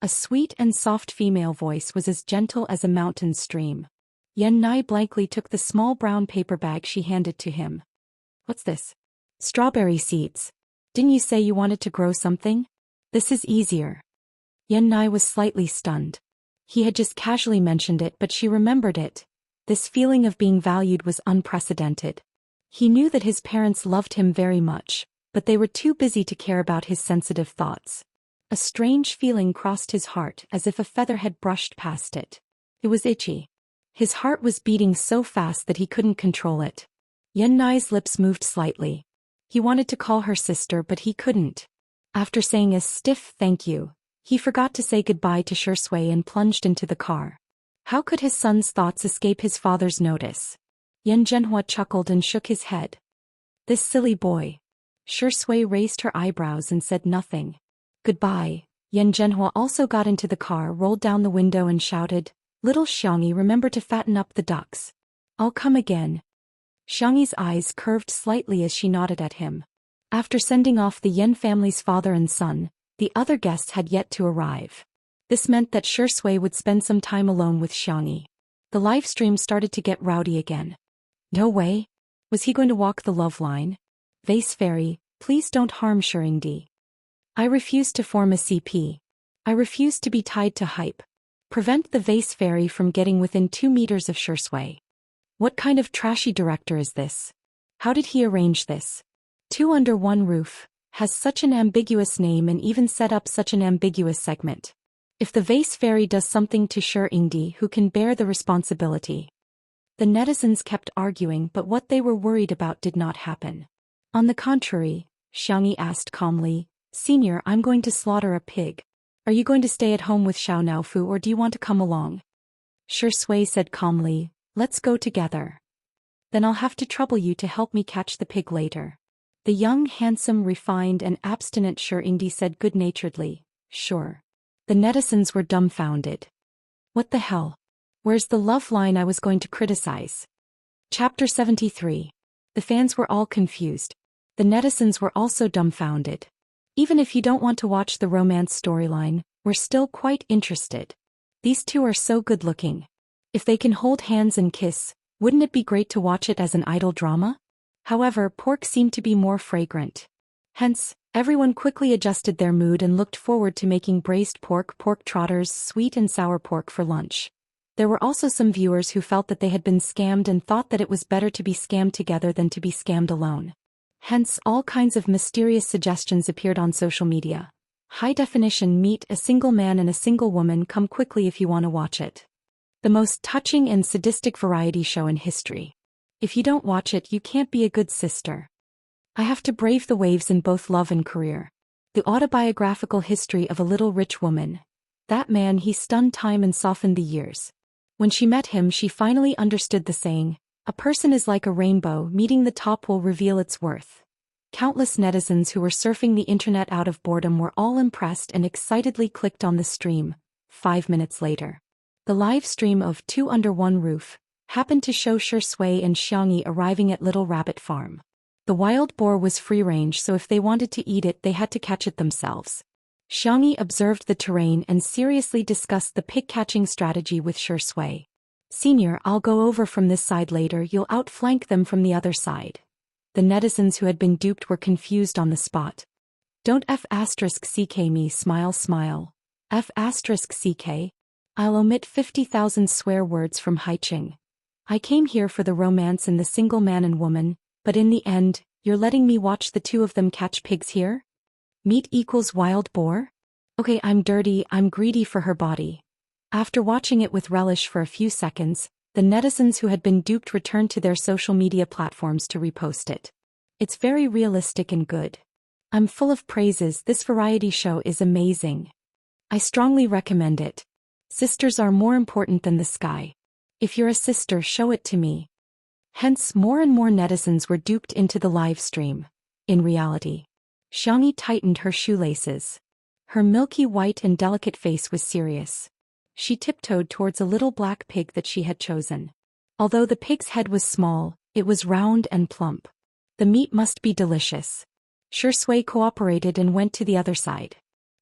A: A sweet and soft female voice was as gentle as a mountain stream. Yan Nai blankly took the small brown paper bag she handed to him. What's this? Strawberry seeds. Didn't you say you wanted to grow something? This is easier. Yan Nai was slightly stunned. He had just casually mentioned it, but she remembered it. This feeling of being valued was unprecedented. He knew that his parents loved him very much, but they were too busy to care about his sensitive thoughts. A strange feeling crossed his heart as if a feather had brushed past it. It was itchy. His heart was beating so fast that he couldn't control it. Yan Nai's lips moved slightly. He wanted to call her sister, but he couldn't. After saying a stiff thank you, he forgot to say goodbye to Shui and plunged into the car. How could his son's thoughts escape his father's notice? Yan Zhenhua chuckled and shook his head. This silly boy. Shui raised her eyebrows and said nothing. Goodbye. Yan Zhenhua also got into the car, rolled down the window and shouted, Little Xiangyi, remember to fatten up the ducks. I'll come again. Xiangyi's eyes curved slightly as she nodded at him. After sending off the Yan family's father and son, the other guests had yet to arrive. This meant that Shui would spend some time alone with Xiangyi. The live stream started to get rowdy again. No way. Was he going to walk the love line? Vase Fairy, please don't harm Shurindi. I refuse to form a CP. I refuse to be tied to hype. Prevent the vase fairy from getting within 2 meters of Shui. What kind of trashy director is this? How did he arrange this? Two Under One Roof has such an ambiguous name and even set up such an ambiguous segment. If the vase fairy does something to Ingdi, who can bear the responsibility? The netizens kept arguing, but what they were worried about did not happen. On the contrary, Xianxia asked calmly, Senior, I'm going to slaughter a pig. Are you going to stay at home with Xiao Naofu or do you want to come along? Shui said calmly, let's go together. Then I'll have to trouble you to help me catch the pig later. The young, handsome, refined and abstinent Ingdi said good-naturedly, sure. The netizens were dumbfounded. What the hell? Where's the love line I was going to criticize? Chapter 73. The fans were all confused. The netizens were also dumbfounded. Even if you don't want to watch the romance storyline, we're still quite interested. These two are so good-looking. If they can hold hands and kiss, wouldn't it be great to watch it as an idol drama? However, pork seemed to be more fragrant. Hence, everyone quickly adjusted their mood and looked forward to making braised pork trotters, sweet and sour pork for lunch. There were also some viewers who felt that they had been scammed and thought that it was better to be scammed together than to be scammed alone. Hence, all kinds of mysterious suggestions appeared on social media. High-definition meet a single man and a single woman, come quickly if you want to watch it. The most touching and sadistic variety show in history. If you don't watch it, you can't be a good sister. I have to brave the waves in both love and career. The autobiographical history of a little rich woman. That man, he stunned time and softened the years. When she met him, she finally understood the saying, a person is like a rainbow, meeting the top will reveal its worth. Countless netizens who were surfing the internet out of boredom were all impressed and excitedly clicked on the stream. 5 minutes later. The live stream of Two Under One Roof happened to show Shui and Xianxia arriving at Little Rabbit Farm. The wild boar was free-range, so if they wanted to eat it, they had to catch it themselves. Xianxia observed the terrain and seriously discussed the pig-catching strategy with Shui. Senior, I'll go over from this side later, you'll outflank them from the other side. The netizens who had been duped were confused on the spot. Don't F***ck me, smile. F***ck? I'll omit 50,000 swear words from Haiqing. I came here for the romance and the single man and woman, but in the end, you're letting me watch the two of them catch pigs here? Meat equals wild boar? Okay, I'm dirty, I'm greedy for her body. After watching it with relish for a few seconds, the netizens who had been duped returned to their social media platforms to repost it. It's very realistic and good. I'm full of praises, this variety show is amazing. I strongly recommend it. Sisters are more important than the sky. If you're a sister, show it to me. Hence, more and more netizens were duped into the live stream. In reality, Xianxia tightened her shoelaces. Her milky white and delicate face was serious. She tiptoed towards a little black pig that she had chosen. Although the pig's head was small, it was round and plump. The meat must be delicious. Shui cooperated and went to the other side.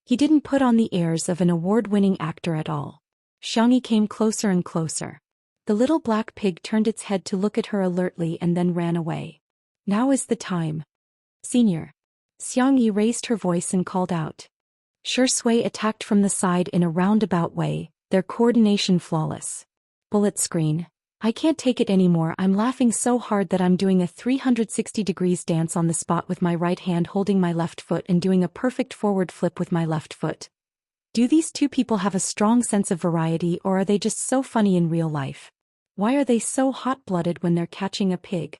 A: He didn't put on the airs of an award-winning actor at all. Xianxia came closer and closer. The little black pig turned its head to look at her alertly and then ran away. Now is the time. Senior. Xianxia raised her voice and called out. Shui attacked from the side in a roundabout way, their coordination flawless. Bullet screen. I can't take it anymore, I'm laughing so hard that I'm doing a 360 degrees dance on the spot with my right hand holding my left foot and doing a perfect forward flip with my left foot. Do these two people have a strong sense of variety or are they just so funny in real life? Why are they so hot-blooded when they're catching a pig?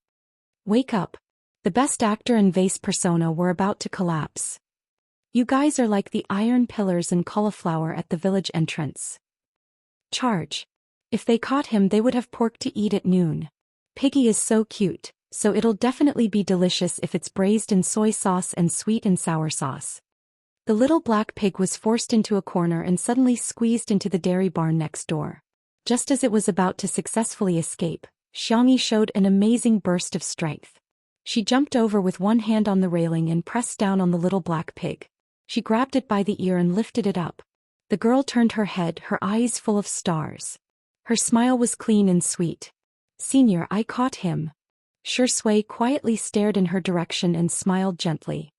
A: Wake up. The best actor and vase persona were about to collapse. You guys are like the iron pillars and cauliflower at the village entrance. Charge. If they caught him, they would have pork to eat at noon. Piggy is so cute, so it'll definitely be delicious if it's braised in soy sauce and sweet and sour sauce. The little black pig was forced into a corner and suddenly squeezed into the dairy barn next door. Just as it was about to successfully escape, Xianxia showed an amazing burst of strength. She jumped over with one hand on the railing and pressed down on the little black pig. She grabbed it by the ear and lifted it up. The girl turned her head, her eyes full of stars. Her smile was clean and sweet. Senior, I caught him. Shui quietly stared in her direction and smiled gently.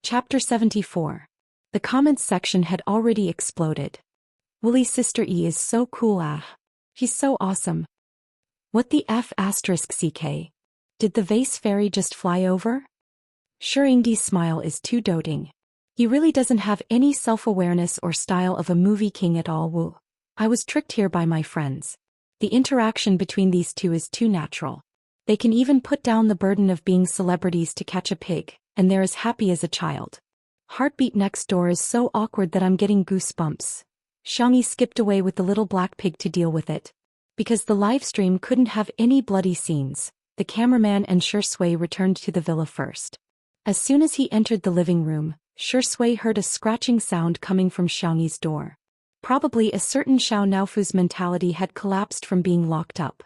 A: Chapter 74. The comments section had already exploded. Woolly Sister E is so cool He's so awesome. What the F asterisk CK? Did the vase fairy just fly over? Xianxia's smile is too doting. He really doesn't have any self-awareness or style of a movie king at all. Woo. I was tricked here by my friends. The interaction between these two is too natural. They can even put down the burden of being celebrities to catch a pig, and they're as happy as a child. Heartbeat next door is so awkward that I'm getting goosebumps. Xianxia skipped away with the little black pig to deal with it. Because the livestream couldn't have any bloody scenes, the cameraman and Xianxia returned to the villa first. As soon as he entered the living room, Xianxia heard a scratching sound coming from Xianxia's door. Probably a certain Xiao Naofu's mentality had collapsed from being locked up.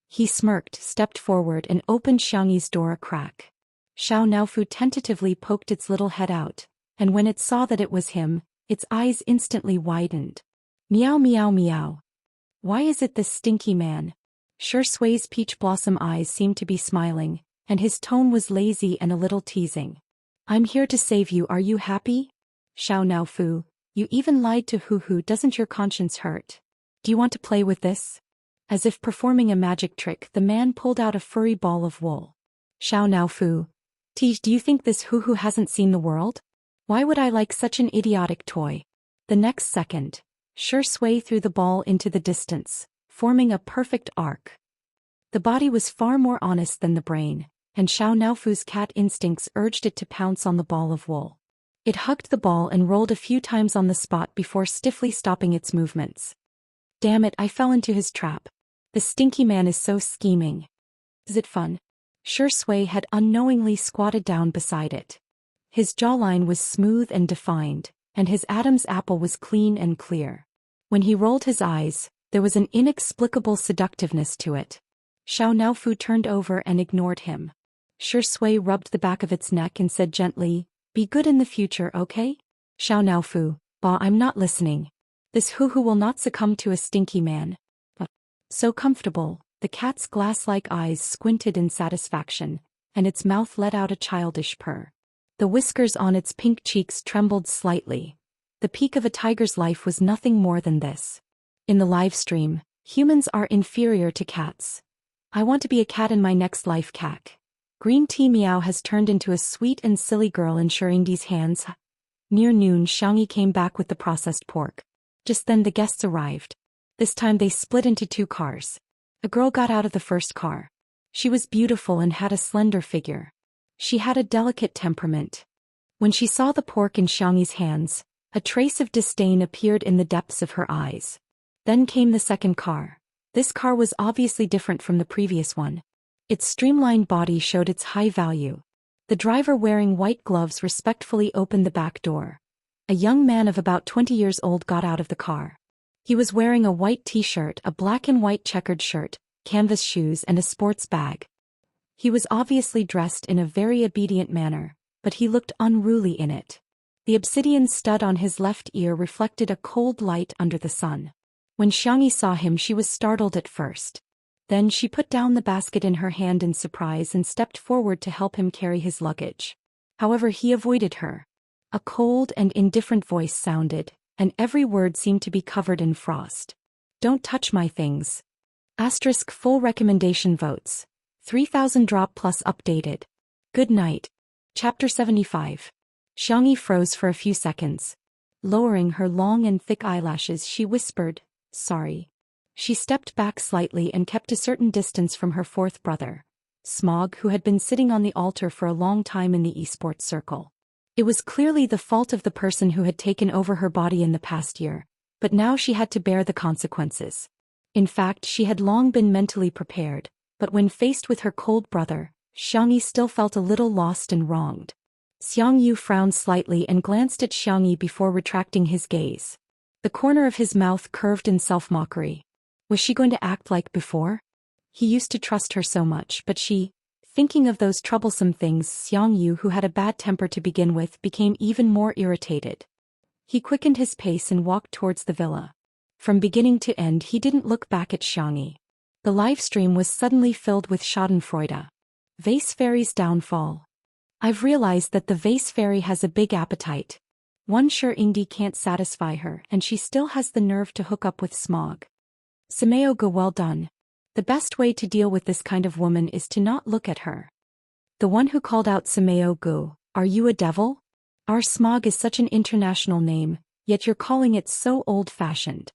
A: He smirked, stepped forward and opened Xianxia's door a crack. Xiao Naofu tentatively poked its little head out, and when it saw that it was him, its eyes instantly widened. Meow meow meow. Why is it this stinky man? Xianxia's peach blossom eyes seemed to be smiling, and his tone was lazy and a little teasing. I'm here to save you, are you happy? Xiao Naofu, you even lied to Hu. Doesn't your conscience hurt? Do you want to play with this? As if performing a magic trick, the man pulled out a furry ball of wool. Xiao Naofu, do you think this Hu hasn't seen the world? Why would I like such an idiotic toy? The next second, Xianxia threw the ball into the distance, forming a perfect arc. The body was far more honest than the brain, and Xiao Naofu's cat instincts urged it to pounce on the ball of wool. It hugged the ball and rolled a few times on the spot before stiffly stopping its movements. Damn it, I fell into his trap. The stinky man is so scheming. Is it fun? Xianxia had unknowingly squatted down beside it. His jawline was smooth and defined, and his Adam's apple was clean and clear. When he rolled his eyes, there was an inexplicable seductiveness to it. Xiao Naofu turned over and ignored him. Xianxia rubbed the back of its neck and said gently, "Be good in the future, okay?" Xiao Naofu, "Bah, I'm not listening. This Hu will not succumb to a stinky man." So comfortable, the cat's glass-like eyes squinted in satisfaction, and its mouth let out a childish purr. The whiskers on its pink cheeks trembled slightly. The peak of a tiger's life was nothing more than this. In the live stream, humans are inferior to cats. I want to be a cat in my next life, cack. Green tea meow has turned into a sweet and silly girl in Xianxia's hands. Near noon, Xianxia came back with the processed pork. Just then the guests arrived. This time they split into two cars. A girl got out of the first car. She was beautiful and had a slender figure. She had a delicate temperament. When she saw the pork in Xianxia's hands, a trace of disdain appeared in the depths of her eyes. Then came the second car. This car was obviously different from the previous one. Its streamlined body showed its high value. The driver wearing white gloves respectfully opened the back door. A young man of about 20 years old got out of the car. He was wearing a white t-shirt, a black and white checkered shirt, canvas shoes and a sports bag. He was obviously dressed in a very obedient manner, but he looked unruly in it. The obsidian stud on his left ear reflected a cold light under the sun. When Xianxia saw him, she was startled at first. Then she put down the basket in her hand in surprise and stepped forward to help him carry his luggage. However, he avoided her. A cold and indifferent voice sounded, and every word seemed to be covered in frost. "Don't touch my things." Asterisk full recommendation votes. 3000 drop plus updated. Good night. Chapter 75. Xianxia froze for a few seconds. Lowering her long and thick eyelashes, she whispered, "Sorry." She stepped back slightly and kept a certain distance from her fourth brother, Smog, who had been sitting on the altar for a long time in the esports circle. It was clearly the fault of the person who had taken over her body in the past year, but now she had to bear the consequences. In fact, she had long been mentally prepared, but when faced with her cold brother, Xianxia still felt a little lost and wronged. Xiangyu frowned slightly and glanced at Xianxia before retracting his gaze. The corner of his mouth curved in self-mockery. Was she going to act like before? He used to trust her so much, but she, thinking of those troublesome things, Xiangyu, who had a bad temper to begin with, became even more irritated. He quickened his pace and walked towards the villa. From beginning to end, he didn't look back at Xianxia. The live stream was suddenly filled with schadenfreude. Vase Fairy's downfall. I've realized that the Vase Fairy has a big appetite. One sure Ingdi can't satisfy her and she still has the nerve to hook up with Smog. Sameo-gu, well done. The best way to deal with this kind of woman is to not look at her. The one who called out Sameo-gu, are you a devil? Our Smog is such an international name, yet you're calling it so old-fashioned.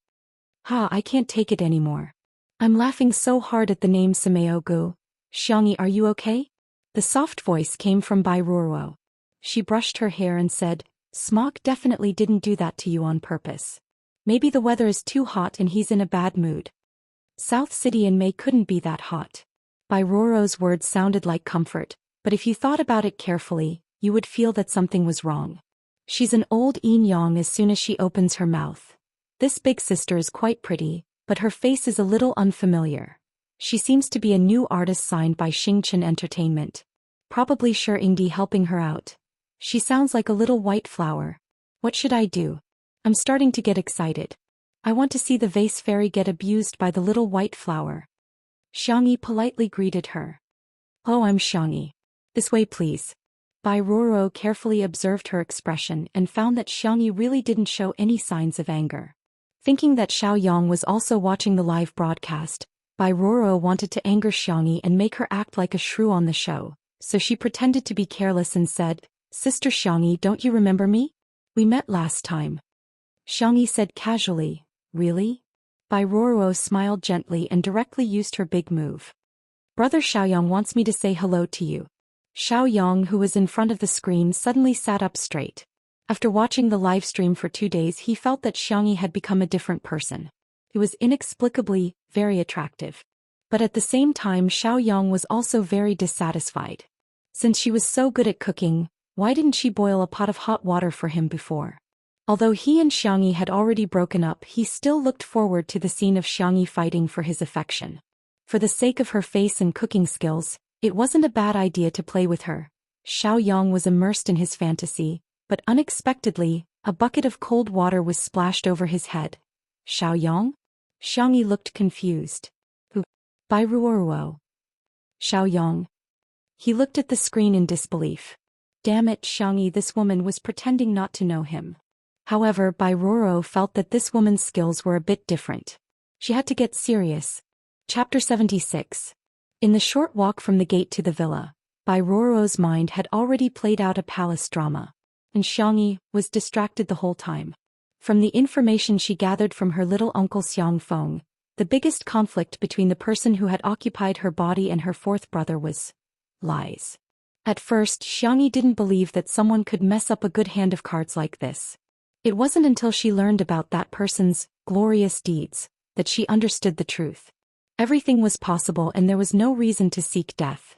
A: Ha, I can't take it anymore. I'm laughing so hard at the name Sameo-gu. Xianxia, are you okay? The soft voice came from Bai Ruoro. She brushed her hair and said, Smog definitely didn't do that to you on purpose. Maybe the weather is too hot and he's in a bad mood. South City in May couldn't be that hot. Bai Ruoro's words sounded like comfort, but if you thought about it carefully, you would feel that something was wrong. She's an old yin-yang as soon as she opens her mouth. This big sister is quite pretty, but her face is a little unfamiliar. She seems to be a new artist signed by Xingchen Entertainment. Probably sure Ingdi helping her out. She sounds like a little white flower. What should I do? I'm starting to get excited. I want to see the vase fairy get abused by the little white flower. Xianxia politely greeted her. Oh, I'm Xianxia. This way please. Bai Ruoro carefully observed her expression and found that Xianxia really didn't show any signs of anger. Thinking that Xiao Yang was also watching the live broadcast, Bai Ruoro wanted to anger Xianxia and make her act like a shrew on the show, so she pretended to be careless and said, Sister Xianxia, don't you remember me? We met last time. Xianxia said casually, really? Bai Ruoro smiled gently and directly used her big move. Brother Xiaoyang wants me to say hello to you. Xiaoyang, who was in front of the screen, suddenly sat up straight. After watching the live stream for 2 days, he felt that Xianxia had become a different person. He was inexplicably very attractive. But at the same time, Xiaoyang was also very dissatisfied. Since she was so good at cooking, why didn't she boil a pot of hot water for him before? Although he and Xianxia had already broken up, he still looked forward to the scene of Xianxia fighting for his affection. For the sake of her face and cooking skills, it wasn't a bad idea to play with her. Xiaoyang was immersed in his fantasy, but unexpectedly, a bucket of cold water was splashed over his head. Xiaoyang? Xianxia looked confused. Who? Bai Ruoro. Xiaoyang. He looked at the screen in disbelief. Damn it, Xianxia, this woman was pretending not to know him. However, Bai Ruoro felt that this woman's skills were a bit different. She had to get serious. Chapter 76. In the short walk from the gate to the villa, Bai Ruoro's mind had already played out a palace drama, and Xianxia was distracted the whole time. From the information she gathered from her little uncle Xiang Feng, the biggest conflict between the person who had occupied her body and her fourth brother was lies. At first, Xianxia didn't believe that someone could mess up a good hand of cards like this. It wasn't until she learned about that person's glorious deeds that she understood the truth. Everything was possible and there was no reason to seek death.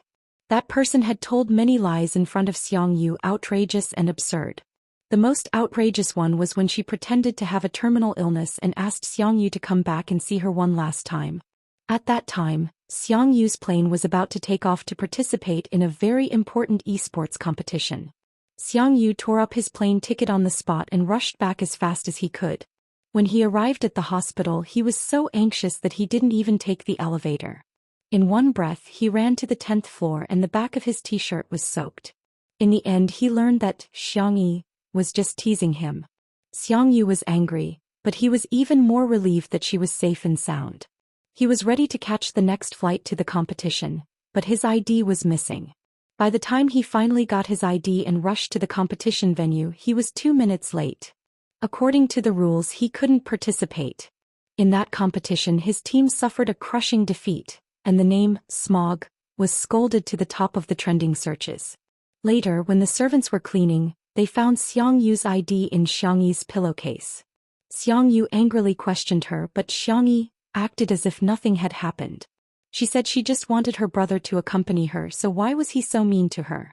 A: That person had told many lies in front of Xiangyu, outrageous and absurd. The most outrageous one was when she pretended to have a terminal illness and asked Xiangyu to come back and see her one last time. At that time, Xiangyu's plane was about to take off to participate in a very important esports competition. Xiangyu tore up his plane ticket on the spot and rushed back as fast as he could. When he arrived at the hospital, he was so anxious that he didn't even take the elevator. In one breath, he ran to the 10th floor and the back of his t-shirt was soaked. In the end, he learned that Xiangyu was just teasing him. Xiangyu was angry, but he was even more relieved that she was safe and sound. He was ready to catch the next flight to the competition, but his ID was missing. By the time he finally got his ID and rushed to the competition venue, he was 2 minutes late. According to the rules, he couldn't participate. In that competition, his team suffered a crushing defeat, and the name, Smog, was scolded to the top of the trending searches. Later, when the servants were cleaning, they found Xiangyu's ID in Xiangyi's pillowcase. Xiangyu angrily questioned her, but Xiangyi acted as if nothing had happened. She said she just wanted her brother to accompany her, so why was he so mean to her?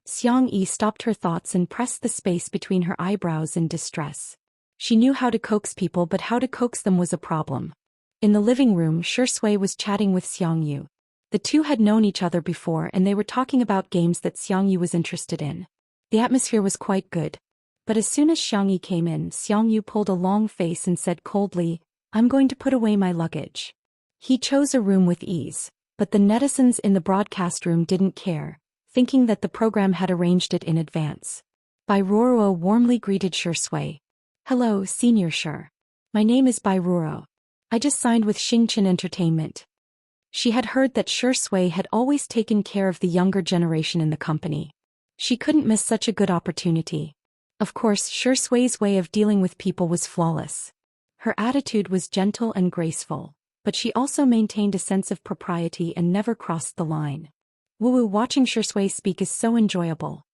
A: Xiangyi stopped her thoughts and pressed the space between her eyebrows in distress. She knew how to coax people, but how to coax them was a problem. In the living room, Shui was chatting with Xiangyu. The two had known each other before and they were talking about games that Xiangyu was interested in. The atmosphere was quite good. But as soon as Xiangyi came in, Xiangyu pulled a long face and said coldly, "I'm going to put away my luggage." He chose a room with ease, but the netizens in the broadcast room didn't care, thinking that the program had arranged it in advance. Bai Ruoro warmly greeted Shui. Hello, Senior Sure. My name is Bai Ruoro. I just signed with Xingqian Entertainment. She had heard that Shui had always taken care of the younger generation in the company. She couldn't miss such a good opportunity. Of course, Shui's way of dealing with people was flawless. Her attitude was gentle and graceful, but she also maintained a sense of propriety and never crossed the line. Wu watching Shui speak is so enjoyable.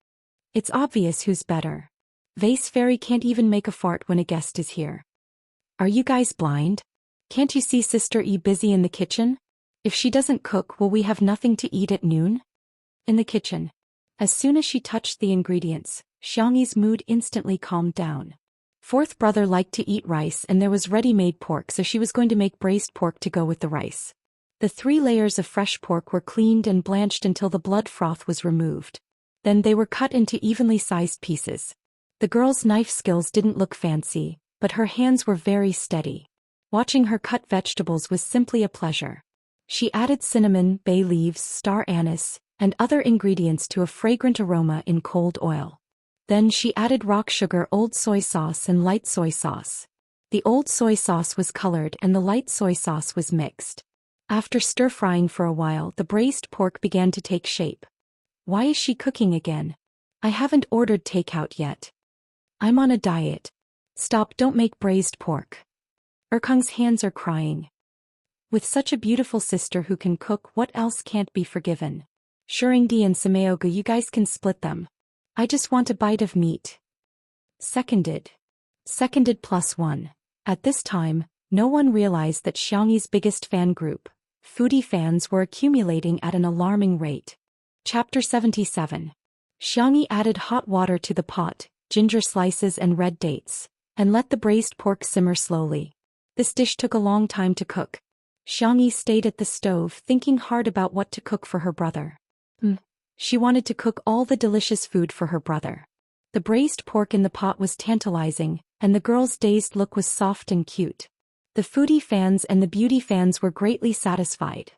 A: It's obvious who's better. Vase Fairy can't even make a fart when a guest is here. Are you guys blind? Can't you see Sister E busy in the kitchen? If she doesn't cook, will we have nothing to eat at noon? In the kitchen. As soon as she touched the ingredients, Xiangyi's mood instantly calmed down. Fourth brother liked to eat rice and there was ready-made pork, so she was going to make braised pork to go with the rice. The 3 layers of fresh pork were cleaned and blanched until the blood froth was removed. Then they were cut into evenly sized pieces. The girl's knife skills didn't look fancy, but her hands were very steady. Watching her cut vegetables was simply a pleasure. She added cinnamon, bay leaves, star anise, and other ingredients to a fragrant aroma in cold oil. Then she added rock sugar, old soy sauce and light soy sauce. The old soy sauce was colored and the light soy sauce was mixed. After stir-frying for a while, the braised pork began to take shape. Why is she cooking again? I haven't ordered takeout yet. I'm on a diet. Stop, don't make braised pork. Erkung's hands are crying. With such a beautiful sister who can cook, what else can't be forgiven? Shuringdi and Sameoga, you guys can split them. I just want a bite of meat. Seconded. Seconded +1. At this time, no one realized that Xiangyi's biggest fan group, foodie fans, were accumulating at an alarming rate. Chapter 77. Xiangyi added hot water to the pot, ginger slices and red dates, and let the braised pork simmer slowly. This dish took a long time to cook. Xiangyi stayed at the stove thinking hard about what to cook for her brother. She wanted to cook all the delicious food for her brother. The braised pork in the pot was tantalizing, and the girl's dazed look was soft and cute. The foodie fans and the beauty fans were greatly satisfied.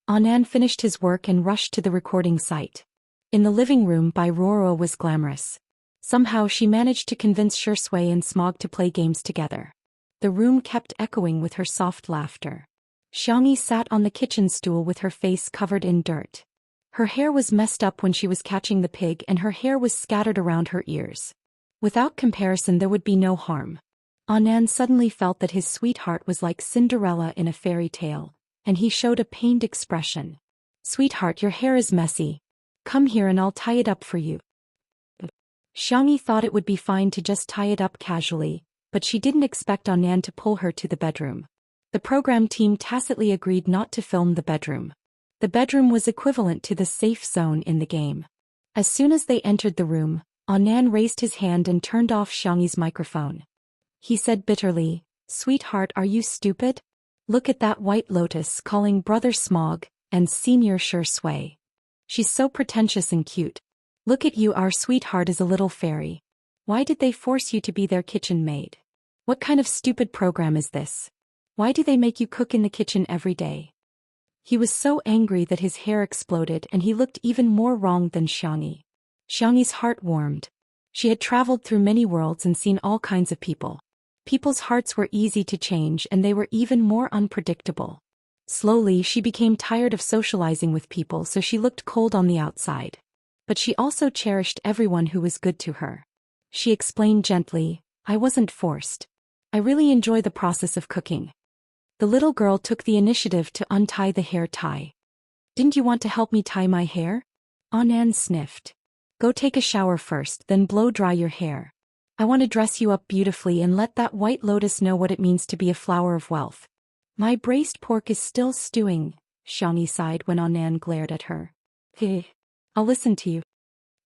A: Anand finished his work and rushed to the recording site. In the living room, Bai Ruoro was glamorous. Somehow she managed to convince Shui and Smog to play games together. The room kept echoing with her soft laughter. Xiangyi sat on the kitchen stool with her face covered in dirt. Her hair was messed up when she was catching the pig and her hair was scattered around her ears. Without comparison, there would be no harm. Anand suddenly felt that his sweetheart was like Cinderella in a fairy tale, and he showed a pained expression. Sweetheart, your hair is messy. Come here and I'll tie it up for you. Xiangyi thought it would be fine to just tie it up casually, but she didn't expect Anand to pull her to the bedroom. The program team tacitly agreed not to film the bedroom. The bedroom was equivalent to the safe zone in the game. As soon as they entered the room, Anand raised his hand and turned off Xiangyi's microphone. He said bitterly, Sweetheart, are you stupid? Look at that white lotus calling Brother Smog and Senior Shui. She's so pretentious and cute. Look at you, our sweetheart is a little fairy. Why did they force you to be their kitchen maid? What kind of stupid program is this? Why do they make you cook in the kitchen every day? He was so angry that his hair exploded and he looked even more wrong than Xiangyi. Xiangyi's heart warmed. She had traveled through many worlds and seen all kinds of people. People's hearts were easy to change and they were even more unpredictable. Slowly she became tired of socializing with people, so she looked cold on the outside. But she also cherished everyone who was good to her. She explained gently, I wasn't forced. I really enjoy the process of cooking. The little girl took the initiative to untie the hair tie. Didn't you want to help me tie my hair? Anand sniffed. Go take a shower first, then blow dry your hair. I want to dress you up beautifully and let that white lotus know what it means to be a flower of wealth. My braised pork is still stewing, Xiangyi sighed when Anand glared at her. Hey, I'll listen to you.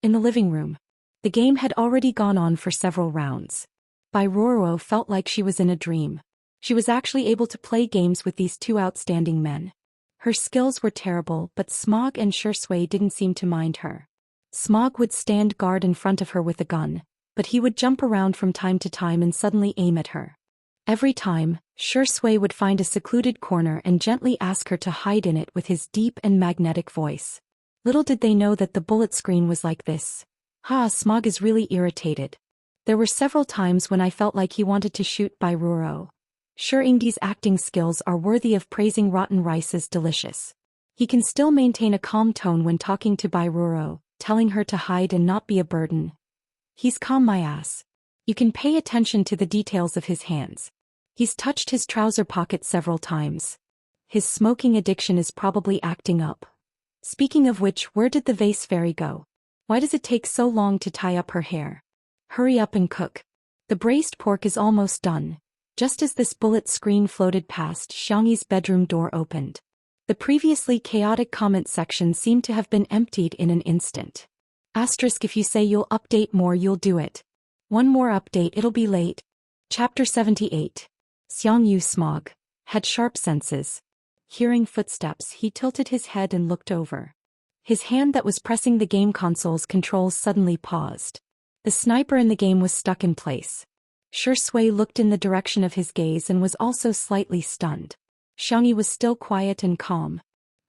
A: In the living room. The game had already gone on for several rounds. Bai Ruoro felt like she was in a dream. She was actually able to play games with these 2 outstanding men. Her skills were terrible, but Smog and Shui didn't seem to mind her. Smog would stand guard in front of her with a gun, but he would jump around from time to time and suddenly aim at her. Every time, Shui would find a secluded corner and gently ask her to hide in it with his deep and magnetic voice. Little did they know that the bullet screen was like this. Ha, Smog is really irritated. There were several times when I felt like he wanted to shoot Bairuro. Sure, Ingdi's acting skills are worthy of praising rotten rice as delicious. He can still maintain a calm tone when talking to Bairuro, telling her to hide and not be a burden. He's calm my ass. You can pay attention to the details of his hands. He's touched his trouser pocket several times. His smoking addiction is probably acting up. Speaking of which, where did the vase fairy go? Why does it take so long to tie up her hair? Hurry up and cook. The braised pork is almost done. Just as this bullet screen floated past, Xianxi's bedroom door opened. The previously chaotic comment section seemed to have been emptied in an instant. Asterisk, if you say you'll update more, you'll do it. One more update, it'll be late. Chapter 78. Xiangyu Smog had sharp senses. Hearing footsteps, he tilted his head and looked over. His hand that was pressing the game console's controls suddenly paused. The sniper in the game was stuck in place. Shui looked in the direction of his gaze and was also slightly stunned. Xiangyi was still quiet and calm.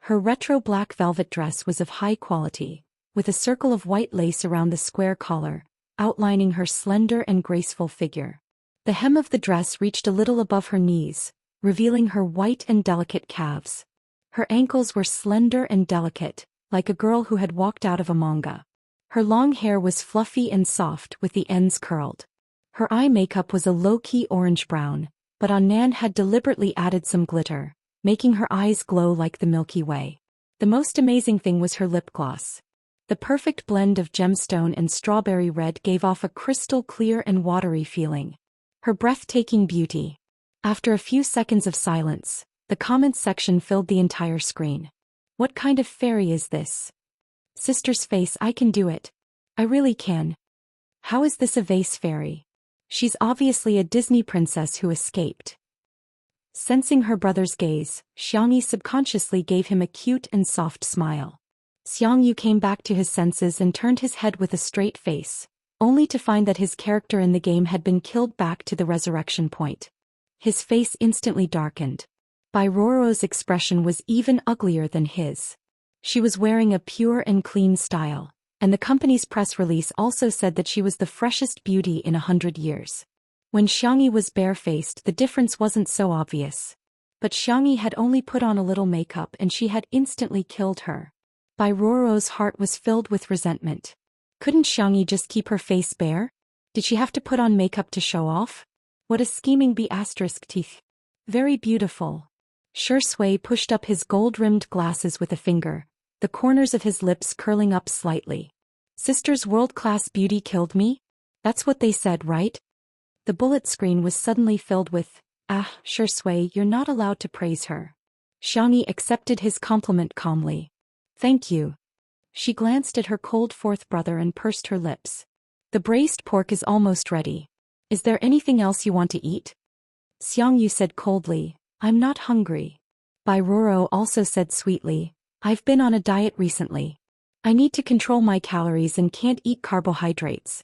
A: Her retro black velvet dress was of high quality, with a circle of white lace around the square collar, outlining her slender and graceful figure. The hem of the dress reached a little above her knees, revealing her white and delicate calves. Her ankles were slender and delicate, like a girl who had walked out of a manga. Her long hair was fluffy and soft with the ends curled. Her eye makeup was a low-key orange-brown, but Nan had deliberately added some glitter, making her eyes glow like the Milky Way. The most amazing thing was her lip gloss. The perfect blend of gemstone and strawberry red gave off a crystal clear and watery feeling. Her breathtaking beauty. After a few seconds of silence, the comments section filled the entire screen. What kind of fairy is this? Sister's face, I can do it. I really can. How is this a vase fairy? She's obviously a Disney princess who escaped. Sensing her brother's gaze, Xiangyi subconsciously gave him a cute and soft smile. Xiangyu came back to his senses and turned his head with a straight face, only to find that his character in the game had been killed back to the resurrection point. His face instantly darkened. Bairoro's expression was even uglier than his. She was wearing a pure and clean style, and the company's press release also said that she was the freshest beauty in 100 years. When Xiangyi was barefaced, the difference wasn't so obvious. But Xiangyi had only put on a little makeup and she had instantly killed her. Bairoro's heart was filled with resentment. Couldn't Xiangyi just keep her face bare? Did she have to put on makeup to show off? What a scheming teeth. Very beautiful. Shui pushed up his gold-rimmed glasses with a finger, the corners of his lips curling up slightly. Sister's world-class beauty killed me? That's what they said, right? The bullet screen was suddenly filled with, Shui, you're not allowed to praise her. Xiangyi accepted his compliment calmly. Thank you. She glanced at her cold fourth brother and pursed her lips. The braised pork is almost ready. Is there anything else you want to eat? Xiangyu said coldly, I'm not hungry. Bairoro also said sweetly, I've been on a diet recently. I need to control my calories and can't eat carbohydrates.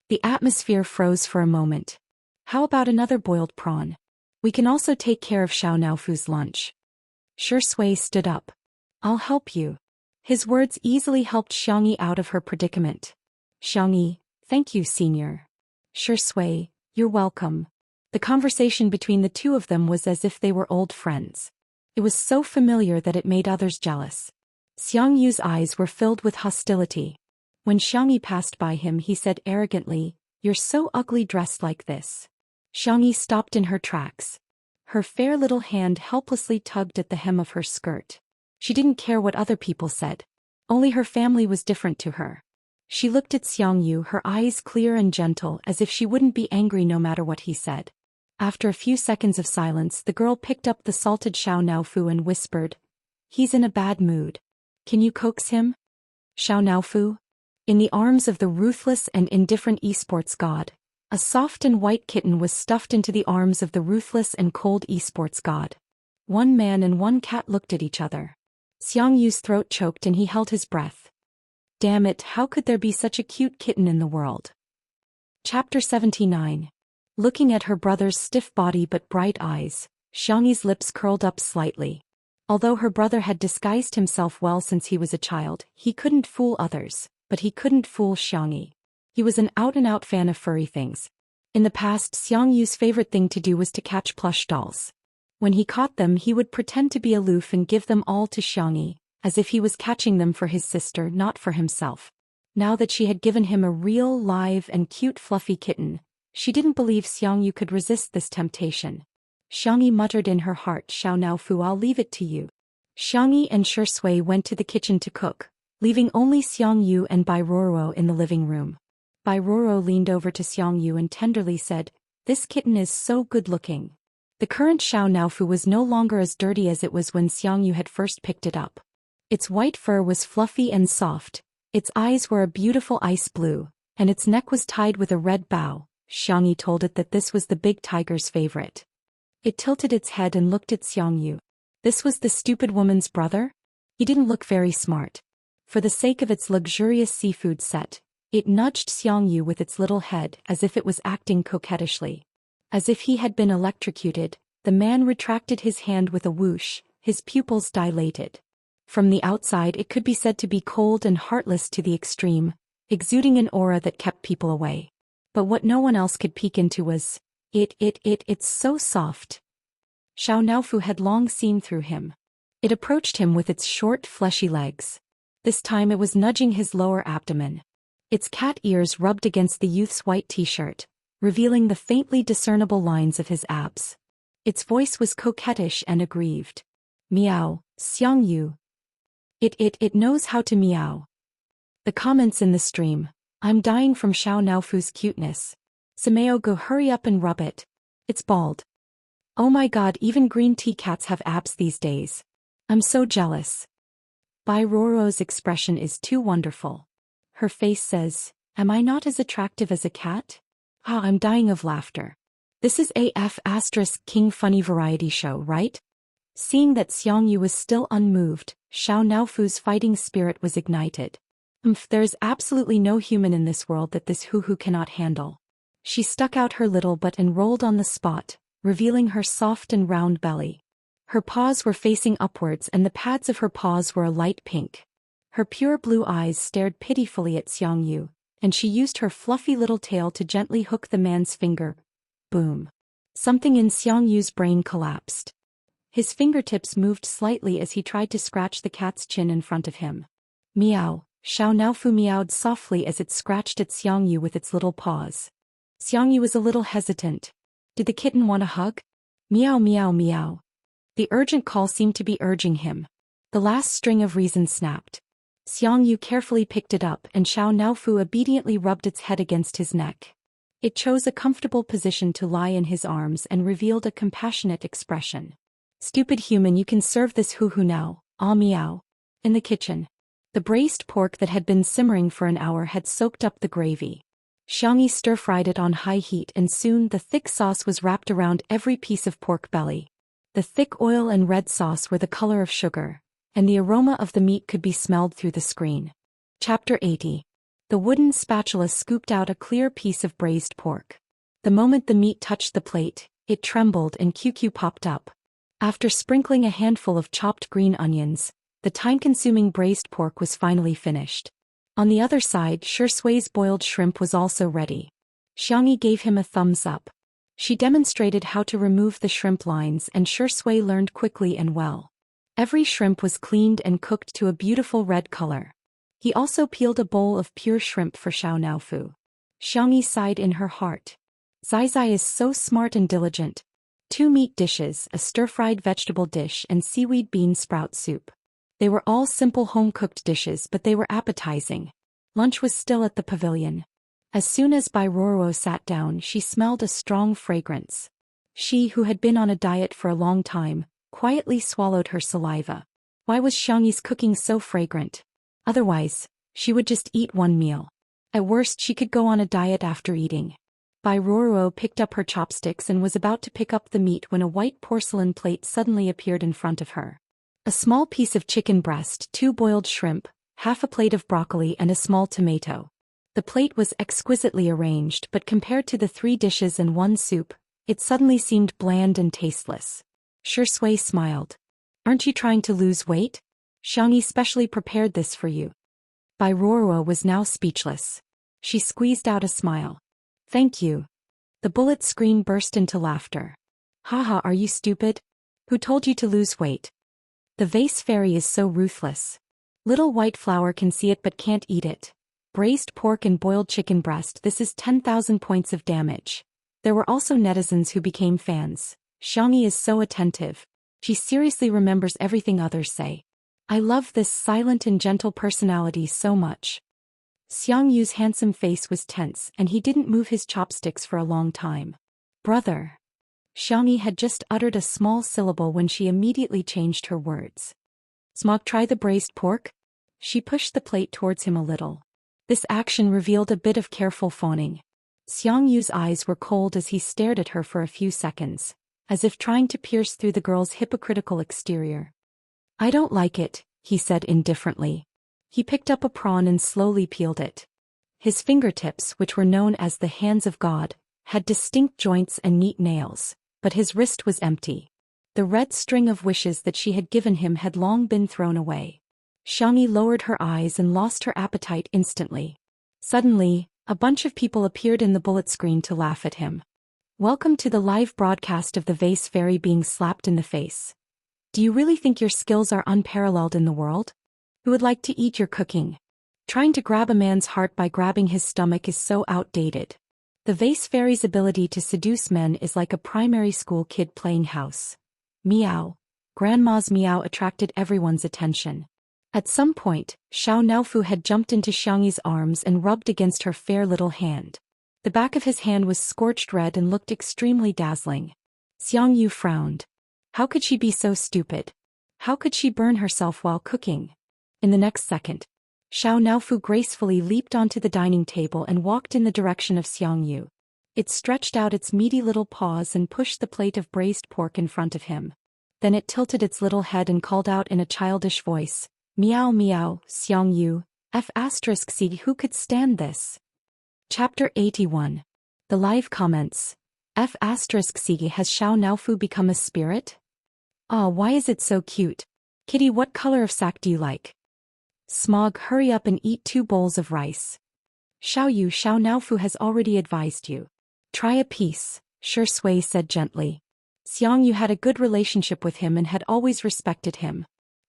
A: The atmosphere froze for a moment. How about another boiled prawn? We can also take care of Xiao Naofu's lunch. Shui stood up. I'll help you. His words easily helped Xiangyi out of her predicament. Xiangyi, thank you, senior. Shui, you're welcome. The conversation between the two of them was as if they were old friends. It was so familiar that it made others jealous. Xiangyu's eyes were filled with hostility. When Xiangyi passed by him, he said arrogantly, You're so ugly dressed like this. Xiangyi stopped in her tracks. Her fair little hand helplessly tugged at the hem of her skirt. She didn't care what other people said. Only her family was different to her. She looked at Xiangyu, her eyes clear and gentle, as if she wouldn't be angry no matter what he said. After a few seconds of silence, the girl picked up the salted Xiao Naofu and whispered, He's in a bad mood. Can you coax him? Xiao Naofu? In the arms of the ruthless and indifferent esports god, a soft and white kitten was stuffed into the arms of the ruthless and cold esports god. One man and one cat looked at each other. Xiangyu's throat choked and he held his breath. Damn it, how could there be such a cute kitten in the world? Chapter 79. Looking at her brother's stiff body but bright eyes, Xiangyi's lips curled up slightly. Although her brother had disguised himself well since he was a child, he couldn't fool others, but he couldn't fool Xiangyi. He was an out-and-out fan of furry things. In the past, Xiangyu's favorite thing to do was to catch plush dolls. When he caught them, he would pretend to be aloof and give them all to Xiangyi, as if he was catching them for his sister, not for himself. Now that she had given him a real, live, and cute fluffy kitten, she didn't believe Xiangyu could resist this temptation. Xiangyi muttered in her heart, "Xiao Naofu, I'll leave it to you." Xiangyi and Shi Sui went to the kitchen to cook, leaving only Xiangyu and Bai Ruoruo in the living room. Bai Ruoruo leaned over to Xiangyu and tenderly said, "This kitten is so good-looking." The current Xiao Naofu was no longer as dirty as it was when Xiangyu had first picked it up. Its white fur was fluffy and soft, its eyes were a beautiful ice blue, and its neck was tied with a red bow. Xiangyi told it that this was the big tiger's favorite. It tilted its head and looked at Xiangyu. This was the stupid woman's brother? He didn't look very smart. For the sake of its luxurious seafood set, it nudged Xiangyu with its little head as if it was acting coquettishly. As if he had been electrocuted, the man retracted his hand with a whoosh, his pupils dilated. From the outside it could be said to be cold and heartless to the extreme, exuding an aura that kept people away. But what no one else could peek into was, it's so soft. Xiao Naofu had long seen through him. It approached him with its short, fleshy legs. This time it was nudging his lower abdomen. Its cat ears rubbed against the youth's white t-shirt, revealing the faintly discernible lines of his abs. Its voice was coquettish and aggrieved. "Meow, Xiangyu. It knows how to meow." The comments in the stream. "I'm dying from Xiao Naofu's cuteness. Sameo, go hurry up and rub it. It's bald. Oh my god, even green tea cats have abs these days. I'm so jealous." Bai Ruoruo's expression is too wonderful. Her face says, "Am I not as attractive as a cat?" I'm dying of laughter. This is AF * King Funny variety show, right? Seeing that Xiangyu was still unmoved, Xiao Naofu's fighting spirit was ignited. There's absolutely no human in this world that this hoo-hoo cannot handle. She stuck out her little butt and rolled on the spot, revealing her soft and round belly. Her paws were facing upwards and the pads of her paws were a light pink. Her pure blue eyes stared pitifully at Xiangyu, and she used her fluffy little tail to gently hook the man's finger. Boom. Something in Xiangyu's brain collapsed. His fingertips moved slightly as he tried to scratch the cat's chin in front of him. Meow, Xiao Naofu meowed softly as it scratched at Xiangyu with its little paws. Xiangyu was a little hesitant. Did the kitten want a hug? Meow meow meow. The urgent call seemed to be urging him. The last string of reason snapped. Xiangyu carefully picked it up and Xiao Naofu obediently rubbed its head against his neck. It chose a comfortable position to lie in his arms and revealed a compassionate expression. "Stupid human, you can serve this hoo-hoo now, ah meow." In the kitchen. The braised pork that had been simmering for an hour had soaked up the gravy. Xiangyi stir-fried it on high heat and soon the thick sauce was wrapped around every piece of pork belly. The thick oil and red sauce were the color of sugar, and the aroma of the meat could be smelled through the screen. Chapter 80. The wooden spatula scooped out a clear piece of braised pork. The moment the meat touched the plate, it trembled and QQ popped up. After sprinkling a handful of chopped green onions, the time-consuming braised pork was finally finished. On the other side, Shi Sui's boiled shrimp was also ready. Xiangyi gave him a thumbs up. She demonstrated how to remove the shrimp lines and Shi Sui learned quickly and well. Every shrimp was cleaned and cooked to a beautiful red color. He also peeled a bowl of pure shrimp for Xiao Naofu. Xiangyi sighed in her heart. Zai is so smart and diligent. 2 meat dishes, a stir-fried vegetable dish and seaweed bean sprout soup. They were all simple home-cooked dishes but they were appetizing. Lunch was still at the pavilion. As soon as Bai Ruoruo sat down she smelled a strong fragrance. She, who had been on a diet for a long time, quietly swallowed her saliva. Why was Xiangyi's cooking so fragrant? Otherwise, she would just eat one meal. At worst she could go on a diet after eating. Bai Ruoruo picked up her chopsticks and was about to pick up the meat when a white porcelain plate suddenly appeared in front of her. A small piece of chicken breast, 2 boiled shrimp, half a plate of broccoli and a small tomato. The plate was exquisitely arranged but compared to the 3 dishes and 1 soup, it suddenly seemed bland and tasteless. Shi Sui smiled. "Aren't you trying to lose weight? Xiangyi specially prepared this for you." Bai Ruorua was now speechless. She squeezed out a smile. Thank you. The bullet screen burst into laughter. Haha, are you stupid? Who told you to lose weight? The vase fairy is so ruthless. Little white flower can see it but can't eat it. Braised pork and boiled chicken breast, this is 10,000 points of damage. There were also netizens who became fans. Xianxia is so attentive. She seriously remembers everything others say. I love this silent and gentle personality so much. Xiangyu's handsome face was tense and he didn't move his chopsticks for a long time. Brother. Xianxia had just uttered a small syllable when she immediately changed her words. Smog, try the braised pork? She pushed the plate towards him a little. This action revealed a bit of careful fawning. Xiangyu's eyes were cold as he stared at her for a few seconds, as if trying to pierce through the girl's hypocritical exterior. I don't like it, he said indifferently. He picked up a prawn and slowly peeled it. His fingertips, which were known as the hands of God, had distinct joints and neat nails, but his wrist was empty. The red string of wishes that she had given him had long been thrown away. Xianxia lowered her eyes and lost her appetite instantly. Suddenly, a bunch of people appeared in the bullet screen to laugh at him. Welcome to the live broadcast of the vase fairy being slapped in the face. Do you really think your skills are unparalleled in the world? Who would like to eat your cooking? Trying to grab a man's heart by grabbing his stomach is so outdated. The vase fairy's ability to seduce men is like a primary school kid playing house. Meow. Grandma's meow attracted everyone's attention. At some point, Xiao Naofu had jumped into Xianxi's arms and rubbed against her fair little hand. The back of his hand was scorched red and looked extremely dazzling. Xiangyu frowned. How could she be so stupid? How could she burn herself while cooking? In the next second, Xiao Naofu gracefully leaped onto the dining table and walked in the direction of Xiangyu. It stretched out its meaty little paws and pushed the plate of braised pork in front of him. Then it tilted its little head and called out in a childish voice, Meow meow, Xiangyu, F***C, who could stand this? Chapter 81. The live comments. F***C, has Xiao Naofu become a spirit? Aw, why is it so cute? Kitty, what color of sack do you like? Smog, hurry up and eat 2 bowls of rice. Xiao Naofu has already advised you. Try a piece, Shi Sui said gently. Xiangyu had a good relationship with him and had always respected him.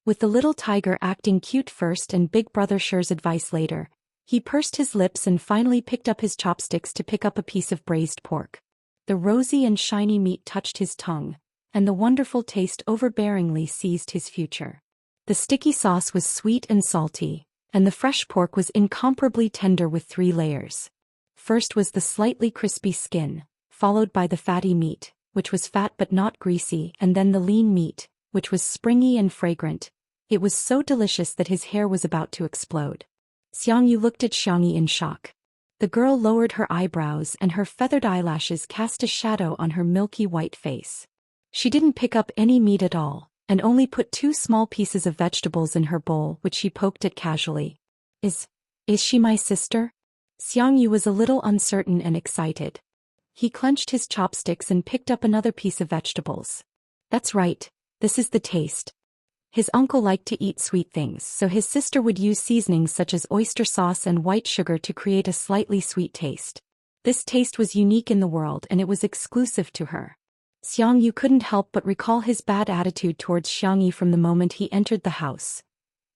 A: With the little tiger acting cute first and big brother Shi's advice later, he pursed his lips and finally picked up his chopsticks to pick up a piece of braised pork. The rosy and shiny meat touched his tongue, and the wonderful taste overbearingly seized his future. The sticky sauce was sweet and salty, and the fresh pork was incomparably tender with 3 layers. First was the slightly crispy skin, followed by the fatty meat, which was fat but not greasy, and then the lean meat, which was springy and fragrant. It was so delicious that his hair was about to explode. Xiangyu looked at Xianxia in shock. The girl lowered her eyebrows and her feathered eyelashes cast a shadow on her milky white face. She didn't pick up any meat at all, and only put 2 small pieces of vegetables in her bowl, which she poked at casually. Is she my sister? Xiangyu was a little uncertain and excited. He clenched his chopsticks and picked up another piece of vegetables. That's right, this is the taste. His uncle liked to eat sweet things, so his sister would use seasonings such as oyster sauce and white sugar to create a slightly sweet taste. This taste was unique in the world and it was exclusive to her. Xiangyu couldn't help but recall his bad attitude towards Xianxia from the moment he entered the house.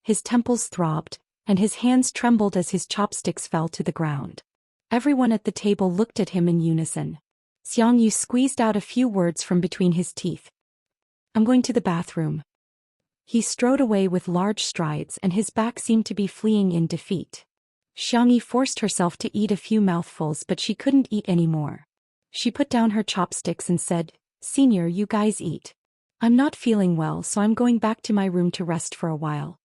A: His temples throbbed, and his hands trembled as his chopsticks fell to the ground. Everyone at the table looked at him in unison. Xiangyu squeezed out a few words from between his teeth. I'm going to the bathroom. He strode away with large strides and his back seemed to be fleeing in defeat. Xianxia forced herself to eat a few mouthfuls but she couldn't eat any more. She put down her chopsticks and said, Senior, you guys eat. I'm not feeling well so I'm going back to my room to rest for a while.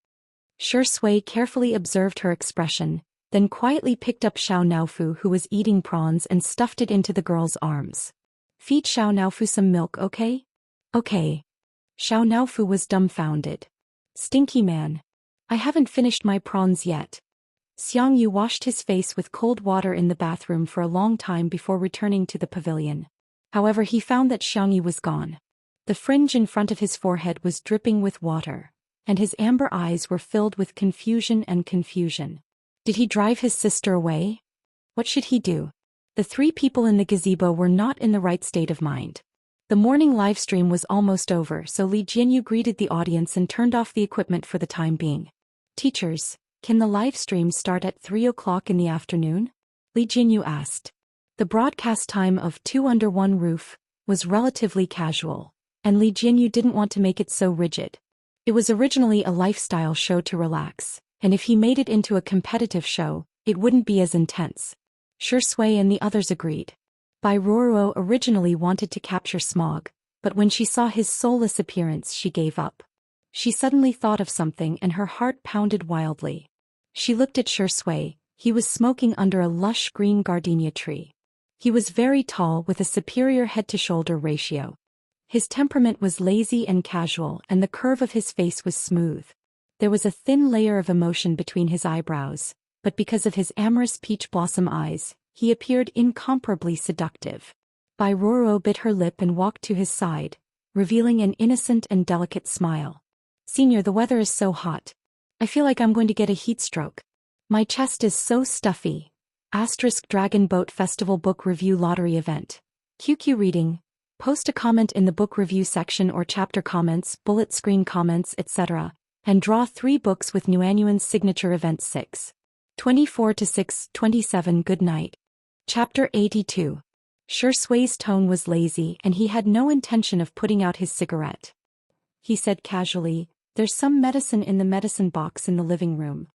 A: Shi Sui carefully observed her expression, then quietly picked up Xiao Naofu who was eating prawns and stuffed it into the girl's arms. Feed Xiao Naofu some milk, okay? Okay. Xiao Naofu was dumbfounded. Stinky man. I haven't finished my prawns yet. Xiangyu washed his face with cold water in the bathroom for a long time before returning to the pavilion. However, he found that Xiangyu was gone. The fringe in front of his forehead was dripping with water, and his amber eyes were filled with confusion. Did he drive his sister away? What should he do? The three people in the gazebo were not in the right state of mind. The morning livestream was almost over, so Li Jianyu greeted the audience and turned off the equipment for the time being. Teachers, can the livestream start at 3 o'clock in the afternoon? Li Jianyu asked. The broadcast time of Two Under One Roof was relatively casual, and Li Jianyu didn't want to make it so rigid. It was originally a lifestyle show to relax, and if he made it into a competitive show, it wouldn't be as intense. Shui and the others agreed. Bai Ruoruo originally wanted to capture Smog, but when she saw his soulless appearance she gave up. She suddenly thought of something and her heart pounded wildly. She looked at Shui. He was smoking under a lush green gardenia tree. He was very tall with a superior head-to-shoulder ratio. His temperament was lazy and casual, and the curve of his face was smooth. There was a thin layer of emotion between his eyebrows, but because of his amorous peach blossom eyes, he appeared incomparably seductive. Bai Ruoruo bit her lip and walked to his side, revealing an innocent and delicate smile. Senior, the weather is so hot. I feel like I'm going to get a heat stroke. My chest is so stuffy. Dragon Boat Festival Book Review Lottery Event. QQ Reading. Post a comment in the book review section or chapter comments, bullet screen comments, etc., and draw 3 books with Nuanuan's signature event 6. 24 to 6:27. Good night. Chapter 82. Shui's tone was lazy and he had no intention of putting out his cigarette. He said casually, "There's some medicine in the medicine box in the living room."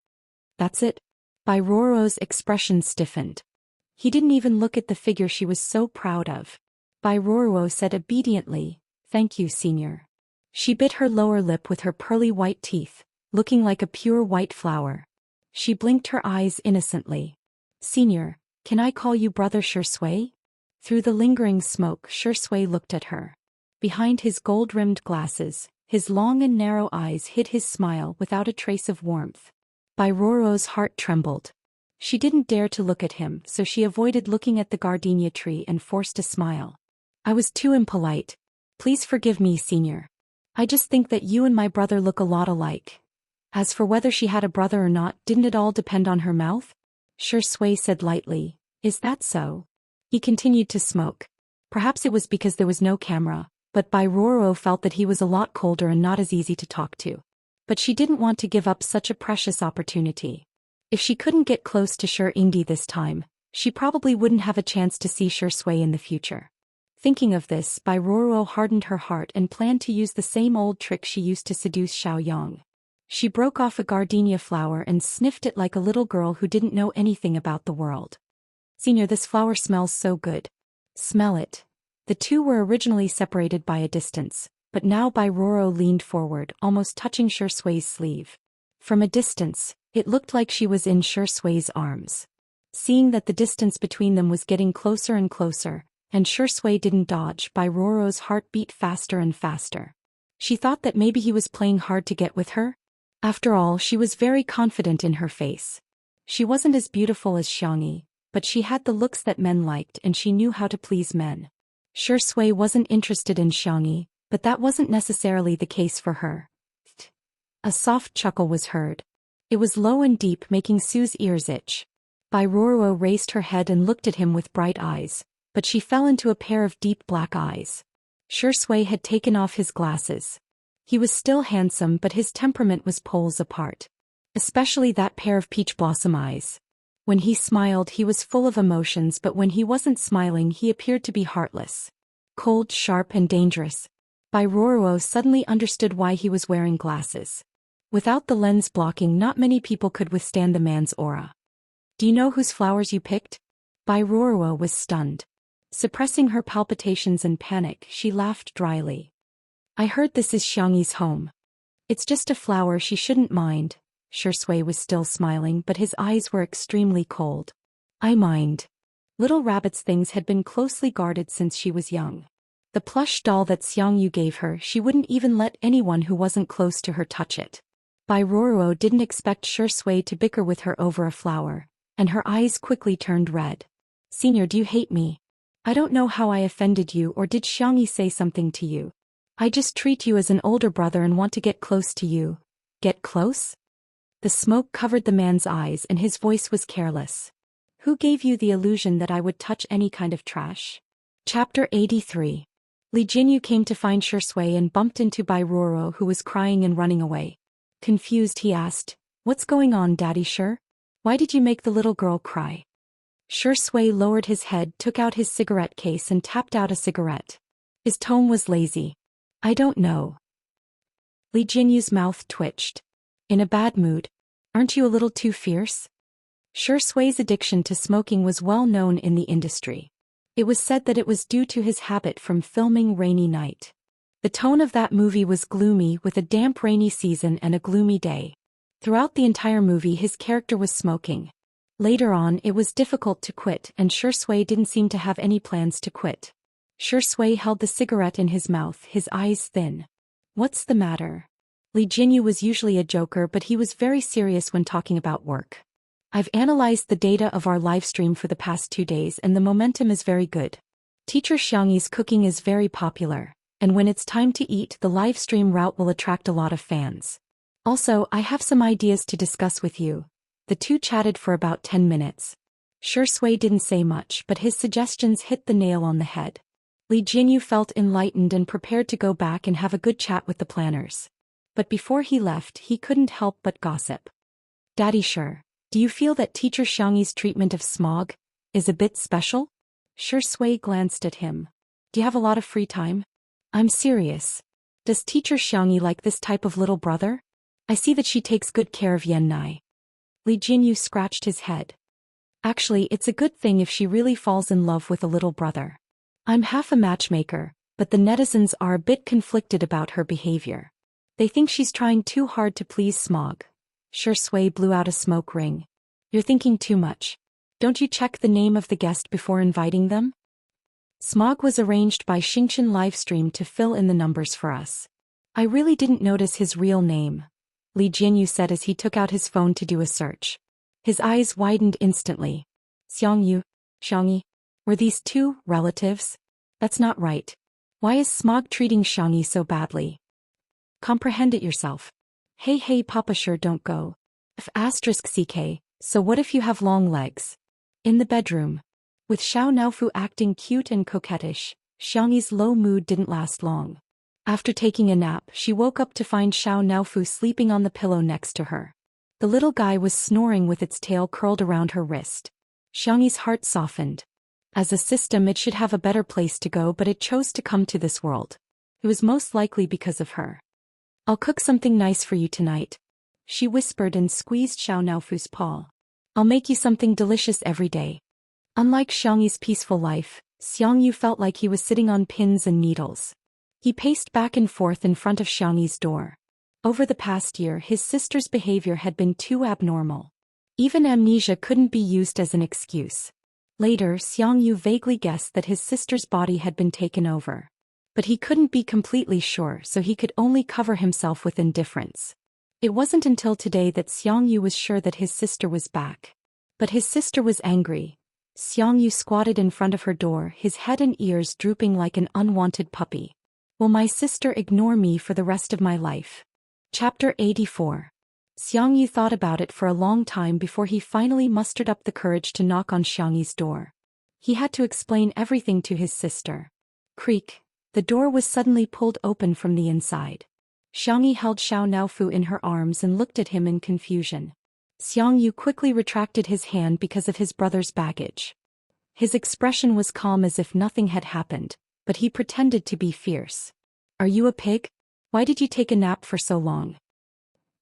A: "That's it?" Bai Ruoruo's expression stiffened. He didn't even look at the figure she was so proud of. Bai Ruoruo said obediently, "Thank you, Senior." She bit her lower lip with her pearly white teeth, looking like a pure white flower. She blinked her eyes innocently. "Senior, can I call you Brother Shui?" Through the lingering smoke, Shui looked at her. Behind his gold-rimmed glasses, his long and narrow eyes hid his smile without a trace of warmth. Bai Ruoruo's heart trembled. She didn't dare to look at him, so she avoided looking at the gardenia tree and forced a smile. "I was too impolite. Please forgive me, Senior. I just think that you and my brother look a lot alike. As for whether she had a brother or not, didn't it all depend on her mouth?" Shui said lightly, "Is that so?" He continued to smoke. Perhaps it was because there was no camera, but Bai Ruoruo felt that he was a lot colder and not as easy to talk to. But she didn't want to give up such a precious opportunity. If she couldn't get close to Indi this time, she probably wouldn't have a chance to see Shui in the future. Thinking of this, Bai Ruoruo hardened her heart and planned to use the same old trick she used to seduce Xiaoyang. She broke off a gardenia flower and sniffed it like a little girl who didn't know anything about the world. "Senior, this flower smells so good." "Smell it." The two were originally separated by a distance, but now Bai Ruoruo leaned forward, almost touching Shui's sleeve. From a distance, it looked like she was in Shui's arms. Seeing that the distance between them was getting closer and closer, and Shui didn't dodge, Bai Ruoruo's heart beat faster and faster. She thought that maybe he was playing hard to get with her. After all, she was very confident in her face. She wasn't as beautiful as Xianxia, but she had the looks that men liked and she knew how to please men. Shui wasn't interested in Xianxia, but that wasn't necessarily the case for her. A soft chuckle was heard. It was low and deep, making Sue's ears itch. Bai Ruoruo raised her head and looked at him with bright eyes, but she fell into a pair of deep black eyes. Shui had taken off his glasses. He was still handsome, but his temperament was poles apart. Especially that pair of peach blossom eyes. When he smiled, he was full of emotions, but when he wasn't smiling, he appeared to be heartless. Cold, sharp, and dangerous. Bai Ruoruo suddenly understood why he was wearing glasses. Without the lens blocking, not many people could withstand the man's aura. "Do you know whose flowers you picked?" Bai Ruoruo was stunned. Suppressing her palpitations and panic, she laughed dryly. "I heard this is Xiangyi's home. It's just a flower, she shouldn't mind." Shui was still smiling, but his eyes were extremely cold. "I mind." Little Rabbit's things had been closely guarded since she was young. The plush doll that Xiangyu gave her, she wouldn't even let anyone who wasn't close to her touch it. Bai Ruoruo didn't expect Shui to bicker with her over a flower, and her eyes quickly turned red. "Senior, do you hate me? I don't know how I offended you, or did Xiangyi say something to you? I just treat you as an older brother and want to get close to you." "Get close?" The smoke covered the man's eyes and his voice was careless. Who gave you the illusion that I would touch any kind of trash? Chapter 83. Li Jinyu came to find Shui and bumped into Bai Ruoro, who was crying and running away. Confused, he asked, "What's going on, Daddy Shi? Why did you make the little girl cry?" Shui lowered his head, took out his cigarette case and tapped out a cigarette. His tone was lazy. "I don't know." Li Jinyu's mouth twitched. "In a bad mood? Aren't you a little too fierce?" Shui's addiction to smoking was well known in the industry. It was said that it was due to his habit from filming Rainy Night. The tone of that movie was gloomy, with a damp rainy season and a gloomy day. Throughout the entire movie his character was smoking. Later on it was difficult to quit, and Shui didn't seem to have any plans to quit. Shui held the cigarette in his mouth, his eyes thin. "What's the matter?" Li Jinyu was usually a joker, but he was very serious when talking about work. "I've analyzed the data of our livestream for the past 2 days and the momentum is very good. Teacher Xiangyi's cooking is very popular, and when it's time to eat, the livestream route will attract a lot of fans. Also, I have some ideas to discuss with you." The two chatted for about 10 minutes. Shui didn't say much, but his suggestions hit the nail on the head. Li Jinyu felt enlightened and prepared to go back and have a good chat with the planners. But before he left, he couldn't help but gossip. "Daddy Shi, do you feel that Teacher Xiangyi's treatment of smog is a bit special?" Shui glanced at him. "Do you have a lot of free time?" "I'm serious. Does Teacher Xiangyi like this type of little brother? I see that she takes good care of Yan. Li Jinyu scratched his head. "Actually, it's a good thing if she really falls in love with a little brother. I'm half a matchmaker, but the netizens are a bit conflicted about her behavior. They think she's trying too hard to please Smog." Shui blew out a smoke ring. "You're thinking too much. Don't you check the name of the guest before inviting them?" Smog was arranged by Xianxia livestream to fill in the numbers for us. "I really didn't notice his real name," Li Jinyu said as he took out his phone to do a search. His eyes widened instantly. Xiangyi? Were these two relatives? That's not right. Why is Smog treating Xiangyi so badly? Comprehend it yourself. Hey Papa, sure, don't go. *CK, so what if you have long legs? In the bedroom. With Xiao Naofu acting cute and coquettish, Xiangyi's low mood didn't last long. After taking a nap, she woke up to find Xiao Naofu sleeping on the pillow next to her. The little guy was snoring with its tail curled around her wrist. Xiangyi's heart softened. As a system it should have a better place to go, but it chose to come to this world. It was most likely because of her. "I'll cook something nice for you tonight," she whispered and squeezed Xiao Naofu's paw. "I'll make you something delicious every day." Unlike Xiangyi's peaceful life, Xiangyu felt like he was sitting on pins and needles. He paced back and forth in front of Xiangyi's door. Over the past year his sister's behavior had been too abnormal. Even amnesia couldn't be used as an excuse. Later, Xiangyu vaguely guessed that his sister's body had been taken over. But he couldn't be completely sure, so he could only cover himself with indifference. It wasn't until today that Xiangyu was sure that his sister was back. But his sister was angry. Xiangyu squatted in front of her door, his head and ears drooping like an unwanted puppy. Will my sister ignore me for the rest of my life? Chapter 84. Xiangyu thought about it for a long time before he finally mustered up the courage to knock on Xiangyi's door. He had to explain everything to his sister. Creak. The door was suddenly pulled open from the inside. Xiangyi held Xiao Naofu in her arms and looked at him in confusion. Xiangyu quickly retracted his hand because of his brother's baggage. His expression was calm as if nothing had happened, but he pretended to be fierce. "Are you a pig? Why did you take a nap for so long?"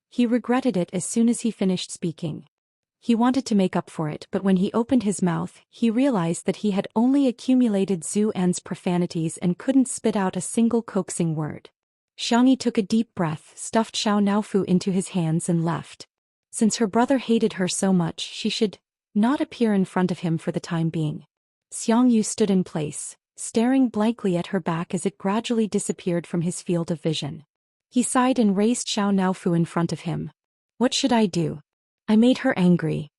A: He regretted it as soon as he finished speaking. He wanted to make up for it, but when he opened his mouth, he realized that he had only accumulated Zhou Xian's profanities and couldn't spit out a single coaxing word. Xiangyi took a deep breath, stuffed Xiao Naofu into his hands and left. Since her brother hated her so much, she should not appear in front of him for the time being. Xiangyu stood in place, staring blankly at her back as it gradually disappeared from his field of vision. He sighed and raised Xiao Naofu in front of him. "What should I do? I made her angry."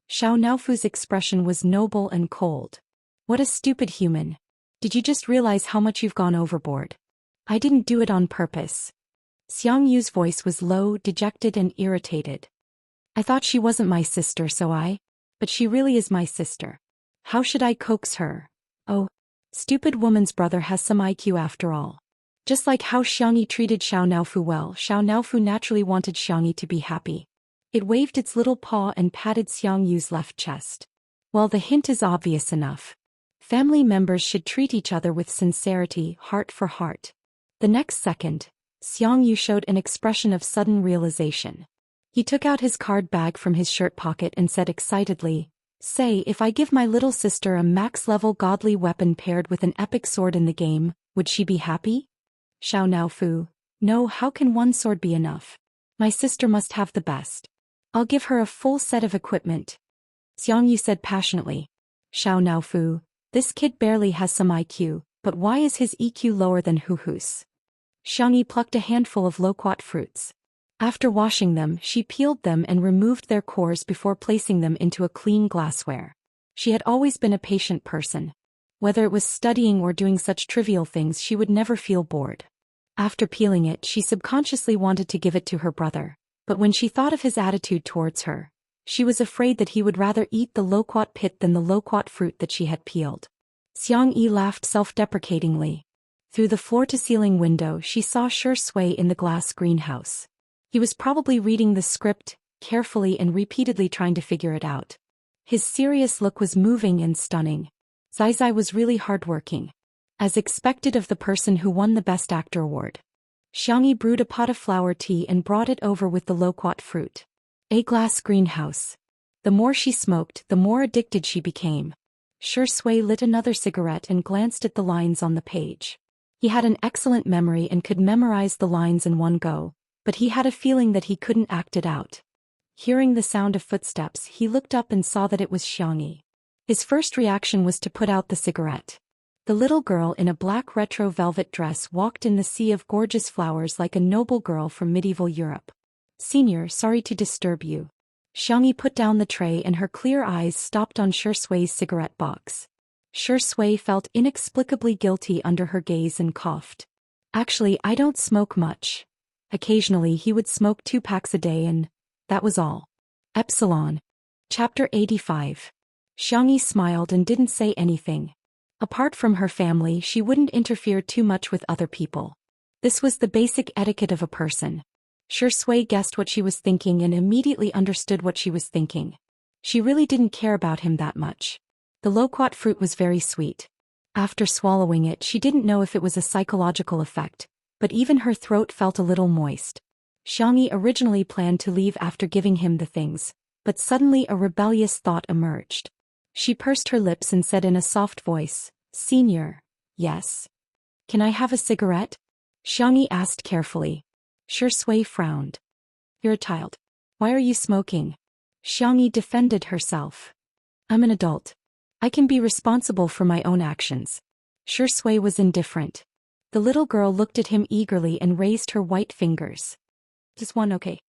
A: Xiao Naofu's expression was noble and cold. "What a stupid human. Did you just realize how much you've gone overboard?" "I didn't do it on purpose." Xiangyu's voice was low, dejected and irritated. I thought she wasn't my sister but she really is my sister. How should I coax her? Oh, stupid woman's brother has some IQ after all. Just like how Xiangyi treated Xiao Naofu well, Xiao Naofu naturally wanted Xiangyi to be happy. It waved its little paw and patted Xiangyu's left chest. Well, the hint is obvious enough. Family members should treat each other with sincerity, heart for heart. The next second, Xiangyu showed an expression of sudden realization. He took out his card bag from his shirt pocket and said excitedly, "Say, if I give my little sister a max-level godly weapon paired with an epic sword in the game, would she be happy?" Xiao Naofu, "No, how can one sword be enough? My sister must have the best. I'll give her a full set of equipment." Xiangyu said passionately. Xiao Naofu, "This kid barely has some IQ, but why is his EQ lower than Huhu's?" Xiangyi plucked a handful of loquat fruits. After washing them, she peeled them and removed their cores before placing them into a clean glassware. She had always been a patient person. Whether it was studying or doing such trivial things, she would never feel bored. After peeling it, she subconsciously wanted to give it to her brother, but when she thought of his attitude towards her, she was afraid that he would rather eat the loquat pit than the loquat fruit that she had peeled. Xiang Yi laughed self-deprecatingly. Through the floor-to-ceiling window, she saw Shi Sui in the glass greenhouse. He was probably reading the script, carefully and repeatedly trying to figure it out. His serious look was moving and stunning. Zai Zai was really hardworking. As expected of the person who won the Best Actor award. Xiangyi brewed a pot of flower tea and brought it over with the loquat fruit. A glass greenhouse. The more she smoked, the more addicted she became. Shi Sui lit another cigarette and glanced at the lines on the page. He had an excellent memory and could memorize the lines in one go, but he had a feeling that he couldn't act it out. Hearing the sound of footsteps, he looked up and saw that it was Xiangyi. His first reaction was to put out the cigarette. The little girl in a black retro velvet dress walked in the sea of gorgeous flowers like a noble girl from medieval Europe. "Senior, sorry to disturb you." Xiangyi put down the tray and her clear eyes stopped on Shi Sui's cigarette box. Shi Sui felt inexplicably guilty under her gaze and coughed. "Actually, I don't smoke much. Occasionally he would smoke 2 packs a day and that was all." Epsilon. Chapter 85. Xiangyi smiled and didn't say anything. Apart from her family, she wouldn't interfere too much with other people. This was the basic etiquette of a person. Shi Sui guessed what she was thinking and immediately understood what she was thinking. She really didn't care about him that much. The loquat fruit was very sweet. After swallowing it, she didn't know if it was a psychological effect, but even her throat felt a little moist. Xiangyi originally planned to leave after giving him the things, but suddenly a rebellious thought emerged. She pursed her lips and said in a soft voice, "Senior." "Yes." "Can I have a cigarette?" Xiangyi asked carefully. Shi Sui frowned. "You're a child. Why are you smoking?" Xiangyi defended herself. "I'm an adult. I can be responsible for my own actions." Shi Sui was indifferent. The little girl looked at him eagerly and raised her white fingers. "Is one okay?"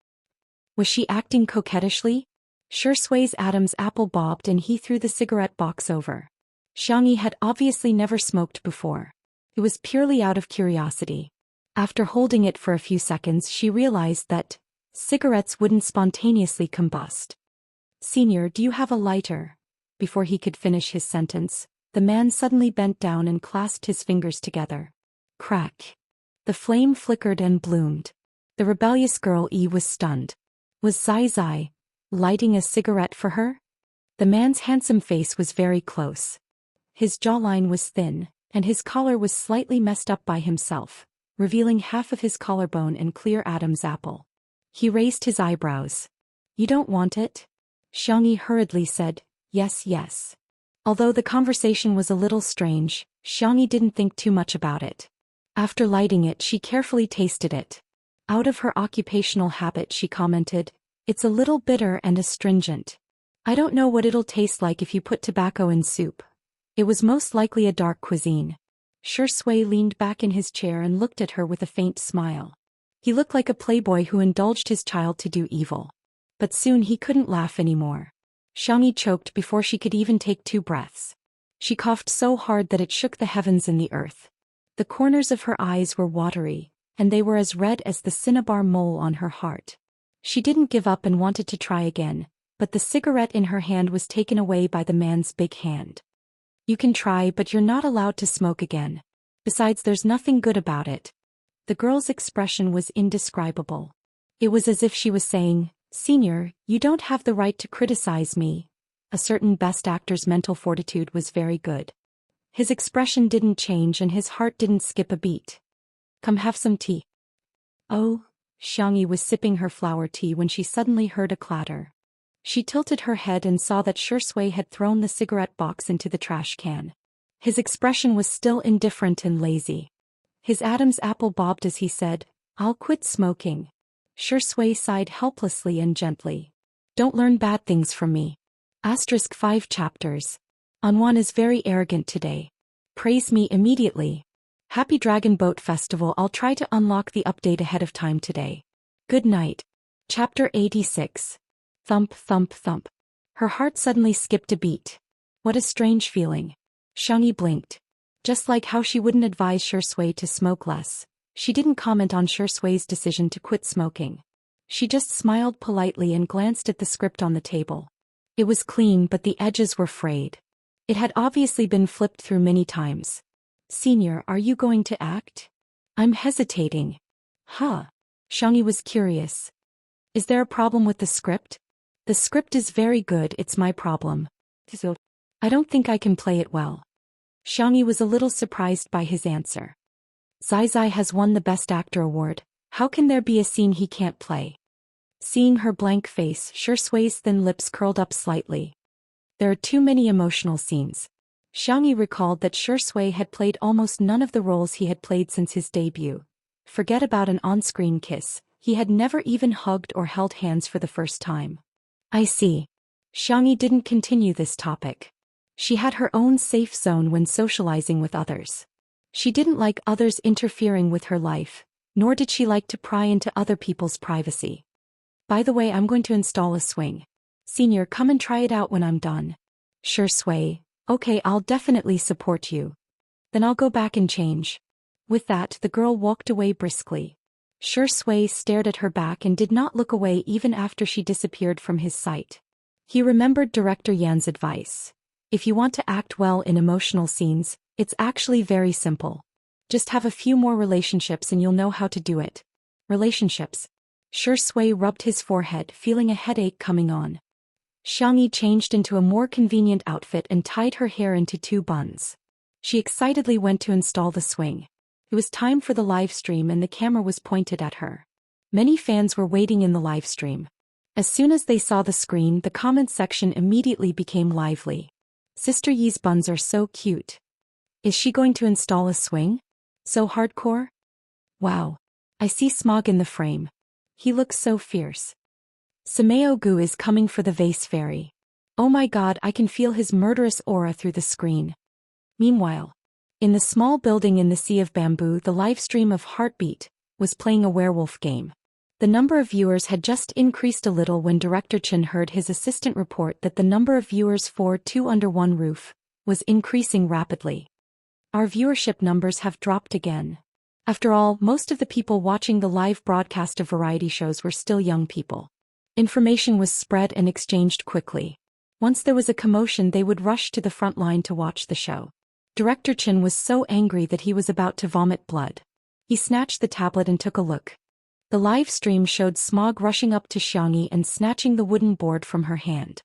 A: Was she acting coquettishly? Shi Sui's Adam's apple bobbed and he threw the cigarette box over. Xiangyi had obviously never smoked before. It was purely out of curiosity. After holding it for a few seconds, she realized that cigarettes wouldn't spontaneously combust. "Senior, do you have a lighter?" Before he could finish his sentence, the man suddenly bent down and clasped his fingers together. Crack. The flame flickered and bloomed. The rebellious girl was stunned. Was Zai Zai lighting a cigarette for her? The man's handsome face was very close. His jawline was thin, and his collar was slightly messed up by himself, revealing half of his collarbone and clear Adam's apple. He raised his eyebrows. "You don't want it?" Xiangyi hurriedly said, "Yes, yes." Although the conversation was a little strange, Xiangyi didn't think too much about it. After lighting it, she carefully tasted it. Out of her occupational habit, she commented, "It's a little bitter and astringent. I don't know what it'll taste like if you put tobacco in soup." It was most likely a dark cuisine. Shi Sui leaned back in his chair and looked at her with a faint smile. He looked like a playboy who indulged his child to do evil. But soon he couldn't laugh anymore. Xiangyi choked before she could even take 2 breaths. She coughed so hard that it shook the heavens and the earth. The corners of her eyes were watery, and they were as red as the cinnabar mole on her heart. She didn't give up and wanted to try again, but the cigarette in her hand was taken away by the man's big hand. You can try, but you're not allowed to smoke again. Besides, there's nothing good about it. The girl's expression was indescribable. It was as if she was saying, Senior, you don't have the right to criticize me. A certain best actor's mental fortitude was very good. His expression didn't change and his heart didn't skip a beat. Come have some tea. Oh, Xianxia was sipping her flower tea when she suddenly heard a clatter. She tilted her head and saw that Shui had thrown the cigarette box into the trash can. His expression was still indifferent and lazy. His Adam's apple bobbed as he said, I'll quit smoking. Shui sighed helplessly and gently. Don't learn bad things from me. *5 chapters. Anwan is very arrogant today. Praise me immediately. Happy Dragon Boat Festival. I'll try to unlock the update ahead of time today. Good night. Chapter 86. Thump thump thump. Her heart suddenly skipped a beat. What a strange feeling. Xianxia blinked. Just like how she wouldn't advise Shui to smoke less, she didn't comment on Shui's decision to quit smoking. She just smiled politely and glanced at the script on the table. It was clean, but the edges were frayed. It had obviously been flipped through many times. Senior, are you going to act? I'm hesitating. Huh? Xianxia was curious. Is there a problem with the script? The script is very good, it's my problem. I don't think I can play it well. Xianxia was a little surprised by his answer. Zai has won the Best Actor award. How can there be a scene he can't play? Seeing her blank face, Shui's thin lips curled up slightly. There are too many emotional scenes. Xianxia recalled that Shui had played almost none of the roles he had played since his debut. Forget about an on-screen kiss, he had never even hugged or held hands for the first time. I see. Xianxia didn't continue this topic. She had her own safe zone when socializing with others. She didn't like others interfering with her life, nor did she like to pry into other people's privacy. By the way, I'm going to install a swing. Senior, come and try it out when I'm done. Shui. Okay, I'll definitely support you. Then I'll go back and change. With that, the girl walked away briskly. Shui stared at her back and did not look away even after she disappeared from his sight. He remembered Director Yan's advice. If you want to act well in emotional scenes, it's actually very simple. Just have a few more relationships and you'll know how to do it. Relationships. Shui rubbed his forehead, feeling a headache coming on. Xianxia changed into a more convenient outfit and tied her hair into 2 buns. She excitedly went to install the swing. It was time for the live stream and the camera was pointed at her. Many fans were waiting in the live stream. As soon as they saw the screen, the comments section immediately became lively. Sister Yi's buns are so cute. Is she going to install a swing? So hardcore? Wow. I see Smog in the frame. He looks so fierce. Sameo Gu is coming for the vase fairy. Oh my god, I can feel his murderous aura through the screen. Meanwhile, in the small building in the Sea of Bamboo, the live stream of Heartbeat was playing a werewolf game. The number of viewers had just increased a little when Director Chen heard his assistant report that the number of viewers for Two Under One Roof was increasing rapidly. Our viewership numbers have dropped again. After all, most of the people watching the live broadcast of variety shows were still young people. Information was spread and exchanged quickly. Once there was a commotion, they would rush to the front line to watch the show. Director Chen was so angry that he was about to vomit blood. He snatched the tablet and took a look. The live stream showed Smog rushing up to Xianxia and snatching the wooden board from her hand.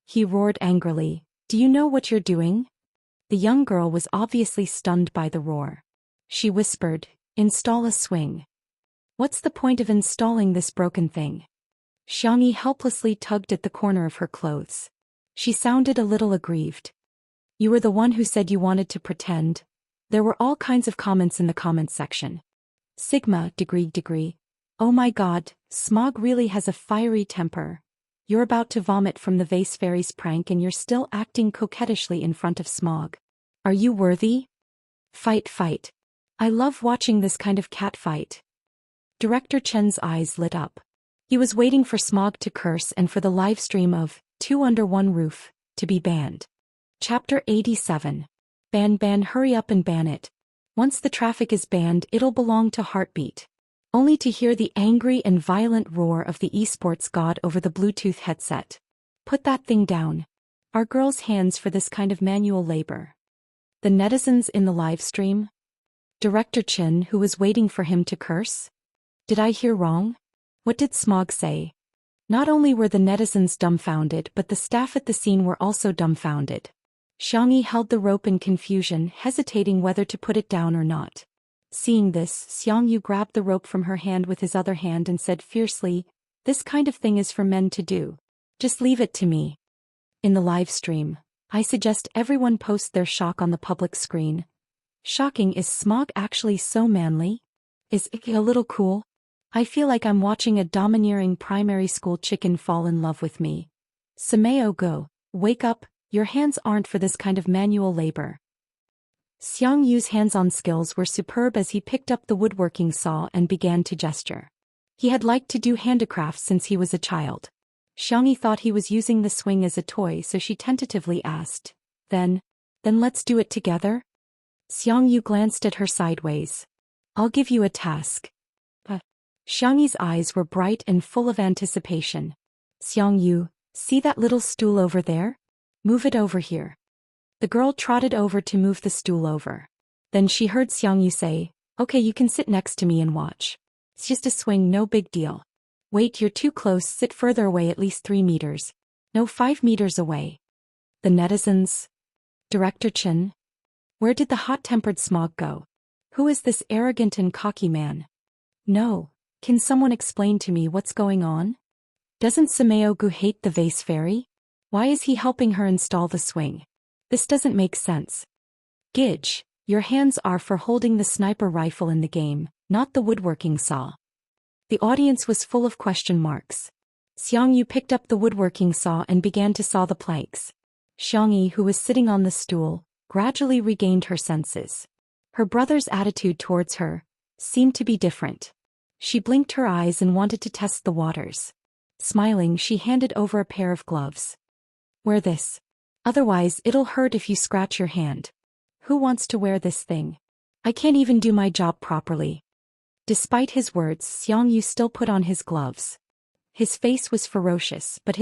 A: He roared angrily, "Do you know what you're doing?" The young girl was obviously stunned by the roar. She whispered, "Install a swing." "What's the point of installing this broken thing?" Xianxia helplessly tugged at the corner of her clothes. She sounded a little aggrieved. "You were the one who said you wanted to pretend." There were all kinds of comments in the comments section. Sigma, degree. Oh my god, Smog really has a fiery temper. You're about to vomit from the vase fairy's prank and you're still acting coquettishly in front of Smog. Are you worthy? Fight. I love watching this kind of cat fight. Director Chen's eyes lit up. He was waiting for Smog to curse and for the live stream of Two Under One Roof to be banned. Chapter 87. Ban, hurry up and ban it. Once the traffic is banned, it'll belong to Heartbeat. only to hear the angry and violent roar of the esports god over the Bluetooth headset. Put that thing down. Are girls' hands for this kind of manual labor? The netizens in the live stream? Director Chin, who was waiting for him to curse? Did I hear wrong? What did Smog say? Not only were the netizens dumbfounded, but the staff at the scene were also dumbfounded. Xianxia held the rope in confusion, hesitating whether to put it down or not. Seeing this, Xianxia grabbed the rope from her hand with his other hand and said fiercely, "This kind of thing is for men to do. Just leave it to me." In the live stream, I suggest everyone post their shock on the public screen. Shocking, is Smog actually so manly? Is it a little cool? I feel like I'm watching a domineering primary school chicken fall in love with me. Sameo, go. Wake up, your hands aren't for this kind of manual labor. Xiangyu's hands-on skills were superb as he picked up the woodworking saw and began to gesture. He had liked to do handicrafts since he was a child. Xianxia thought he was using the swing as a toy, so she tentatively asked, Then let's do it together? Xianxia glanced at her sideways. I'll give you a task. Xiangyi's eyes were bright and full of anticipation. Xiangyu, see that little stool over there? Move it over here. The girl trotted over to move the stool over. Then she heard Xiangyu say, Okay, you can sit next to me and watch. It's just a swing, no big deal. Wait, you're too close, sit further away, at least 3 meters. No, 5 meters away. The netizens? Director Chen? Where did the hot-tempered Smog go? Who is this arrogant and cocky man? No. Can someone explain to me what's going on? Doesn't Sameo-gu hate the vase fairy? Why is he helping her install the swing? This doesn't make sense. Gidge, your hands are for holding the sniper rifle in the game, not the woodworking saw. The audience was full of question marks. Xiangyu picked up the woodworking saw and began to saw the planks. Xiangyi, who was sitting on the stool, gradually regained her senses. Her brother's attitude towards her seemed to be different. She blinked her eyes and wanted to test the waters. Smiling, she handed over a pair of gloves. Wear this. Otherwise, it'll hurt if you scratch your hand. Who wants to wear this thing? I can't even do my job properly. Despite his words, Xiangyu still put on his gloves. His face was ferocious, but his